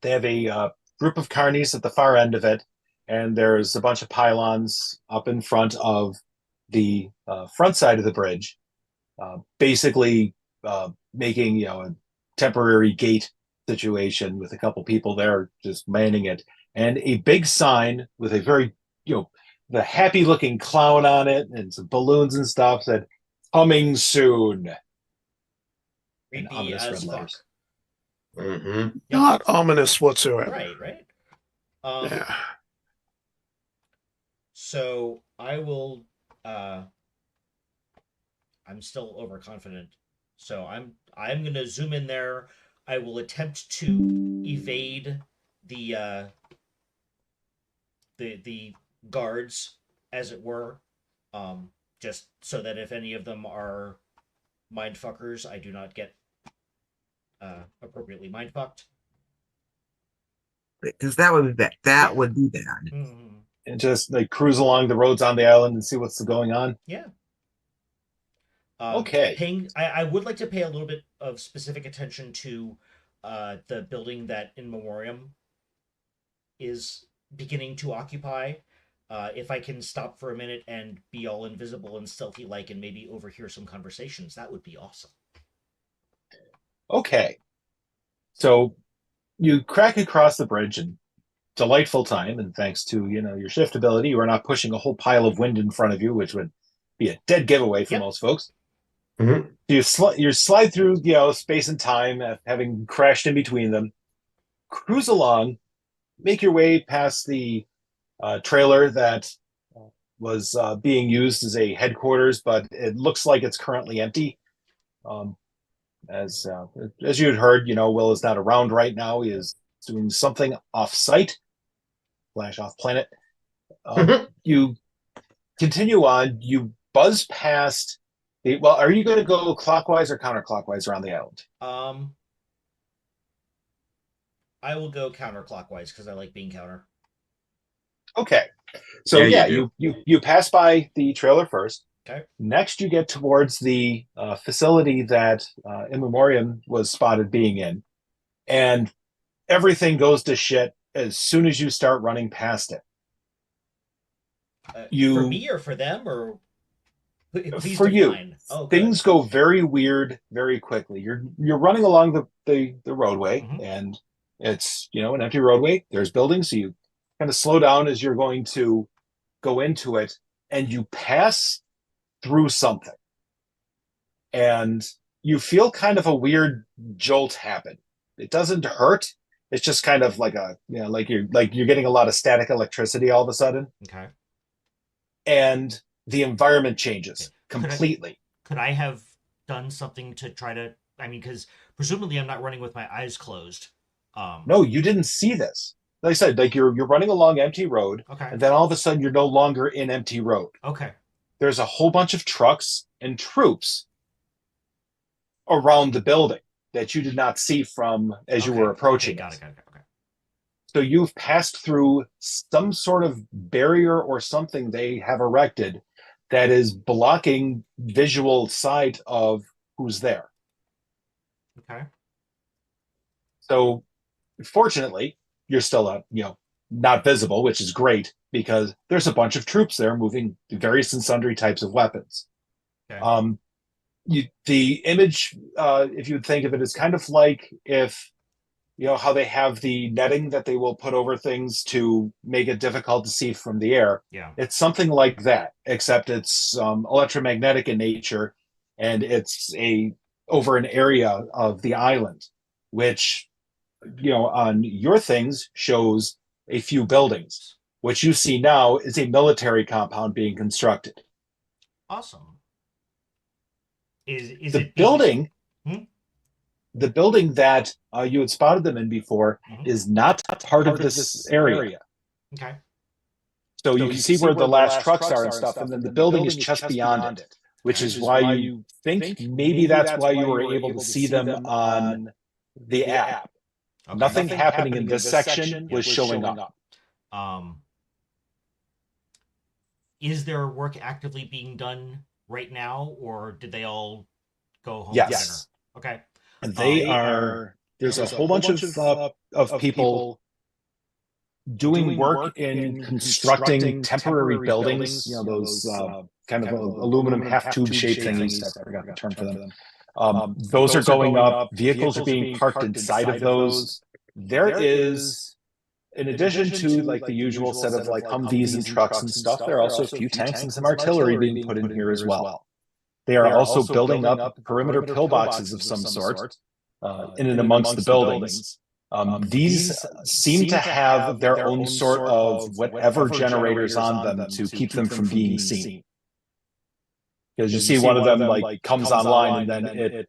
have a group of carnies at the far end of it, and there's a bunch of pylons up in front of the front side of the bridge, basically making a temporary gate situation with a couple people there just manning it, and a big sign with a very the happy looking clown on it and some balloons and stuff said coming soon. In creepy ominous as red fuck. letters. Mm-hmm. Yep. Not ominous whatsoever. Right. Yeah. So I will. I'm still overconfident, so I'm gonna zoom in there. I will attempt to evade the the guards, as it were, just so that if any of them are mind fuckers, I do not get appropriately mind fucked. because that would be bad. That would be bad. Mm-hmm. And just like cruise along the roads on the island and see what's going on. Yeah. Okay. I would like to pay a little bit of specific attention to the building that In Memoriam is beginning to occupy. if I can stop for a minute and be all invisible and stealthy like and maybe overhear some conversations, that would be awesome. Okay. So you crack across the bridge in delightful time, and thanks to your shift ability, you are not pushing a whole pile of wind in front of you, which would be a dead giveaway for most folks. Mhm. You slide through space and time, having crashed in between them, cruise along, make your way past the trailer that was being used as a headquarters, but it looks like it's currently empty. As you had heard, Will is not around right now. He is doing something off-site, / off planet. You continue on. You buzz past the. Well, are you going to go clockwise or counterclockwise around the island? I will go counterclockwise because I like being counter. Okay. So Yeah, you pass by the trailer first. Okay. Next, you get towards the facility that In Memoriam was spotted being in, and everything goes to shit as soon as you start running past it. For me or for them, or please for define. You, oh, things go very weird very quickly. You're running along the roadway, and it's an empty roadway. There's buildings, so you kind of slow down as you're going to go into it, and you pass through something, and you feel kind of a weird jolt happen. It doesn't hurt. It's just kind of like like you're getting a lot of static electricity all of a sudden. Okay. And the environment changes completely. Could I have done something to try to? I mean, because presumably I'm not running with my eyes closed. No, you didn't see this. Like I said, like you're running along empty road, okay, and then all of a sudden you're no longer in empty road. Okay. There's a whole bunch of trucks and troops around the building that you did not see from as you were approaching. Got it. Okay. So you've passed through some sort of barrier or something they have erected that is blocking visual sight of who's there. Okay. So fortunately, you're still not visible, which is great because there's a bunch of troops there moving various and sundry types of weapons. Okay. The image, if you would think of it, is kind of like if how they have the netting that they will put over things to make it difficult to see from the air. Yeah. It's something like that, except it's electromagnetic in nature, and it's over an area of the island, which on your things shows a few buildings. What you see now is a military compound being constructed. Awesome. Is the it building? Being... The building that you had spotted them in before is not part of this area. Okay. So you can see where the last trucks are and stuff, and then the building is just beyond it, which is why you think maybe that's why you were able to see them on the app. Okay. Nothing happening in this section was showing up. Is there work actively being done right now, or did they all go home yes. for dinner? Okay. And they are. There's a whole bunch of people doing work in constructing temporary buildings. Those kind of aluminum half tube shaped thingies. I forgot the term for them. Those are going up. Vehicles are being parked inside of those. There is, in addition to like the usual set of like Humvees and trucks and stuff, there are also a few tanks and some artillery being put in here as well. They are also building up perimeter pillboxes of some sort in and amongst the buildings. These seem to have their own sort of whatever generators on them to keep them from being seen. Because you see one of them like comes online and then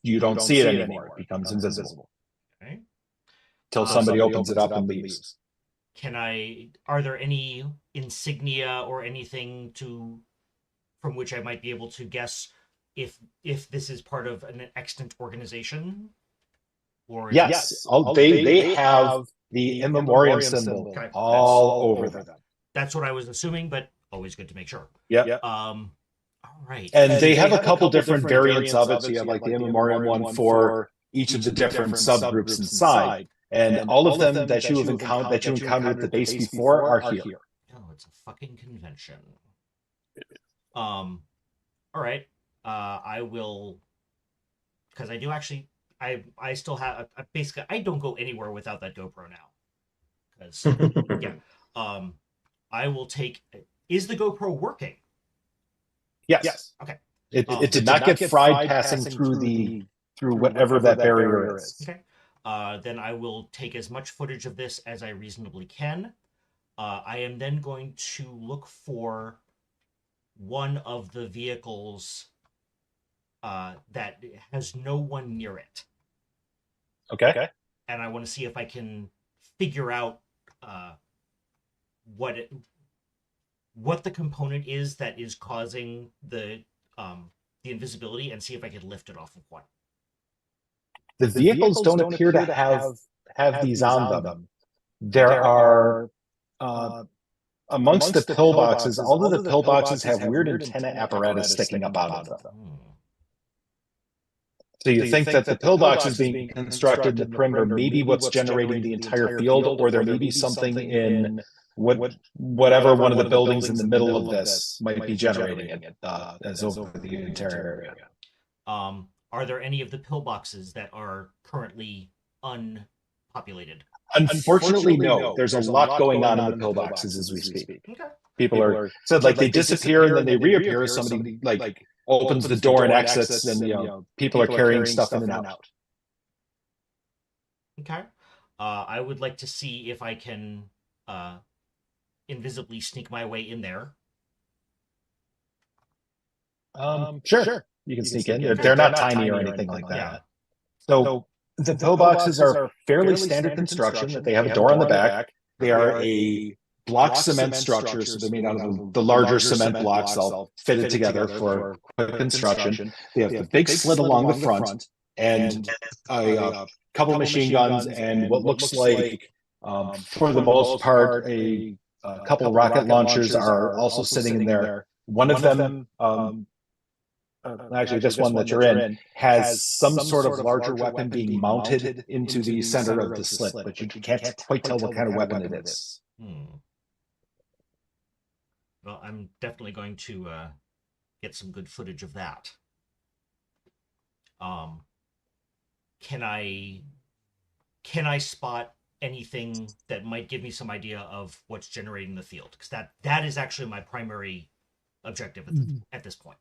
you don't see it anymore. It becomes invisible. Okay. Till somebody opens it up and leaves. Are there any insignia or anything from which I might be able to guess if this is part of an extant organization? Or yes, they have the In Memoriam symbol all over them. That's what I was assuming, but always good to make sure. Yeah. All right. And they have a couple different variants of it. So you have like the In Memoriam one for each of the different subgroups inside. And all of them that you encountered at the base before are here. Oh, it's a fucking convention. All right. I will, because I do actually. I still have basically. I don't go anywhere without that GoPro now. Because yeah. I will take. Is the GoPro working? Yes. Okay. It did not get fried passing through whatever that barrier is. Okay. Then I will take as much footage of this as I reasonably can. I am then going to look for one of the vehicles that has no one near it. Okay. And I want to see if I can figure out what the component is that is causing the invisibility, and see if I can lift it off of one. The vehicles don't appear to have these on them. There are amongst the pillboxes, all of the pillboxes have weird antenna apparatus sticking up out of them. So you think that the pillbox is being constructed in the perimeter, maybe what's generating the entire field, or there may be something in whatever one of the buildings in the middle of this might be generating it as over the entire area. Are there any of the pillboxes that are currently unpopulated? Unfortunately, no. There's a lot going on in the pillboxes as we speak. Okay. People are said like they disappear and then they reappear as somebody like opens the door and exits, and people are carrying stuff in and out. Okay. I would like to see if I can invisibly sneak my way in there. Sure. You can sneak in. They're not tiny or anything like that. Yeah. So the pillboxes are fairly standard construction. That they have a door on the back. They are a block cement structure, so they're made out of the larger cement blocks all fitted together for quick construction. They have the big slit along the front and a couple machine guns and what looks like, for the most part, a couple rocket launchers are also sitting in there. One of them, actually this one that you're in, has some sort of larger weapon being mounted into the center of the slit, but you can't quite tell what kind of weapon it is. Well, I'm definitely going to get some good footage of that. Can I spot anything that might give me some idea of what's generating the field? Because that is actually my primary objective at this point.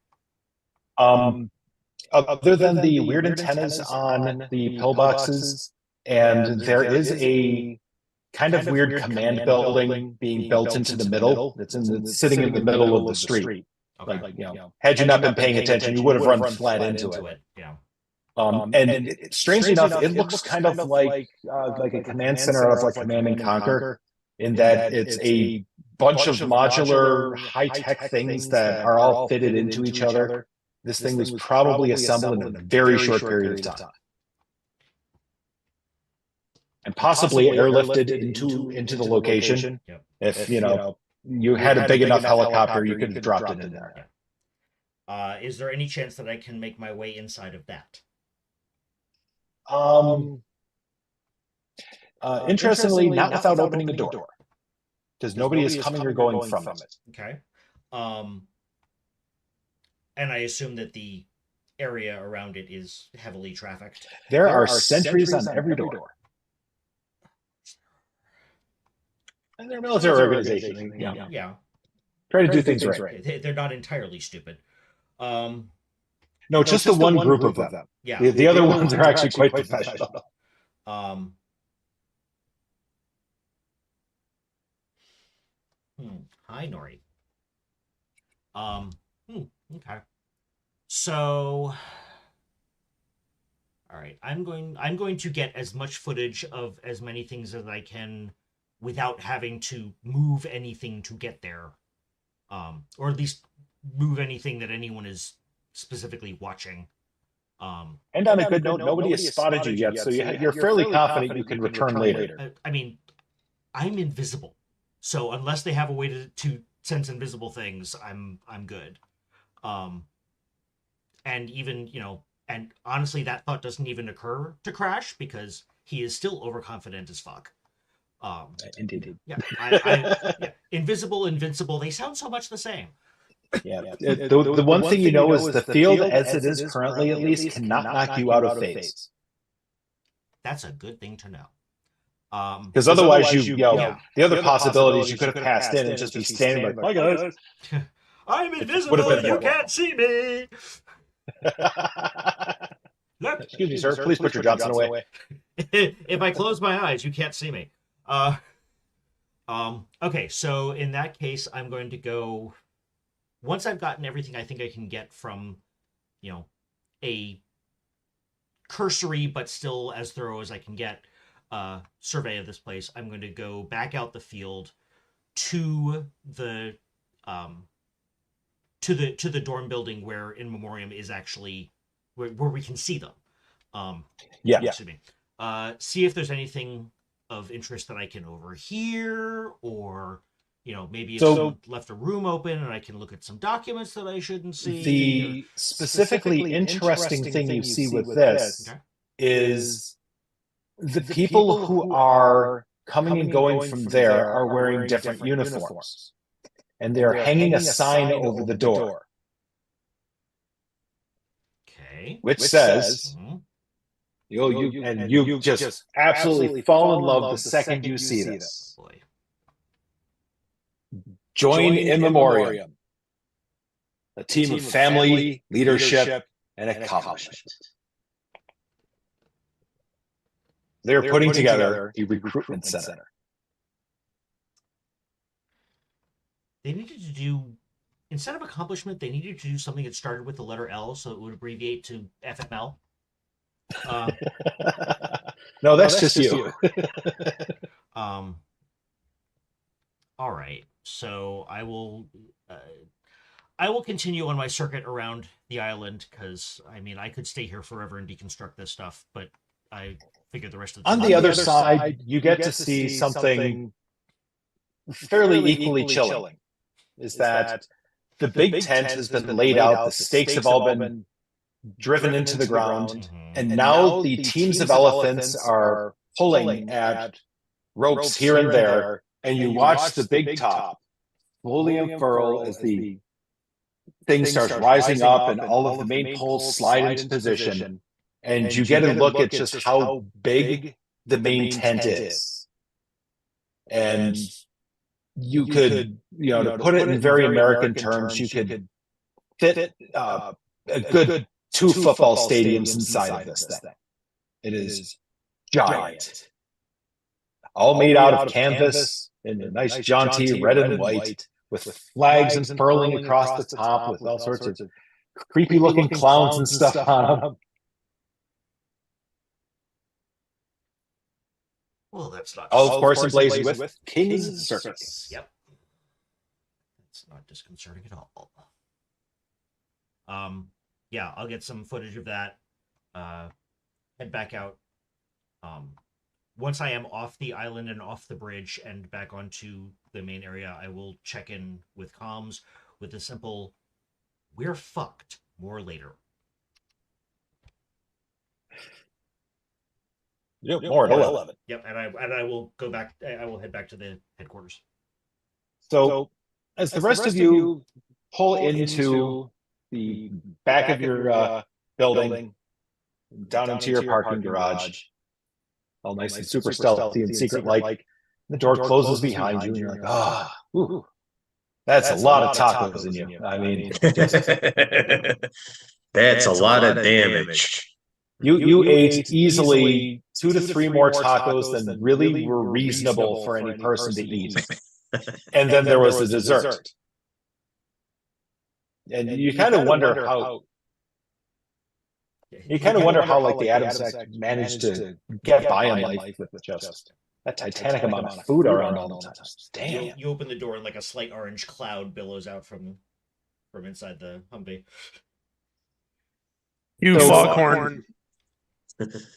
Other than the weird antennas on the pillboxes, and there is a kind of weird command building being built into the middle. It's sitting in the middle of the street. Okay. Like, had you not been paying attention, you would have run flat into it. Yeah. And strangely enough, it looks kind of like a command center of like Command and Conquer, in that it's a bunch of modular high-tech things that are all fitted into each other. This thing was probably assembled in a very short period of time. And possibly airlifted into the location. Yep. If you had a big enough helicopter, you could have dropped it in there. Yeah. Is there any chance that I can make my way inside of that? Interestingly, not without opening a door, because nobody is coming or going from it. Okay. And I assume that the area around it is heavily trafficked. There are sentries on every door. And they're a military organization. Yeah. Try to do things right. They're not entirely stupid. No, just the one group of them. Yeah. The other ones are actually quite professional. Hi, Nori. Okay. So, all right, I'm going to get as much footage of as many things as I can without having to move anything to get there, or at least move anything that anyone is specifically watching. And on a good note, nobody has spotted you yet, so you're fairly confident you can return later. I mean, I'm invisible, so unless they have a way to sense invisible things, I'm good. And even, and honestly, that thought doesn't even occur to Crash because he is still overconfident as fuck. Indeed. Yeah, yeah. Invisible, invincible. They sound so much the same. Yeah. The one thing you know is the field, as it is currently, at least, cannot knock you out of phase. That's a good thing to know. Because otherwise, yeah. the other possibilities you could have passed in and just be standing like, "Hi guys, I'm would've invisible. been You horrible. can't see me. Excuse me, sir. Please put your Johnson away." If I close my eyes, you can't see me. Okay, so in that case, I'm going to go. Once I've gotten everything I think I can get from, a cursory but still as thorough as I can get survey of this place, I'm going to go back out the field to the to the dorm building where In Memoriam is actually where we can see them. Excuse me. See if there's anything of interest that I can overhear, or maybe if someone left a room open and I can look at some documents that I shouldn't see. The specifically interesting thing you see with this is the people who are coming and going from there are wearing different uniforms, and they're hanging a sign over the door, okay, which says, you just absolutely fall in love the second you see this. Boy. Join In Memoriam, a team of family, leadership, and accomplishment. They're putting together a recruitment center. They needed to do, instead of accomplishment, they needed to do something that started with the letter L, so it would abbreviate to FML. No, that's just you. All right, so I will continue on my circuit around the island, because I could stay here forever and deconstruct this stuff, but I figure the rest of the on the other side, you get to see something fairly equally chilling. Is that the big tent has been laid out, the stakes have all been driven into the ground, and now the teams of elephants are pulling at ropes here and there, and you watch the big top slowly unfurl as the thing starts rising up and all of the main poles slide into position, and you get a look at just how big the main tent is. And you could, to put it in very American terms, you could fit a good 2 football stadiums inside of this thing. It is giant. All made out of canvas in a nice jaunty red and white, with flags unfurling across the top, with all sorts of creepy looking clowns and stuff on them. Well, that's not. All, of course, emblazoned with King's Circus. Yep. That's not disconcerting at all. Yeah, I'll get some footage of that. Head back out. Once I am off the island and off the bridge and back onto the main area, I will check in with comms with a simple, "We're fucked," more later. More at 11. Yep, and I will go back. I will head back to the headquarters. So as the rest of you pull into the back of your building, down into your parking garage, all nice and super stealthy and secret-like, the door closes behind you, and you're like, that's a lot of tacos in you. That's a lot of damage. You ate easily 2 to 3 more tacos than really were reasonable for any person to eat. And then there was the dessert. And you kind of wonder how like the Adams Act managed to get by in life with just that titanic amount of food around all the time. Damn. You open the door and like a slight orange cloud billows out from inside the Humvee. You foghorn.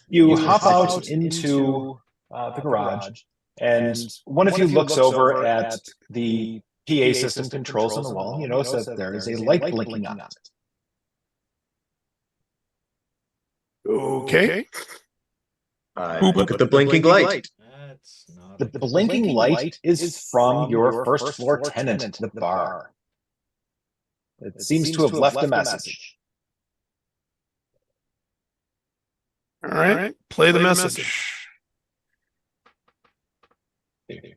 You hop out into the garage, and one of you looks over at the PA system controls on the wall, and you notice that there is a light blinking on it. Okay. Look at the blinking light. That's not The blinking light is from your first floor tenant, the bar. It seems to have left a message. All right. Play the message.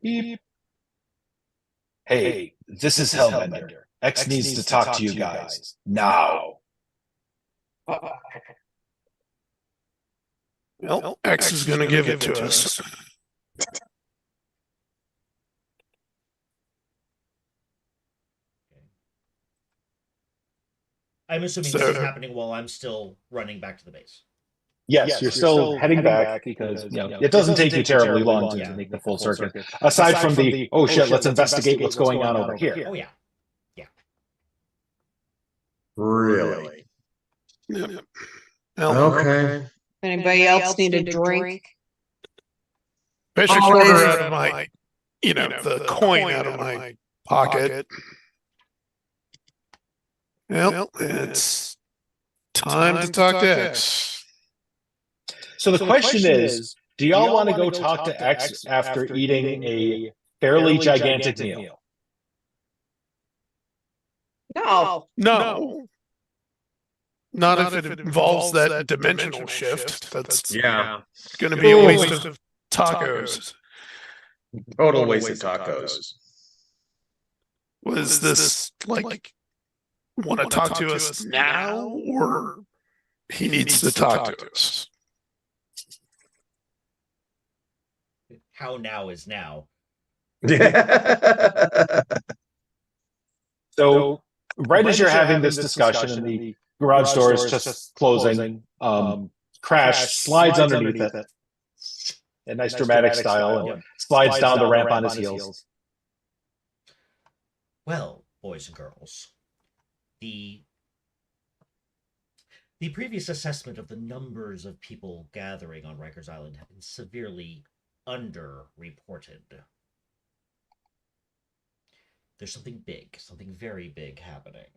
Beep. Hey, this is Hellbender. X needs to talk to you guys. Now. Well, X is going to give it to us. I'm assuming this is happening while I'm still running back to the base. Yes, you're still heading back because it doesn't take you terribly long to make the full circuit. Aside from the, oh shit, let's investigate what's going on over here. Oh, yeah. Really? Yep. Okay. Anybody else need a drink? Especially quarter out of my, the coin out of my pocket. Well, it's time to talk to X. So the question is, do y'all want to go talk to X after eating a fairly gigantic meal? No. No. Not if it involves that dimensional shift. That's going to be a waste of tacos. Total waste of tacos. Was this like want to talk to us now, or he needs to talk to us? How now is now. So right as you're having this discussion and the garage door is just closing, Crash slides underneath it in nice dramatic style and slides down the ramp on his heels. Well, boys and girls, the previous assessment of the numbers of people gathering on Rikers Island have been severely underreported. There's something big, something very big happening.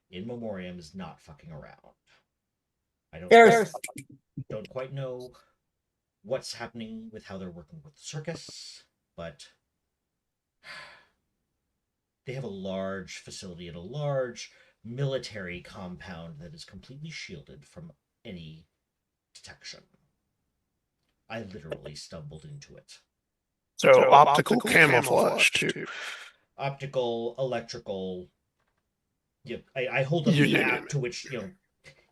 In Memoriam is not fucking around. I don't quite know what's happening with how they're working with the circus, but they have a large facility and a large military compound that is completely shielded from any detection. I literally stumbled into it. So optical camouflage too. Optical, electrical. Yeah, I hold up the map to which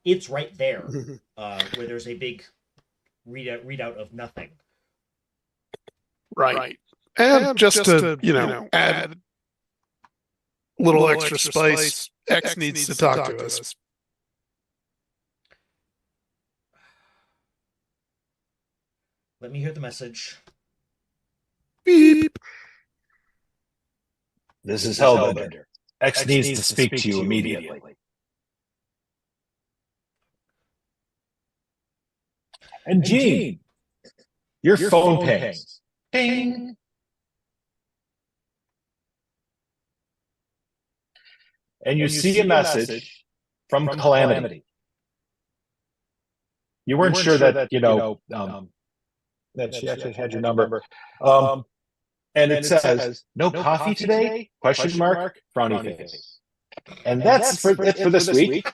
it's right there, where there's a big readout of nothing. Right. And just to add a little extra spice, X needs to talk to us. Let me hear the message. Beep. This is Hellbender. X needs to speak to you immediately. And Gene, your phone pings. Ping. And you see a message from Calamity. You weren't sure that, that she actually had your number. And it says, no coffee today? Question mark, frowny face. And that's for this week.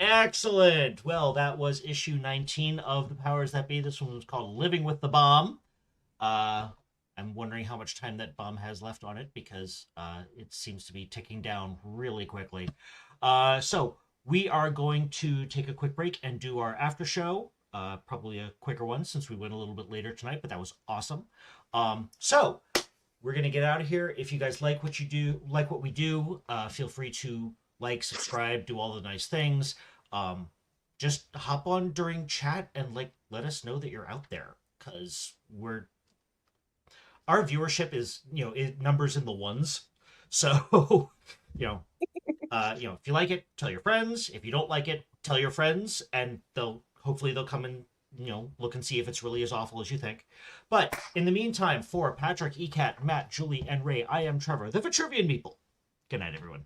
Excellent. Well, that was issue 19 of The Powers That Be. This one was called Living with the Bomb. I'm wondering how much time that bomb has left on it because it seems to be ticking down really quickly. So we are going to take a quick break and do our after show. Probably a quicker one since we went a little bit later tonight, but that was awesome. So we're gonna get out of here. If you guys like what we do, feel free to like, subscribe, do all the nice things. Just hop on during chat and let us know that you're out there, because our viewership is it numbers in the ones. So if you like it, tell your friends. If you don't like it, tell your friends, and hopefully they'll come and look and see if it's really as awful as you think. But in the meantime, for Patrick, ECAT, Matt, Julie, and Ray, I am Trevor, the Vitruvian Meeple. Good night, everyone.